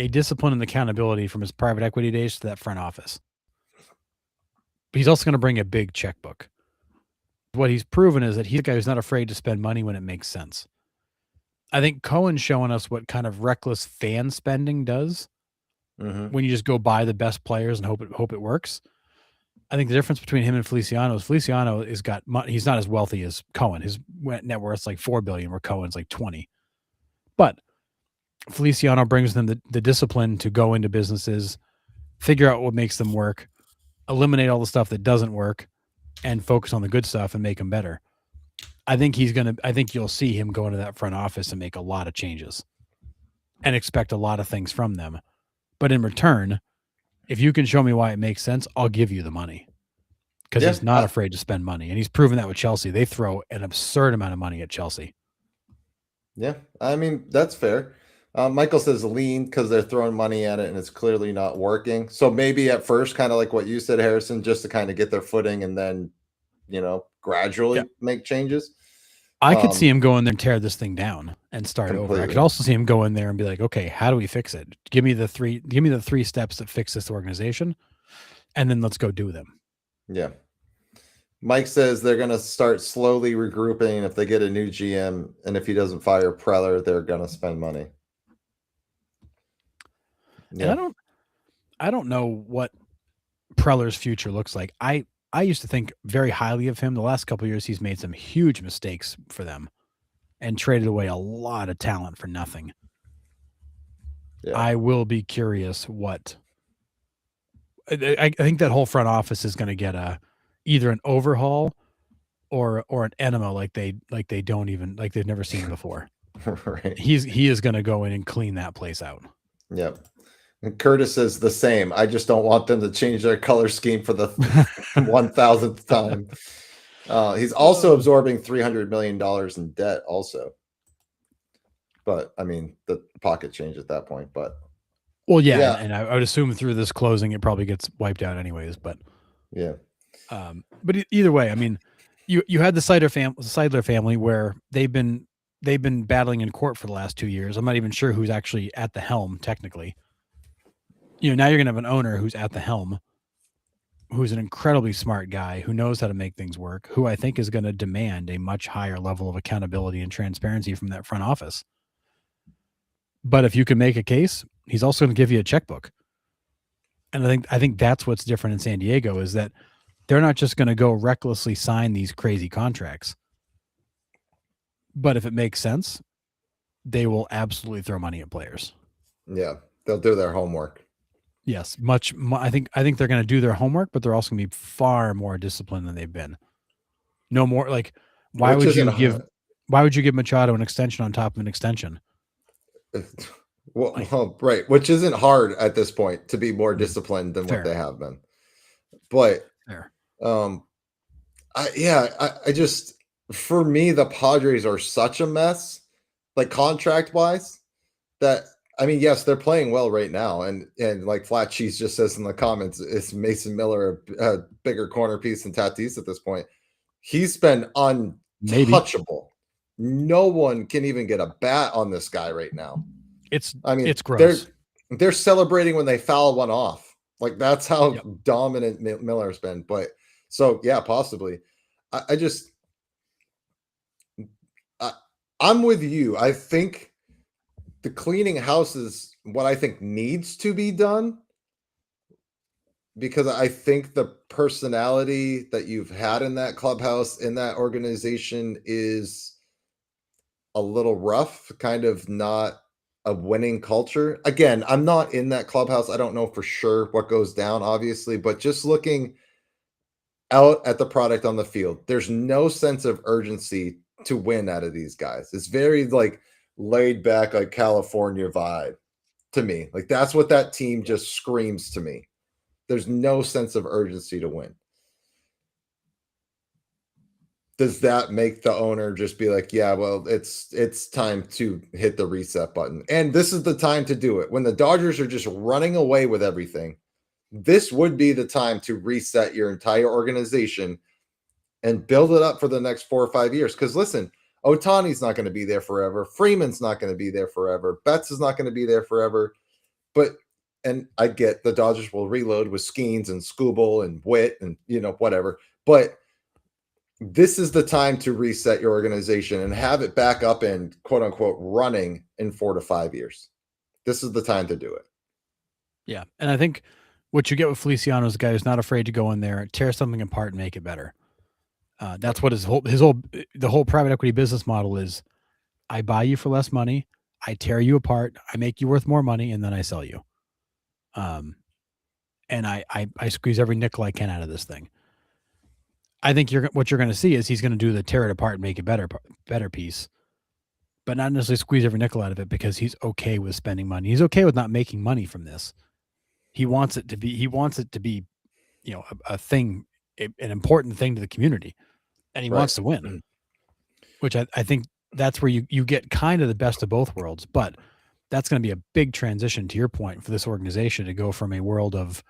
discipline and accountability from his private equity days to that front office. But he's also going to bring a big checkbook. What he's proven is that he's a guy who's not afraid to spend money when it makes sense. I think Cohen's showing us what kind of reckless fan spending does when you just go buy the best players and hope it works. I think the difference between him and Feliciano is Feliciano has got money. He's not as wealthy as Cohen. His net worth's like $4 billion, where Cohen's like 20. But Feliciano brings them the discipline to go into businesses, figure out what makes them work, eliminate all the stuff that doesn't work, and focus on the good stuff and make them better. I think you'll see him go into that front office and make a lot of changes and expect a lot of things from them. But in return, if you can show me why it makes sense, I'll give you the money. Because he's not afraid to spend money. And he's proven that with Chelsea. They throw an absurd amount of money at Chelsea. Yeah, I mean, that's fair. Michael says lean because they're throwing money at it and it's clearly not working. So maybe at first, kind of like what you said, Harrison, just to kind of get their footing and then, gradually make changes. I could see him go in there and tear this thing down and start completely. over. I could also see him go in there and be like, okay, how do we fix it? Give me the three steps that fix this organization, and then let's go do them. Yeah. Mike says they're going to start slowly regrouping if they get a new GM, and if he doesn't fire Preller, they're going to spend money. Yeah. And I don't know what Preller's future looks like. I used to think very highly of him. The last couple of years, he's made some huge mistakes for them and traded away a lot of talent for nothing. Yeah. I will be curious what I think that whole front office is going to get either an overhaul or an enema like they've never seen before. Right. He is going to go in and clean that place out. Yep. And Curtis says the same. I just don't want them to change their color scheme for the 1,000th time. He's also absorbing $300 million in debt also. But, I mean, the pocket change at that point. But well, yeah. And I would assume through this closing, it probably gets wiped out anyways. But yeah. But either way, I mean, you had the Seidler family where they've been battling in court for the last 2 years. I'm not even sure who's actually at the helm technically. Now you're going to have an owner who's at the helm, who's an incredibly smart guy, who knows how to make things work, who I think is going to demand a much higher level of accountability and transparency from that front office. But if you can make a case, he's also going to give you a checkbook. And I think that's what's different in San Diego is that they're not just going to go recklessly sign these crazy contracts. But if it makes sense, they will absolutely throw money at players. Yeah, they'll do their homework. Yes, I think they're going to do their homework, but they're also going to be far more disciplined than they've been. No more like why would you give Machado an extension on top of an extension? Well, right, which isn't hard at this point to be more disciplined than what they have been. But I just, for me, the Padres are such a mess, like contract wise, that I mean, yes, they're playing well right now, and like Flat Cheese just says in the comments, is Mason Miller a bigger corner piece than Tatis at this point? He's been untouchable. No one can even get a bat on this guy right now. It's gross. They're celebrating when they foul one off. Like that's how dominant Miller's been. But so yeah, possibly. I'm with you. I think the cleaning house is what I think needs to be done, because I think the personality that you've had in that clubhouse, in that organization, is a little rough, kind of not a winning culture. Again, I'm not in that clubhouse. I don't know for sure what goes down, obviously, but just looking out at the product on the field, there's no sense of urgency to win out of these guys. It's very like laid back, like California vibe to me. Like that's what that team just screams to me. There's no sense of urgency to win. does that make the owner just be like, yeah, well, it's time to hit the reset button? And this is the time to do it. When the Dodgers are just running away with everything, this would be the time to reset your entire organization and build it up for the next 4 or 5 years. Because listen, Otani's not going to be there forever. Freeman's not going to be there forever. Betts is not going to be there forever. But, and I get the Dodgers will reload with Skeens and Skubal and Witt and, whatever. But this is the time to reset your organization and have it back up and quote unquote running in 4 to 5 years. This is the time to do it. Yeah. And I think what you get with Feliciano is a guy who's not afraid to go in there, tear something apart and make it better. That's what the whole private equity business model is. I buy you for less money. I tear you apart. I make you worth more money, and then I sell you. And I squeeze every nickel I can out of this thing. I think what you're going to see is he's going to do the tear it apart and make it better piece, but not necessarily squeeze every nickel out of it because he's okay with spending money. He's okay with not making money from this. He wants it to be, a thing, an important thing to the community, and he wants to win, which I think that's where you get kind of the best of both worlds, but that's going to be a big transition, to your point, for this organization to go from a world of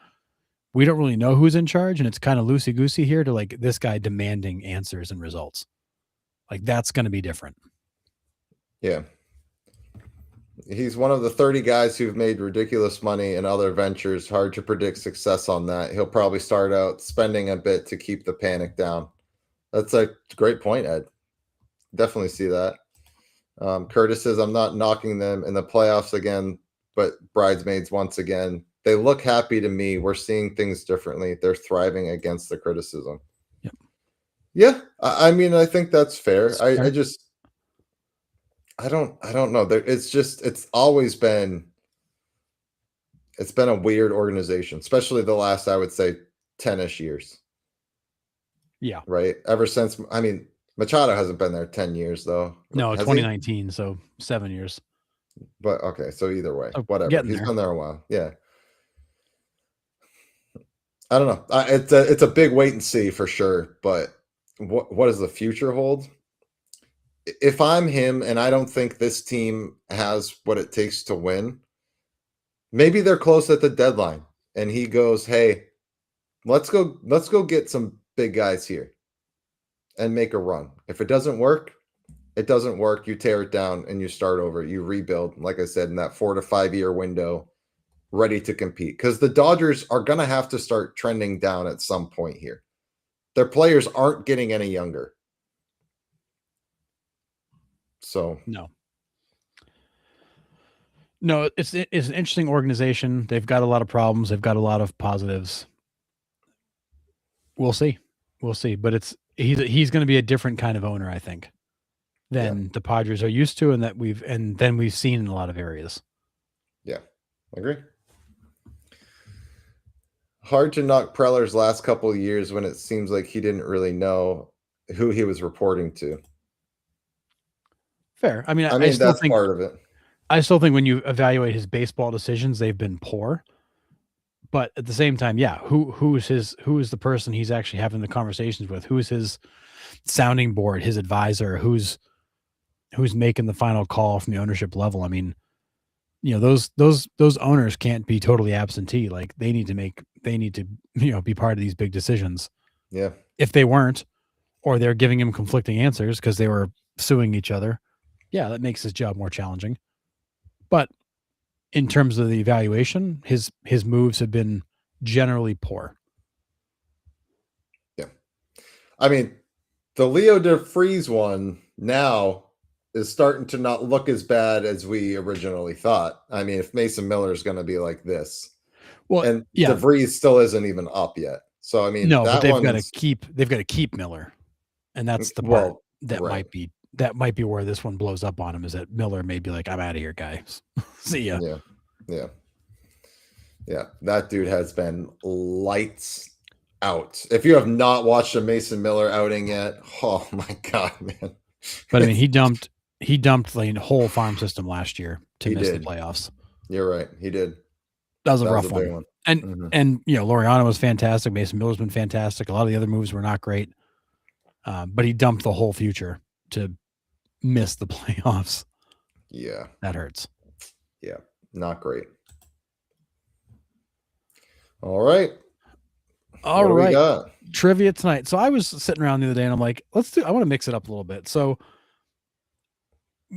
we don't really know who's in charge and it's kind of loosey-goosey here to like this guy demanding answers and results. Like that's going to be different. Yeah. He's one of the 30 guys who've made ridiculous money in other ventures. Hard to predict success on that. He'll probably start out spending a bit to keep the panic down. That's a great point, Ed. Definitely see that. Curtis says, I'm not knocking them in the playoffs again, but bridesmaids once again. They look happy to me. We're seeing things differently. They're thriving against the criticism. Yep. Yeah. I mean, I think that's fair. I don't know. It's always been, it's been a weird organization, especially the last, I would say 10-ish years. Yeah. Right. Ever since, I mean, Machado hasn't been there 10 years though. No, 2019. So 7 years. But okay. So either way, whatever. He's been there a while. Yeah. I don't know. It's a big wait and see for sure. But what does the future hold? If I'm him and I don't think this team has what it takes to win, maybe they're close at the deadline and he goes, hey, let's go get some big guys here and make a run. If it doesn't work, it doesn't work. You tear it down and you start over. You rebuild, like I said, in that 4 to 5 year window, ready to compete. Because the Dodgers are going to have to start trending down at some point here. Their players aren't getting any younger. So no, it's an interesting organization. They've got a lot of problems. They've got a lot of positives. We'll see. But he's going to be a different kind of owner, I think, than the Padres are used to, and then we've seen in a lot of areas. Yeah, I agree. Hard to knock Preller's last couple of years when it seems like he didn't really know who he was reporting to. Fair. I mean, I still that's think part of it. I still think when you evaluate his baseball decisions, they've been poor. But at the same time, yeah, who is the person he's actually having the conversations with? Who is his sounding board, his advisor? Who's making the final call from the ownership level? I mean, those owners can't be totally absentee. Like they need to be part of these big decisions. Yeah. If they weren't, or they're giving him conflicting answers because they were suing each other, yeah, that makes his job more challenging. But in terms of the evaluation, his moves have been generally poor. Yeah. I mean, the Leo DeFreeze one now is starting to not look as bad as we originally thought. I mean, if Mason Miller is going to be like this, well, and DeFreeze still isn't even up yet. So I mean, no, but they've got to keep Miller, and that's the part that might be where this one blows up on him, is that Miller may be like, I'm out of here, guys. See ya. Yeah. That dude has been lights out. If you have not watched a Mason Miller outing yet, oh my God, man. But I mean, he dumped the whole farm system last year to miss the playoffs. You're right. He did. That was a rough one. And Loriano was fantastic. Mason Miller's been fantastic. A lot of the other moves were not great. but he dumped the whole future to miss the playoffs. Yeah. That hurts. Yeah. Not great. All right. All what do right. we got? Trivia tonight. So I was sitting around the other day and I'm like, I want to mix it up a little bit. So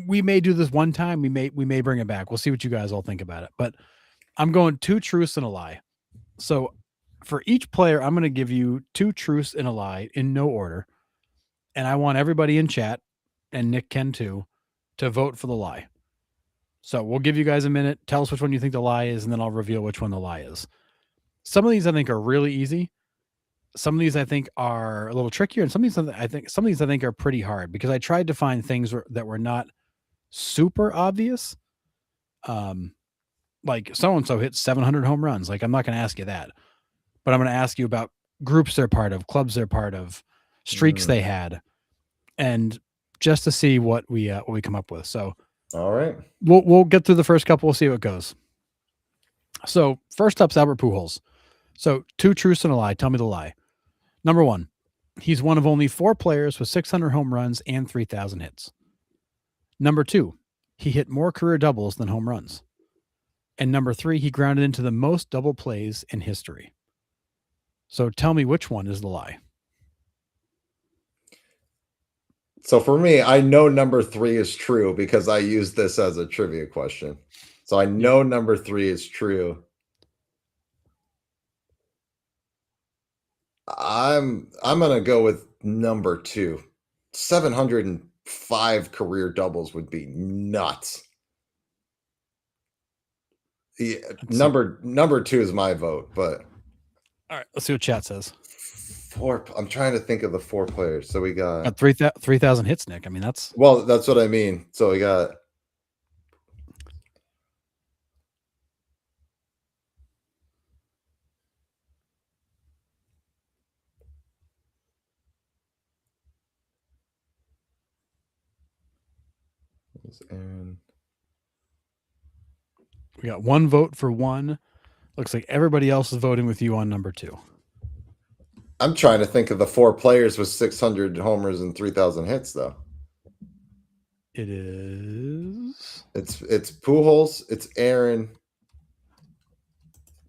we may do this one time. We may bring it back. We'll see what you guys all think about it. But I'm going 2 truths and a lie. So for each player, I'm going to give you 2 truths and a lie in no order. And I want everybody in chat, and Nick can too, to vote for the lie. So we'll give you guys a minute. Tell us which one you think the lie is, and then I'll reveal which one the lie is. Some of these I think are really easy. Some of these I think are a little trickier, and some of these I think are pretty hard because I tried to find things that were not super obvious. Like so and so hit 700 home runs. Like I'm not going to ask you that, but I'm going to ask you about groups they're part of, clubs they're part of, streaks they had, and just to see what we come up with. So, all right, we'll get through the first couple. We'll see how it goes. So first up's Albert Pujols. So 2 truths and a lie. Tell me the lie. Number 1, he's one of only 4 players with 600 home runs and 3,000 hits. Number 2, he hit more career doubles than home runs. And number 3, he grounded into the most double plays in history. So tell me which one is the lie. So for me, I know number 3 is true because I used this as a trivia question. So I know number 3 is true. I'm gonna go with number 2. 705 career doubles would be nuts. Yeah, number 2 is my vote, but all right, let's see what chat says. 4. I'm trying to think of the 4 players. So we got 3,000 hits, Nick. I mean, that's what I mean. So we got Aaron. We got 1 vote for 1. Looks like everybody else is voting with you on number 2. I'm trying to think of the 4 players with 600 homers and 3,000 hits, though. It is. It's Pujols. It's Aaron.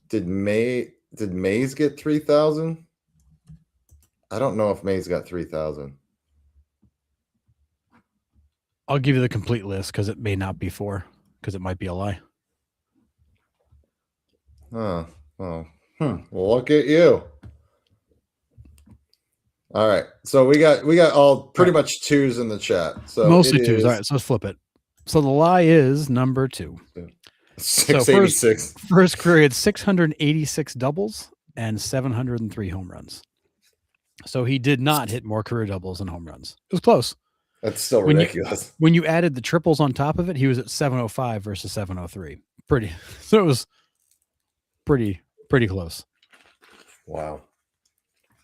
Did Mays get 3,000? I don't know if Mays got 3,000. I'll give you the complete list because it may not be 4 because it might be a lie. Oh. Well, look at you. All right. So we got all pretty much 2s in the chat. So mostly 2s. All right. So let's flip it. So the lie is number 2. 686. So first career had 686 doubles and 703 home runs. So he did not hit more career doubles than home runs. It was close. That's still ridiculous. When you added the triples on top of it, he was at 705 versus 703. So it was pretty close. Wow.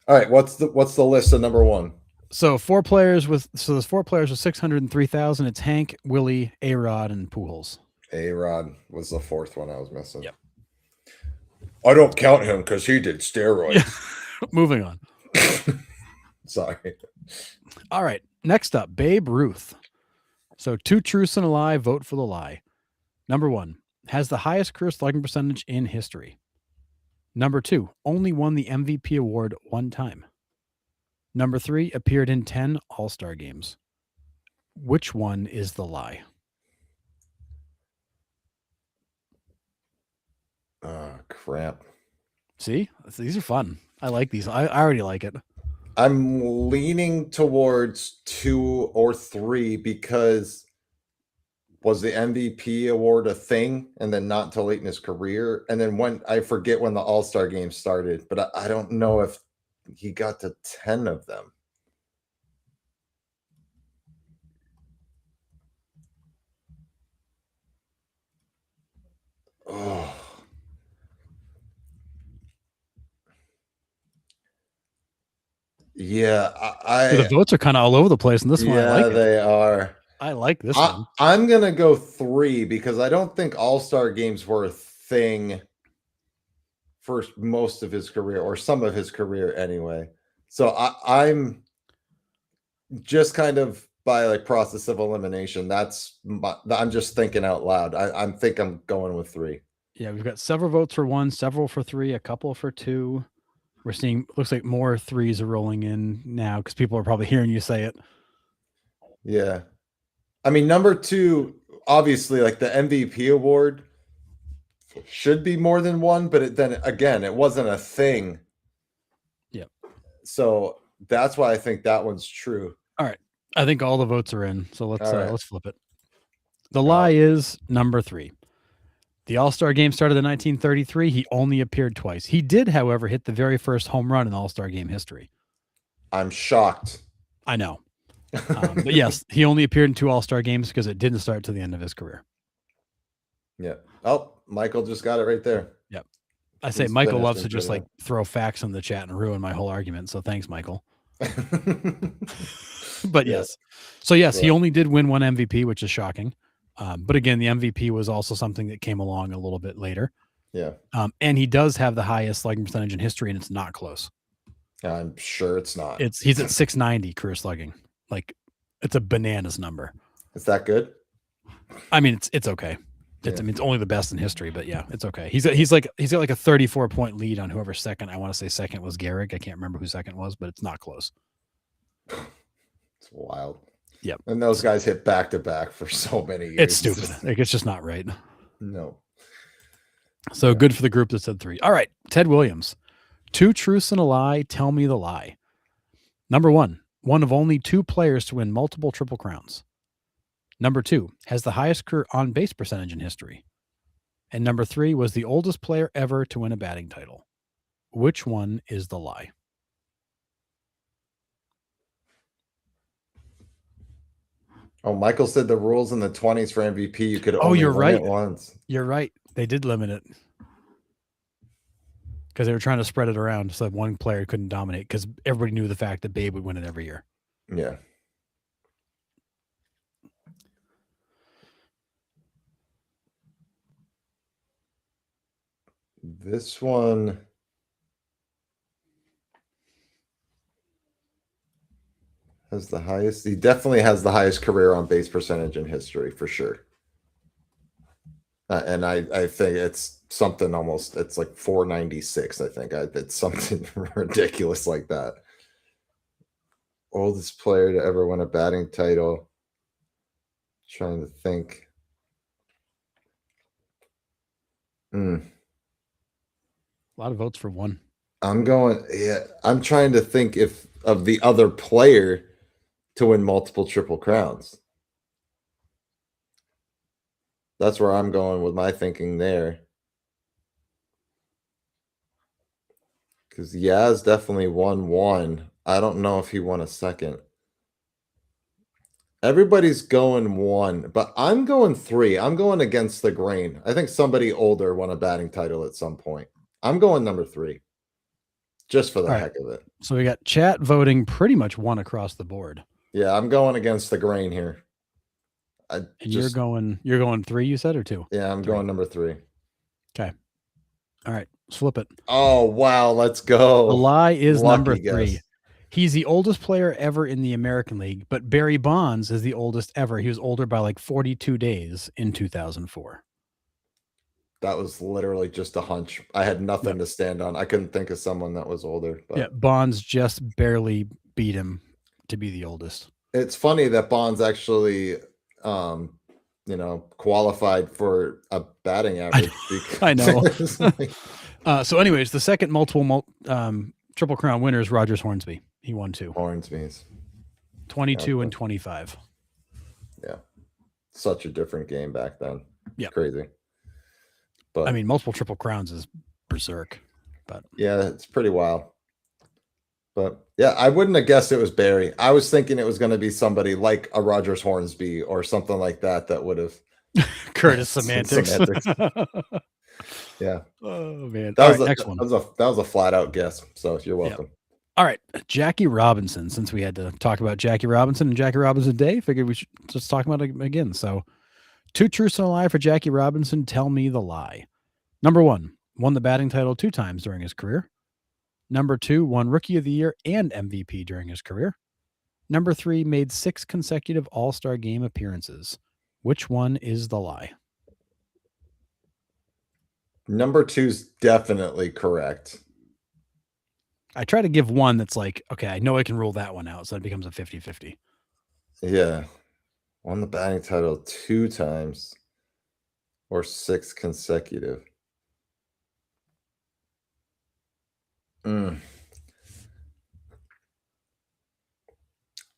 All right, what's the list of number 1? So there's 4 players with 603,000. It's Hank, Willie, A-Rod, and Pujols. A-Rod was the 4th one I was missing. Yep. I don't count him because he did steroids. Yeah. Moving on. Sorry. All right. Next up, Babe Ruth. So 2 truths and a lie. Vote for the lie. Number 1, has the highest career slugging percentage in history. Number 2, only won the MVP award 1 time. Number 3, appeared in 10 All-Star games. Which one is the lie? Oh, crap. See? These are fun. I like these. I already like it. I'm leaning towards 2 or 3 because was the MVP award a thing and then not until late in his career? And then when I forget when the All-Star game started, but I don't know if he got to 10 of them. Oh. Yeah, The votes are kind of all over the place in this one. I like it. They are. I like this one. I'm going to go 3 because I don't think All-Star games were a thing for most of his career or some of his career anyway. So just kind of by like process of elimination. I'm just thinking out loud. I'm going with 3. Yeah, we've got several votes for 1, several for 3, a couple for 2. We're seeing, looks like more 3s are rolling in now because people are probably hearing you say it. Yeah. I mean, number 2, obviously, like the MVP award should be more than 1, but then again, it wasn't a thing. Yep. So that's why I think that one's true. All right. I think all the votes are in. So let's let's flip it. The Oh. lie is number 3. The All-Star game started in 1933. He only appeared twice. He did, however, hit the very first home run in All-Star game history. I'm shocked. I know. But yes, he only appeared in 2 All-Star games because it didn't start to the end of his career. Yeah. Oh, Michael just got it right there. Yep. I say Michael loves to just like throw facts in the chat and ruin my whole argument. So thanks, Michael. But yes. So yes, he only did win 1 MVP, which is shocking. But again, the MVP was also something that came along a little bit later. Yeah. And he does have the highest slugging percentage in history, and it's not close. I'm sure it's not. He's at 690 career slugging. Like, it's a bananas number. Is that good? I mean, it's okay. I mean, it's only the best in history, but yeah, it's okay. He's got like a 34-point lead on whoever's second. I want to say second was Gehrig. I can't remember who second was, but it's not close. It's wild. Yep. And those guys hit back to back for so many years. It's stupid. Like, it's just not right. No. So good for the group that said 3. All right. Ted Williams. 2 truths and a lie. Tell me the lie. Number 1, one of only 2 players to win multiple Triple Crowns. Number 2, has the highest career on base percentage in history. And number 3, was the oldest player ever to win a batting title. Which one is the lie? Oh, Michael said the rules in the 20s for MVP, you could only win it once. You're right. They did limit it because they were trying to spread it around so that one player couldn't dominate because everybody knew the fact that Babe would win it every year. Yeah. This one has the highest. He definitely has the highest career on base percentage in history for sure. And I think it's something almost, it's like 496. I think it's something ridiculous like that. Oldest player to ever win a batting title. Trying to think. A lot of votes for 1. I'm trying to think of the other player to win multiple Triple Crowns. That's where I'm going with my thinking there. Because Yaz definitely won 1. I don't know if he won a second. Everybody's going 1, but I'm going 3. I'm going against the grain. I think somebody older won a batting title at some point. I'm going number 3. Just for the heck of it. So we got chat voting pretty much 1 across the board. Yeah, I'm going against the grain here. You're going 3, you said, or 2? Yeah, I'm going number 3. Okay. All right. Let's flip it. Oh, wow. Let's go. The lie is Lucky number 3. guess. He's the oldest player ever in the American League, but Barry Bonds is the oldest ever. He was older by like 42 days in 2004. That was literally just a hunch. I had nothing to stand on. I couldn't think of someone that was older. But yeah, Bonds just barely beat him to be the oldest. It's funny that Bonds actually, qualified for a batting average. I know. So anyways, the second multiple Triple Crown winner is Rogers Hornsby. He won 2. Hornsby's 22 and 25. Yeah. Such a different game back then. Yeah. Crazy. But I mean, multiple Triple Crowns is berserk. But yeah, it's pretty wild. But yeah, I wouldn't have guessed it was Barry. I was thinking it was going to be somebody like a Rogers Hornsby or something like that would have Curtis semantics. Yeah. Oh man. That next one. That was a flat out guess. So you're welcome. Yep. All right. Jackie Robinson. Since we had to talk about Jackie Robinson and Jackie Robinson Day, figured we should just talk about it again. So 2 truths and a lie for Jackie Robinson. Tell me the lie. Number 1, won the batting title 2 times during his career. Number 2, won Rookie of the Year and MVP during his career. Number 3 made 6 consecutive All-Star game appearances. Which one is the lie? Number 2's definitely correct. I try to give one that's like, okay, I know I can rule that one out, so it becomes a 50-50. Yeah. Won the batting title 2 times or 6 consecutive.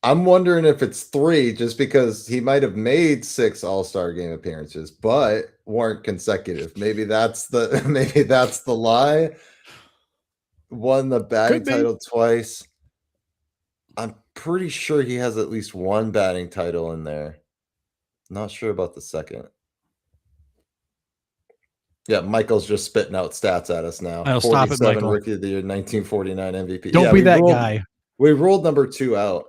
I'm wondering if it's 3 just because he might have made 6 All-Star game appearances, but weren't consecutive. Maybe that's the lie. Won the batting Could be. title twice. I'm pretty sure he has at least one batting title in there. Not sure about the second. Yeah, Michael's just spitting out stats at us now. Oh, stop it, 47 Michael. Rookie of the Year, 1949 MVP. Don't be that guy. We ruled number 2 out.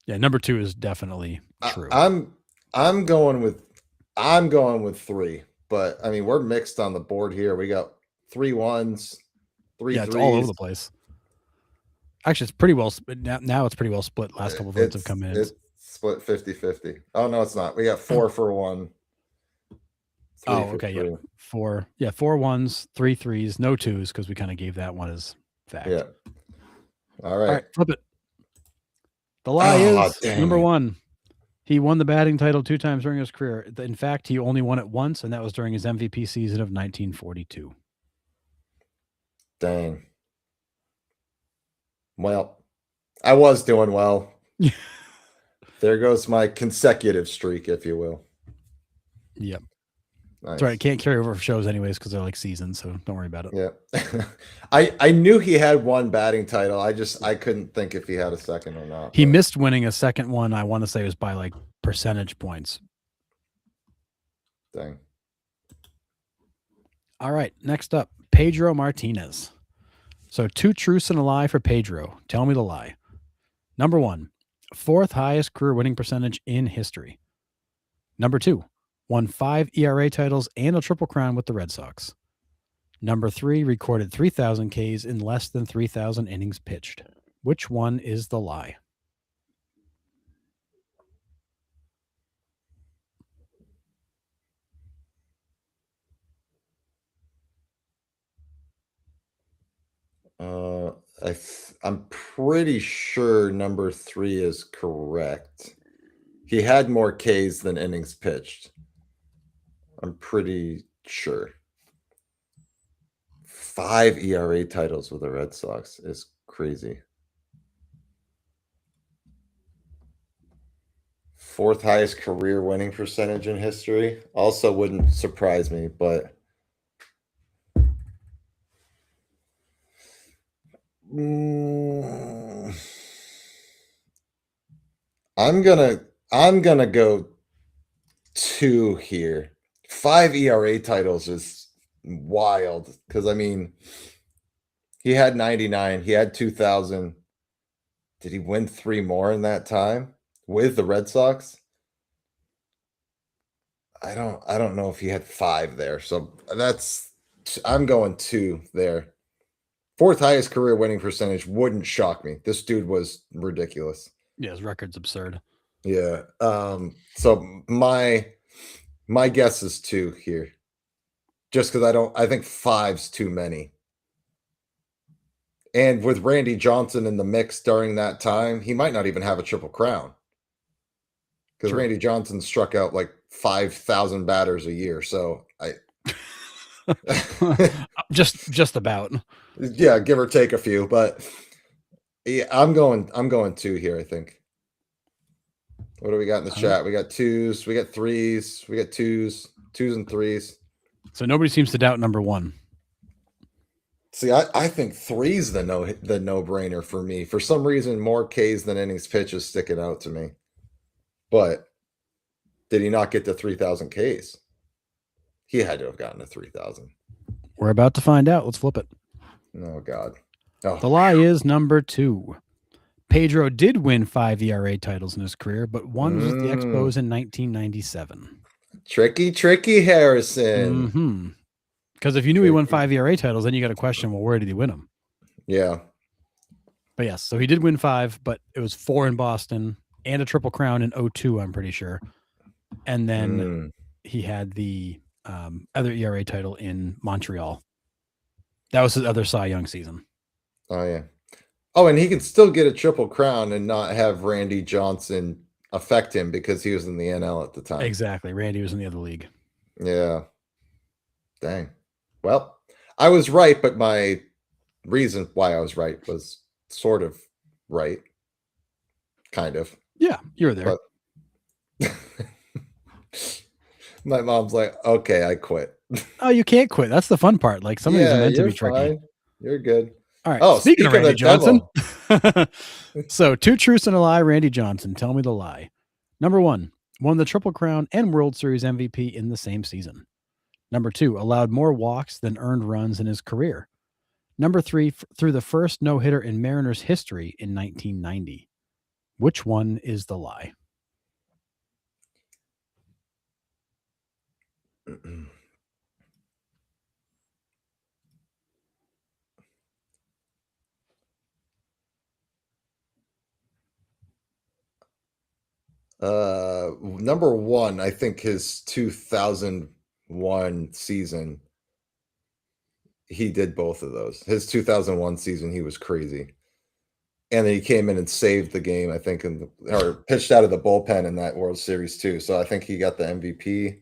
Yeah, number 2 is definitely true. I'm going with 3, but I mean we're mixed on the board here. We got 3 1s, 3 yeah, 3s. It's all over the place. Actually, it's pretty well split. Now it's pretty well split. Last couple votes have come in. It's split 50-50. Oh no, it's not. We got 4 for 1. Oh, okay, yeah. 4 1s, 3 3s, no 2s because we kind of gave that one as fact. Yeah. All right, flip it. The lie is number 1. He won the batting title 2 times during his career. In fact, he only won it once, and that was during his MVP season of 1942. Dang. Well, I was doing well. There goes my consecutive streak, if you will. Yep. Nice. That's right. It can't carry over for shows anyways because they're like seasons, so don't worry about it. Yeah. I knew he had one batting title. I couldn't think if he had a second or not. He missed winning a second one. I want to say it was by like percentage points. Dang. All right. Next up, Pedro Martinez. So 2 truths and a lie for Pedro. Tell me the lie. Number 1, 4th highest career winning percentage in history. Number 2, won 5 ERA titles and a Triple Crown with the Red Sox. Number 3, recorded 3,000 Ks in less than 3,000 innings pitched. Which one is the lie? I'm pretty sure number 3 is correct. He had more Ks than innings pitched. I'm pretty sure. 5 ERA titles with the Red Sox is crazy. 4th highest career winning percentage in history. Also wouldn't surprise me, but I'm gonna go 2 here. 5 ERA titles is wild because I mean he had 99, he had 2000. Did he win 3 more in that time with the Red Sox? I don't know if he had 5 there. So I'm going 2 there. 4th highest career winning percentage wouldn't shock me. This dude was ridiculous. Yeah, his record's absurd. Yeah. So my guess is 2 here. Just because I think 5's too many. And with Randy Johnson in the mix during that time, he might not even have a Triple Crown. Because Randy Johnson struck out like 5,000 batters a year. So just about. Yeah, give or take a few, but yeah, I'm going 2 here, I think. What do we got in the chat? We got 2s, we got 3s, we got 2s and 3s. So nobody seems to doubt number 1. See, I think 3's the no-brainer for me. For some reason, more Ks than innings pitched is sticking out to me. But did he not get to 3,000 Ks? He had to have gotten to 3,000. We're about to find out. Let's flip it. Oh, God. Oh. The lie is number 2. Pedro did win 5 ERA titles in his career, but one was with the Expos in 1997. Tricky Harrison. Because if you knew he won 5 ERA titles, then you got to question, well, where did he win them? Yeah. But yes, so he did win 5, but it was 4 in Boston and a Triple Crown in 02, I'm pretty sure. And then he had the other ERA title in Montreal. That was his other Cy Young season. Oh, yeah. Oh, and he could still get a Triple Crown and not have Randy Johnson affect him because he was in the NL at the time. Exactly. Randy was in the other league. Yeah. Dang. Well, I was right, but my reason why I was right was sort of right. Kind of. Yeah, you were there. But my mom's like, okay, I quit. Oh, you can't quit. That's the fun part. Like, some of these are meant to be tricky. Fine. You're good. All right. Oh, speaking of Randy Johnson. devil. So, 2 truths and a lie, Randy Johnson. Tell me the lie. Number 1, won the Triple Crown and World Series MVP in the same season. Number 2, allowed more walks than earned runs in his career. Number 3, threw the first no-hitter in Mariners history in 1990. Which one is the lie? Number 1, I think his 2001 season, he did both of those. His 2001 season, he was crazy. And then he came in and saved the game, I think, or pitched out of the bullpen in that World Series too. So I think he got the MVP.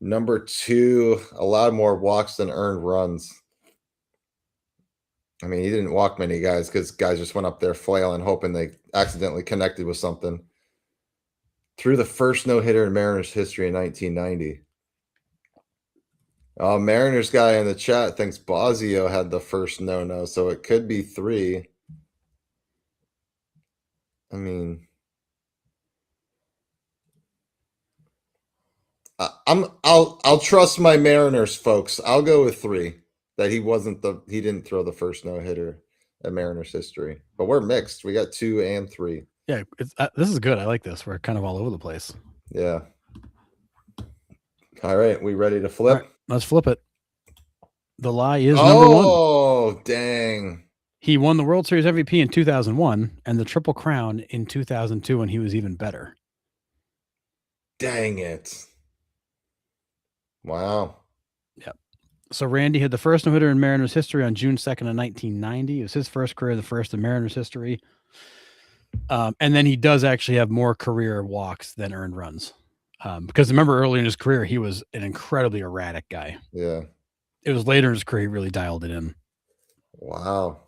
Number 2, allowed more walks than earned runs. I mean, he didn't walk many guys because guys just went up there flailing, hoping they accidentally connected with something. Threw the first no-hitter in Mariners history in 1990. Mariners guy in the chat thinks Bosio had the first no-no, so it could be 3. I mean, I'll trust my Mariners folks. I'll go with 3. That he didn't throw the first no-hitter in Mariners history. But we're mixed. We got 2 and 3. Yeah, this is good. I like this. We're kind of all over the place. Yeah. All right, we ready to flip? Right, let's flip it. The lie is number 1. Oh, dang. He won the World Series MVP in 2001 and the Triple Crown in 2002 when he was even better. Dang it. Wow. Yep. So Randy had the first no-hitter in Mariners history on June 2nd of 1990. It was his first career, the first in Mariners history. And then he does actually have more career walks than earned runs. Because remember, early in his career, he was an incredibly erratic guy. Yeah. It was later in his career he really dialed it in. Wow.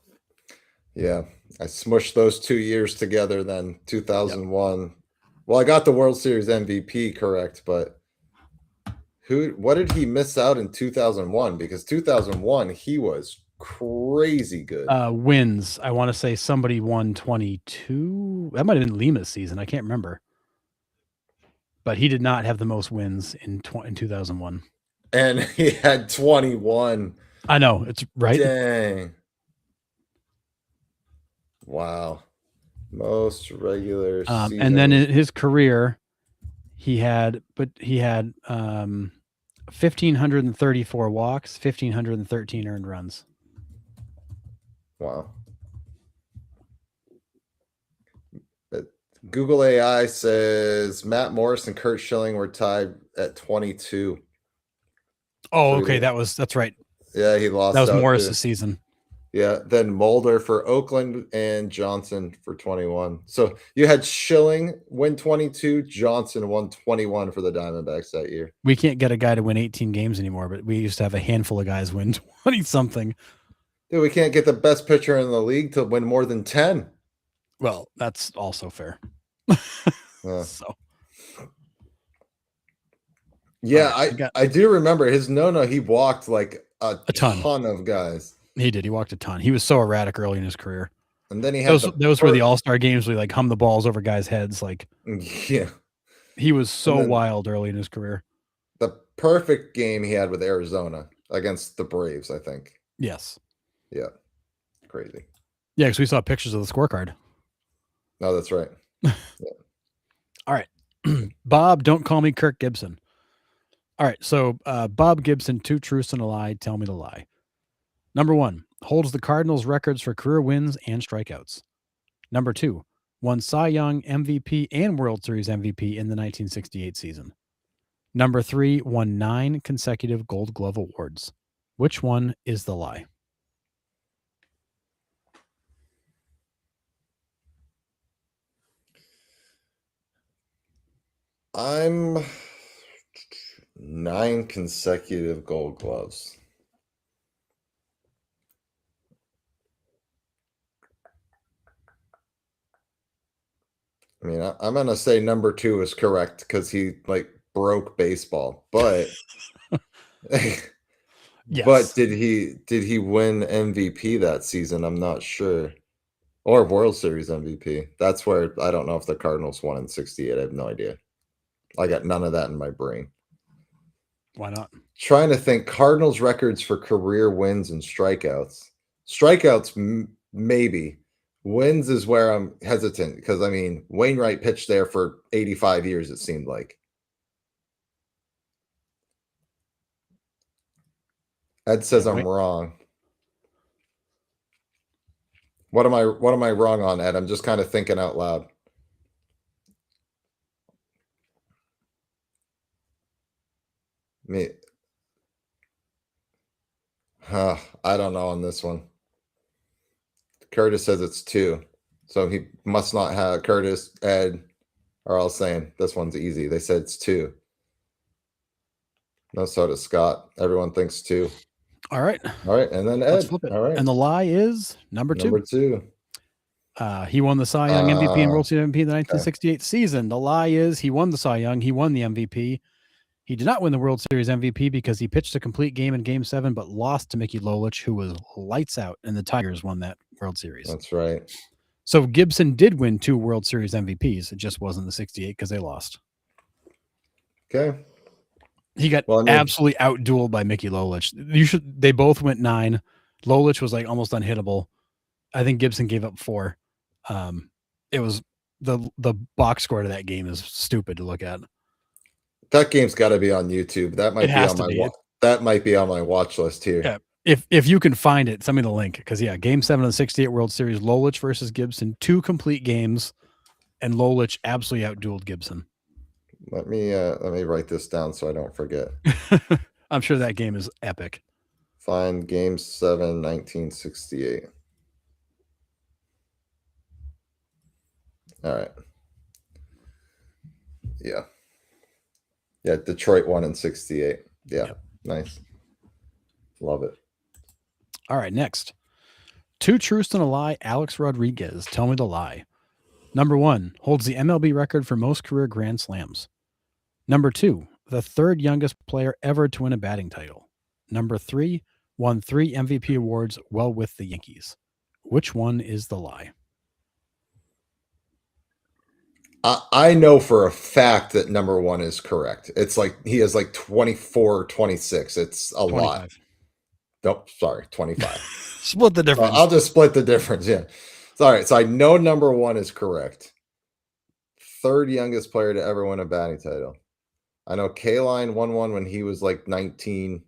Yeah. I smushed those 2 years together then, 2001. Yep. Well, I got the World Series MVP correct, but what did he miss out in 2001? Because 2001, he was crazy good. Wins. I want to say somebody won 22. That might have been Lima's season. I can't remember. But he did not have the most wins in 2001. And he had 21. I know. It's right. Dang. Wow. Most regular season. And then in his career, he had 1,534 walks, 1,513 earned runs. Wow. Google AI says Matt Morris and Kurt Schilling were tied at 22. Oh, okay. That's right. Yeah, he lost. That was Morris's season. Yeah, then Mulder for Oakland and Johnson for 21. So you had Schilling win 22, Johnson won 21 for the Diamondbacks that year. We can't get a guy to win 18 games anymore, but we used to have a handful of guys win 20-something. Dude, we can't get the best pitcher in the league to win more than 10. Well, that's also fair. Yeah. So. Yeah, I do remember his no-no. He walked like a ton of guys. He did. He walked a ton. He was so erratic early in his career. And then he had those were the All-Star games where he like hum the balls over guys' heads. Like, yeah, he was so wild early in his career. The perfect game he had with Arizona against the Braves, I think. Yes. Yeah. Crazy. Yeah, because we saw pictures of the scorecard. No, that's right. Yeah. All right. Bob, don't call me Kirk Gibson. All right. So Bob Gibson, 2 truths and a lie. Tell me the lie. Number 1, holds the Cardinals' records for career wins and strikeouts. Number 2, won Cy Young, MVP, and World Series MVP in the 1968 season. Number 3, won 9 consecutive Gold Glove awards. Which one is the lie? I'm 9 consecutive Gold Gloves. I mean, I'm gonna say number 2 is correct because he like broke baseball, but Yes. did he win MVP that season? I'm not sure. Or World Series MVP. That's where I don't know if the Cardinals won in 68. I have no idea. I got none of that in my brain. Why not? Trying to think Cardinals records for career wins and strikeouts. Strikeouts, maybe. Wins is where I'm hesitant because, I mean, Wainwright pitched there for 85 years, it seemed like. Ed says I'm wrong. What am I wrong on, Ed? I'm just kind of thinking out loud. Me, I don't know on this one. Curtis says it's 2. So he must not have Curtis, Ed are all saying this one's easy. They said it's 2. No, so does Scott. Everyone thinks 2. All right. All right. And then Ed. Let's flip it. All right. And the lie is number 2. Number 2. He won the Cy Young MVP and World Series MVP in the 1968 okay. season. The lie is he won the Cy Young. He won the MVP. He did not win the World Series MVP because he pitched a complete game in Game 7, but lost to Mickey Lolich, who was lights out, and the Tigers won that World Series. That's right. So Gibson did win 2 World Series MVPs. It just wasn't the 68 because they lost. Okay. He got absolutely outdueled by Mickey Lolich. They both went 9. Lolich was like almost unhittable. I think Gibson gave up 4. It was the box score to that game is stupid to look at. That game's got to be on YouTube. That might be on my watch list here. Yeah. If you can find it, send me the link because Game 7 of the 68 World Series, Lolich versus Gibson, 2 complete games, and Lolich absolutely outdueled Gibson. Let me write this down so I don't forget. I'm sure that game is epic. Find Game 7, 1968. All right. Yeah. Yeah, Detroit won in 68. Yeah, yep. Nice. Love it. All right, next. 2 truths and a lie, Alex Rodriguez. Tell me the lie. Number 1, holds the MLB record for most career Grand Slams. Number 2, the 3rd youngest player ever to win a batting title. Number 3, won 3 MVP awards while with the Yankees. Which one is the lie? I know for a fact that number 1 is correct. It's like he has like 24, 26. It's a 25. Lot. Nope, sorry, 25. Split the difference. I'll just split the difference. Yeah. All right. So I know number 1 is correct. 3rd youngest player to ever win a batting title. I know K-Line won one when he was like 19.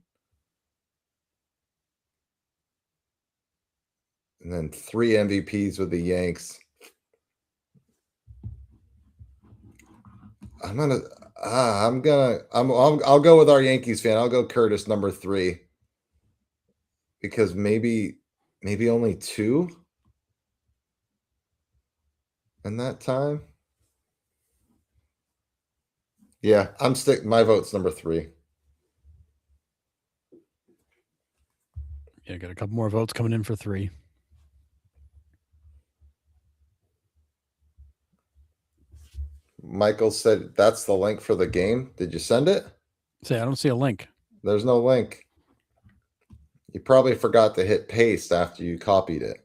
And then 3 MVPs with the Yanks. I'll go with our Yankees fan. I'll go Curtis, number 3. Because maybe only 2 in that time. Yeah, my vote's number 3. Yeah, got a couple more votes coming in for 3. Michael said that's the link for the game. Did you send it? Say, I don't see a link. There's no link. You probably forgot to hit paste after you copied it.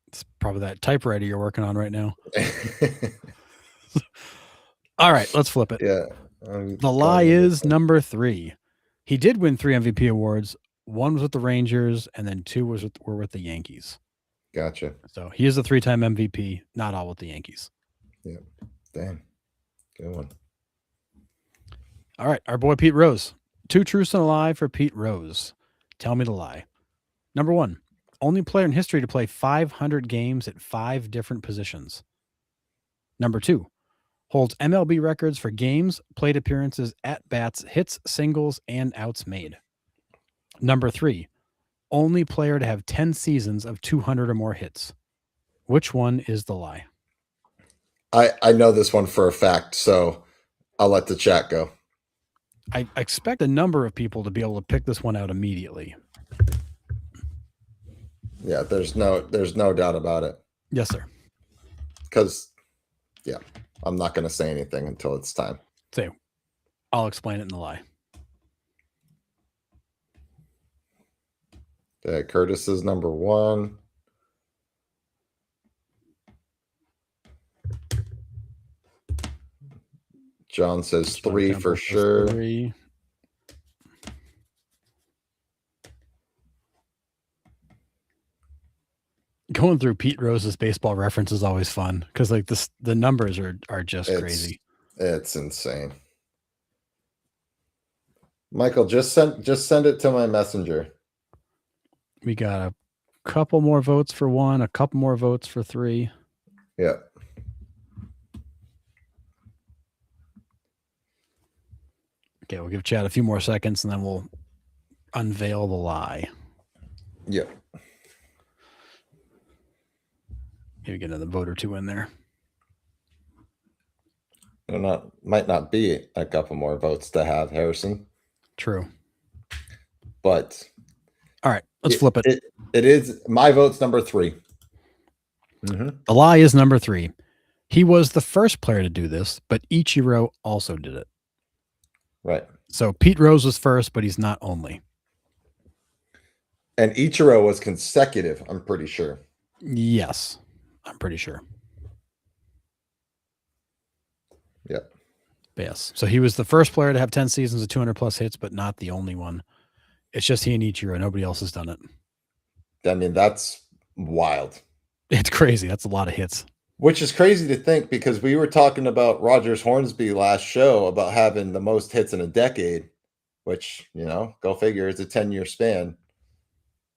It's probably that typewriter you're working on right now. All right, let's flip it. Yeah. The lie is number 3. He did win 3 MVP awards. 1 was with the Rangers, and then 2 were with the Yankees. Gotcha. So he is a 3-time MVP, not all with the Yankees. Yeah. Damn. Good one. All right, our boy Pete Rose. 2 truths and a lie for Pete Rose. Tell me the lie. Number 1, Only player in history to play 500 games at 5 different positions. Number 2, holds MLB records for games, plate appearances, at-bats, hits, singles, and outs made. Number 3, only player to have 10 seasons of 200 or more hits. Which one is the lie? I know this one for a fact, so I'll let the chat go. I expect a number of people to be able to pick this one out immediately. Yeah, there's no doubt about it. Yes, sir. Because, yeah, I'm not going to say anything until it's time. So I'll explain it in the lie. Okay, Curtis is number 1. John says 3 for sure. 3. Going through Pete Rose's baseball reference is always fun because like the numbers are just crazy. It's insane. Michael, just send it to my messenger. We got a couple more votes for 1, a couple more votes for 3. Yeah. Okay, we'll give Chad a few more seconds and then we'll unveil the lie. Yeah. Maybe get another vote or 2 in there. Might not be a couple more votes to have, Harrison. True. But all right, let's flip it. It is my vote's number 3. Mm-hmm. The lie is number 3. He was the first player to do this, but Ichiro also did it. Right. So Pete Rose was first, but he's not only. And Ichiro was consecutive, I'm pretty sure. Yes, I'm pretty sure. Yep. Yes. So he was the first player to have 10 seasons of 200 plus hits, but not the only one. It's just he and Ichiro. Nobody else has done it. I mean, that's wild. It's crazy. That's a lot of hits. Which is crazy to think because we were talking about Rogers Hornsby last show about having the most hits in a decade, which, go figure, it's a 10-year span.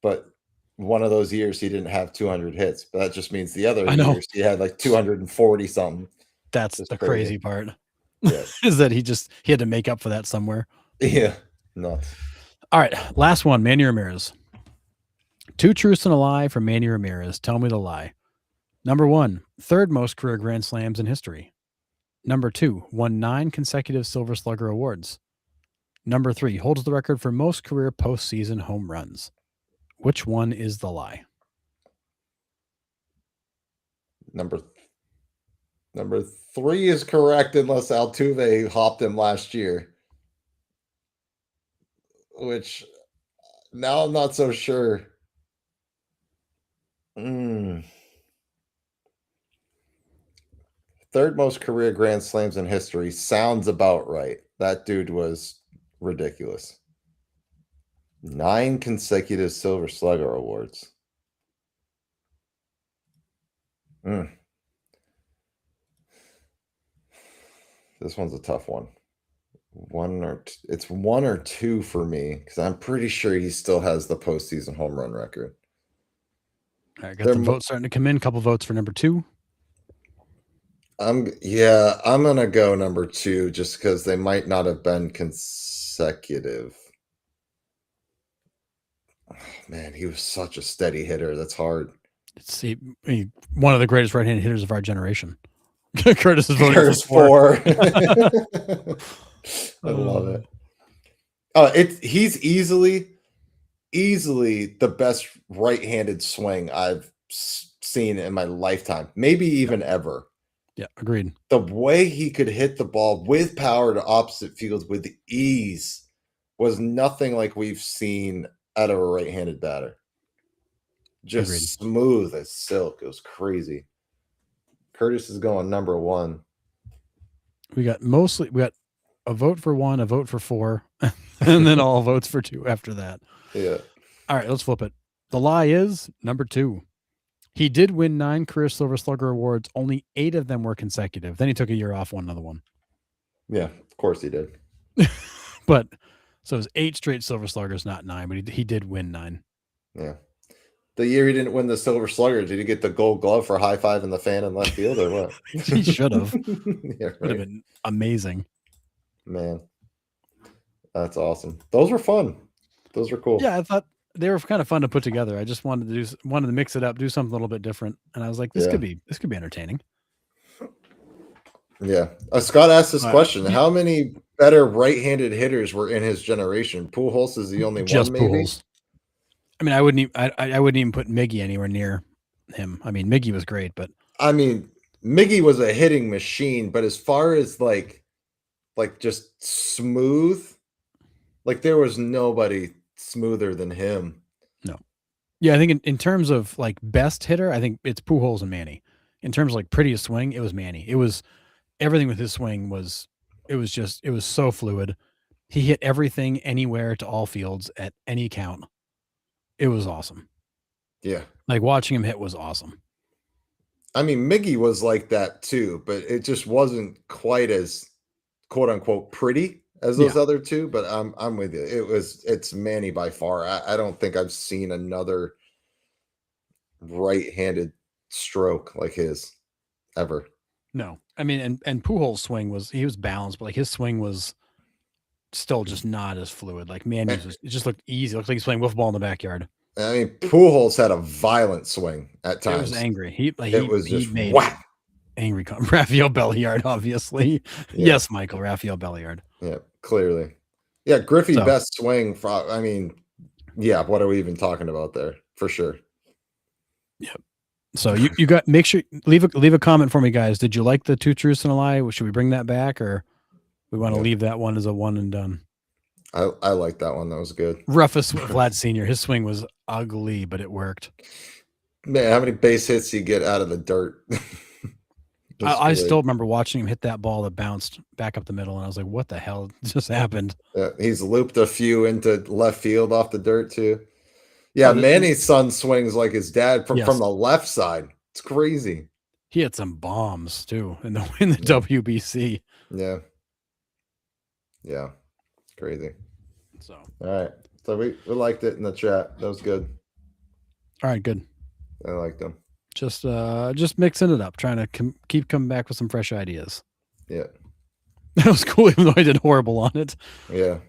But one of those years he didn't have 200 hits. But that just means the other years he had like 240 something. That's the crazy part. Yeah. Is that he had to make up for that somewhere. Yeah. Nuts. All right. Last one, Manny Ramirez. 2 truths and a lie for Manny Ramirez. Tell me the lie. Number 1, 3rd most career Grand Slams in history. Number 2, won 9 consecutive Silver Slugger awards. Number 3, holds the record for most career postseason home runs. Which one is the lie? Number 3 is correct unless Altuve hopped him last year. Which now I'm not so sure. 3rd most career Grand Slams in history sounds about right. That dude was ridiculous. 9 consecutive Silver Slugger awards. This one's a tough one. It's 1 or 2 for me because I'm pretty sure he still has the postseason home run record. All right, got the votes starting to come in. A couple votes for number 2. I'm gonna go number 2 just because they might not have been consecutive. Oh, man, he was such a steady hitter. That's hard. One of the greatest right-handed hitters of our generation. Curtis is voting Curtis for 4. I love it. He's easily the best right-handed swing I've seen in my lifetime, maybe even ever. Yeah, agreed. The way he could hit the ball with power to opposite fields with ease was nothing like we've seen out of a right-handed batter. Just agreed. Smooth as silk. It was crazy. Curtis is going number 1. We got a vote for 1, a vote for 4, and then all votes for 2 after that. Yeah. All right, let's flip it. The lie is number 2. He did win 9 career Silver Slugger awards. Only 8 of them were consecutive. Then he took a year off, won another one. Yeah, of course he did. So it was 8 straight Silver Sluggers, not 9, but he did win 9. Yeah. The year he didn't win the Silver Slugger, did he get the Gold Glove for high five in the fan in left field or what? He should have. Yeah, Would have right. been amazing. Man, that's awesome. Those were fun. Those were cool. Yeah, I thought they were kind of fun to put together. I just wanted to mix it up, do something a little bit different, and I was like, this Yeah. could be entertaining. Yeah. Scott asked this Uh, question. you- How many better right-handed hitters were in his generation? Pujols is the only Just one, maybe? Pujols. I mean, I wouldn't even put Miggy anywhere near him. I mean, Miggy was great, but I mean, Miggy was a hitting machine, but as far as like just smooth, like there was nobody smoother than him. no. Yeah, I think in terms of like best hitter, I think it's Pujols and Manny. In terms of like prettiest swing, it was Manny. It was everything with his swing was so fluid. He hit everything anywhere to all fields at any count. It was awesome. Yeah. Like watching him hit was awesome. I mean, Miggy was like that too, but it just wasn't quite as quote unquote pretty as those Yeah. other two. But I'm with you. It's Manny by far. I don't think I've seen another right-handed stroke like his ever. No. I mean, and Pujols' swing was balanced, but like his swing was still just not as fluid. Like Manny's was, it just looked easy. It looked like he's playing wiffle ball in the backyard. I mean, Pujols had a violent swing at times. It was angry. It was just made whack. angry. Raphael Belliard, obviously. Yeah. Yes, Michael Raphael Belliard. Yeah, clearly. Yeah, Griffey So- best swing. I mean, yeah. What are we even talking about there? For sure. So you got make sure leave a comment for me, guys. Did you like the two truths and a lie? Should we bring that back, or we want to Yeah. leave that one as a one and done? I like that one. That was good. Roughest Vlad Senior. His swing was ugly, but it worked. Man, how many base hits you get out of the dirt? I still remember watching him hit that ball that bounced back up the middle, and I was like, "What the hell just happened?" He's looped a few into left field off the dirt too. Yeah, Manny's son swings like his dad from the left side. It's crazy. He had some bombs too in the WBC. Yeah. Yeah. Crazy. So all right. So we liked it in the chat. That was good. All right, good. I liked them. Just mixing it up, trying to keep coming back with some fresh ideas. Yeah. That was cool, even though I did horrible on it. Yeah.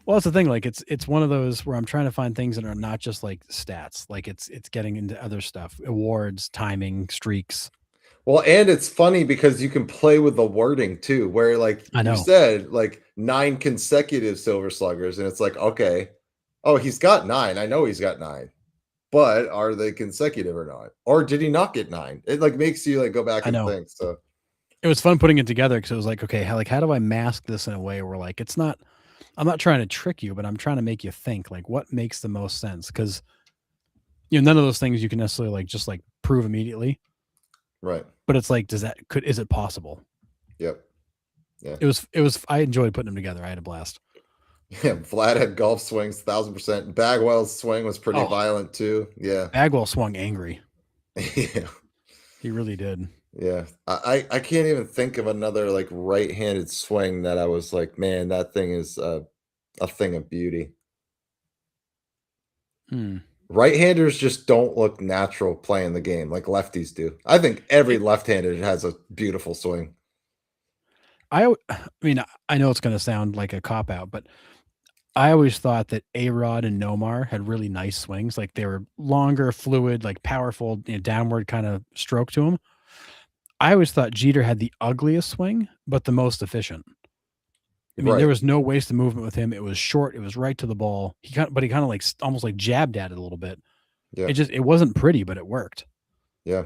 Well, that's the thing. Like it's one of those where I'm trying to find things that are not just like stats. Like it's getting into other stuff, awards, timing, streaks. Well, and it's funny because you can play with the wording too, where like you said, like 9 consecutive Silver Sluggers, and it's like, okay, oh, he's got 9. I know he's got 9, but are they consecutive or not? Or did he not get 9? It like makes you like go back and think. So it was fun putting it together because it was like, okay, how do I mask this in a way where like it's not. I'm not trying to trick you, but I'm trying to make you think like what makes the most sense, because none of those things you can necessarily like just like prove immediately, right? But it's like, is it possible? Yep. Yeah. It was. I enjoyed putting them together. I had a blast. Yeah, Vlad had golf swings 1,000%. Bagwell's swing was pretty violent too. Yeah, Bagwell swung angry. Yeah, he really did. Yeah, I can't even think of another like right-handed swing that I was like, man, that thing is a thing of beauty. Right-handers just don't look natural playing the game like lefties do. I think every left-handed has a beautiful swing. I mean, I know it's going to sound like a cop-out, but I always thought that A-Rod and Nomar had really nice swings. Like they were longer, fluid, like powerful, downward kind of stroke to them. I always thought Jeter had the ugliest swing, but the most efficient. I mean, there was no wasted movement with him. It was short. It was right to the ball. He kind of like almost like jabbed at it a little bit. Yeah. It wasn't pretty, but it worked. Yeah.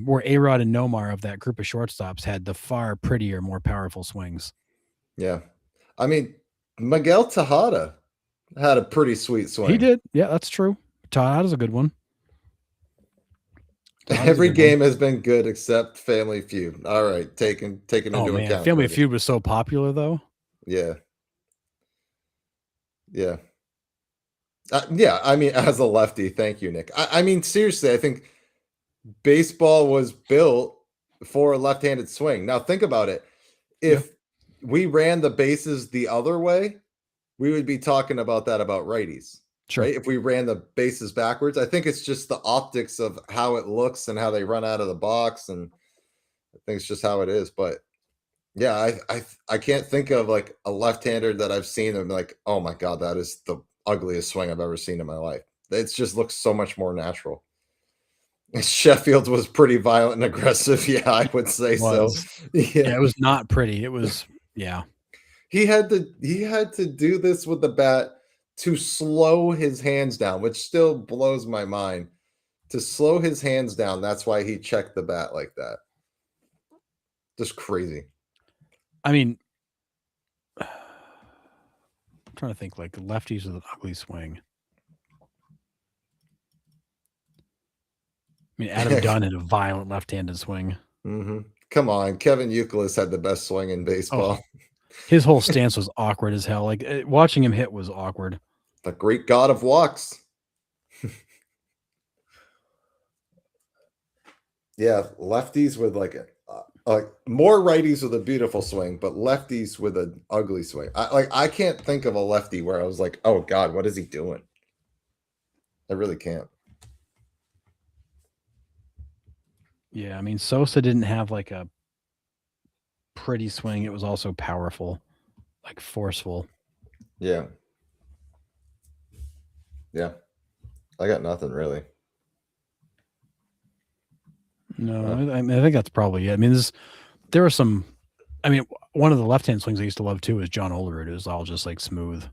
Where A-Rod and Nomar of that group of shortstops had the far prettier, more powerful swings. Yeah. I mean, Miguel Tejada had a pretty sweet swing. He did. Yeah, that's true. Tejada's a good one. Every game has been good except Family Feud. All right, taken into account. Family Feud was so popular, though. Yeah. Yeah. Yeah. I mean, as a lefty, thank you, Nick. I mean, seriously, I think baseball was built for a left-handed swing. Now, think about it. If we ran the bases the other way, we would be talking about that about righties. Sure. right? If we ran the bases backwards, I think it's just the optics of how it looks and how they run out of the box, and I think it's just how it is. But yeah, I can't think of like a left-hander that I've seen and be like, oh my god, that is the ugliest swing I've ever seen in my life. It just looks so much more natural. Sheffield was pretty violent and aggressive. Yeah, I would say so. Was. Yeah. Yeah, it was not pretty. It was, yeah. He had to do this with the bat to slow his hands down, which still blows my mind. To slow his hands down, that's why he checked the bat like that. Just crazy. I mean, I'm trying to think like lefties with an ugly swing. I mean, Adam Dunn had a violent left-handed swing. Come on, Kevin Youkilis had the best swing in baseball. Oh, his whole stance was awkward as hell. Like watching him hit was awkward. The great god of walks. Yeah, lefties with like more righties with a beautiful swing, but lefties with an ugly swing. I can't think of a lefty where I was like, oh god, what is he doing? I really can't. Yeah, I mean, Sosa didn't have like a pretty swing. It was also powerful, like forceful. Yeah. Yeah. I got nothing really. No, I think that's probably it. I mean, there were some. I mean, one of the left-hand swings I used to love too is John Olerud. It was all just like smooth.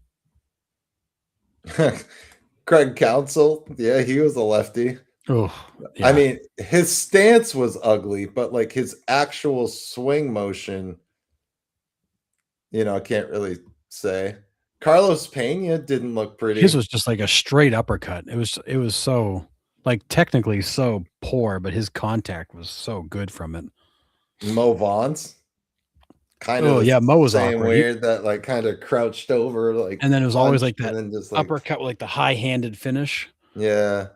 Craig Counsell, yeah, he was a lefty. Oh, yeah. I mean, his stance was ugly, but like his actual swing motion, I can't really say. Carlos Pena didn't look pretty. His was just like a straight uppercut. It was so like technically so poor, but his contact was so good from it. Mo Vaughn's kind of Mo was same awkward. weird that like kind of crouched over like, and then it was always like that just uppercut with like the high-handed finish. Yeah,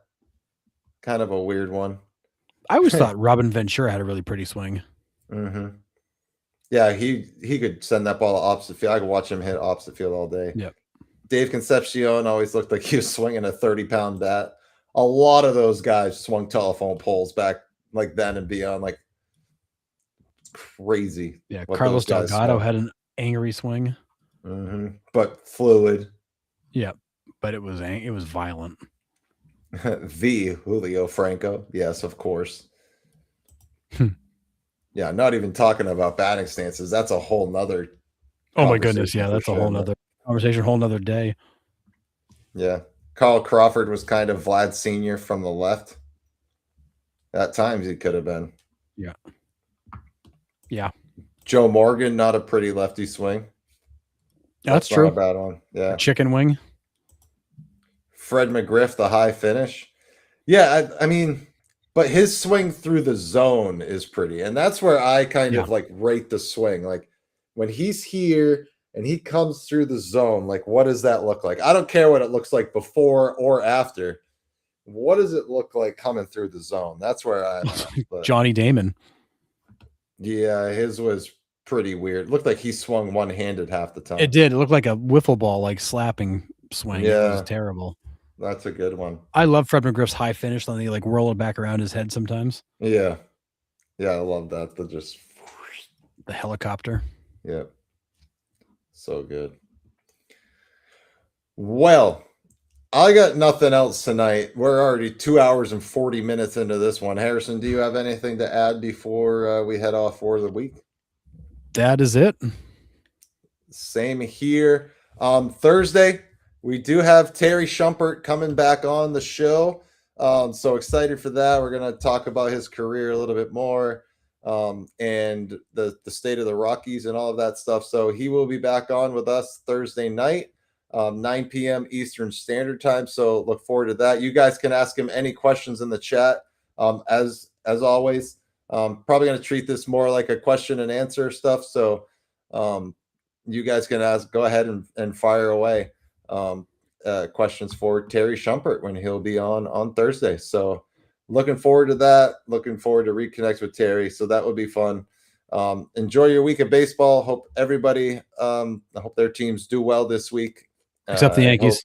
kind of a weird one. I always thought Robin Ventura had a really pretty swing. Mm-hmm. Yeah, he could send that ball to opposite field. I could watch him hit opposite field all day. Yep. Dave Concepcion always looked like he was swinging a 30-pound bat. A lot of those guys swung telephone poles back like then and beyond. Like crazy. Yeah, Carlos Delgado had an angry swing. But fluid. Yeah, but it was violent. The Julio Franco. Yes, of course. Yeah, not even talking about batting stances. That's a whole nother. Oh my goodness. Yeah, that's a whole nother conversation, whole nother day. Yeah. Carl Crawford was kind of Vlad Sr. from the left. At times he could have been. Yeah. Yeah. Joe Morgan, not a pretty lefty swing. That's true. Not a bad one. Yeah. A chicken wing. Fred McGriff, the high finish. Yeah, I mean, but his swing through the zone is pretty. And that's where I kind of like rate the swing. Like when he's here and he comes through the zone, like what does that look like? I don't care what it looks like before or after. What does it look like coming through the zone? That's where I'm at. Johnny Damon. Yeah, his was pretty weird. It looked like he swung one-handed half the time. It did. It looked like a wiffle ball, like slapping swing. Yeah. It was terrible. That's a good one. I love Fred McGriff's high finish. Then he like roll it back around his head sometimes. Yeah. Yeah, I love that. The helicopter. Yeah. So good. Well, I got nothing else tonight. We're already 2 hours and 40 minutes into this one. Harrison, do you have anything to add before we head off for the week? That is it. Same here. Thursday, we do have Terry Shumpert coming back on the show. So excited for that. We're going to talk about his career a little bit more and the state of the Rockies and all of that stuff. So he will be back on with us Thursday night. 9 p.m. Eastern Standard Time. So look forward to that. You guys can ask him any questions in the chat. As always, probably going to treat this more like a question and answer stuff. So you guys can go ahead and fire away questions for Terry Shumpert when he'll be on Thursday. So looking forward to that. Looking forward to reconnect with Terry. So that would be fun. Enjoy your week of baseball. Hope everybody, I hope their teams do well this week. Except the Yankees.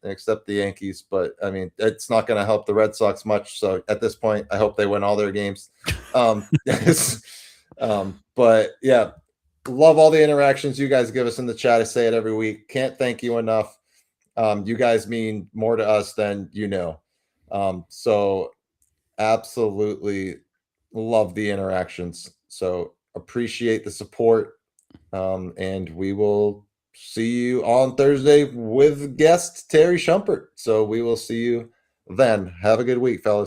except the Yankees. But I mean, it's not going to help the Red Sox much. So at this point, I hope they win all their games. But yeah, love all the interactions you guys give us in the chat. I say it every week. Can't thank you enough. You guys mean more to us than you know. So absolutely love the interactions. So appreciate the support. And we will see you on Thursday with guest Terry Shumpert. So we will see you then. Have a good week, fellas.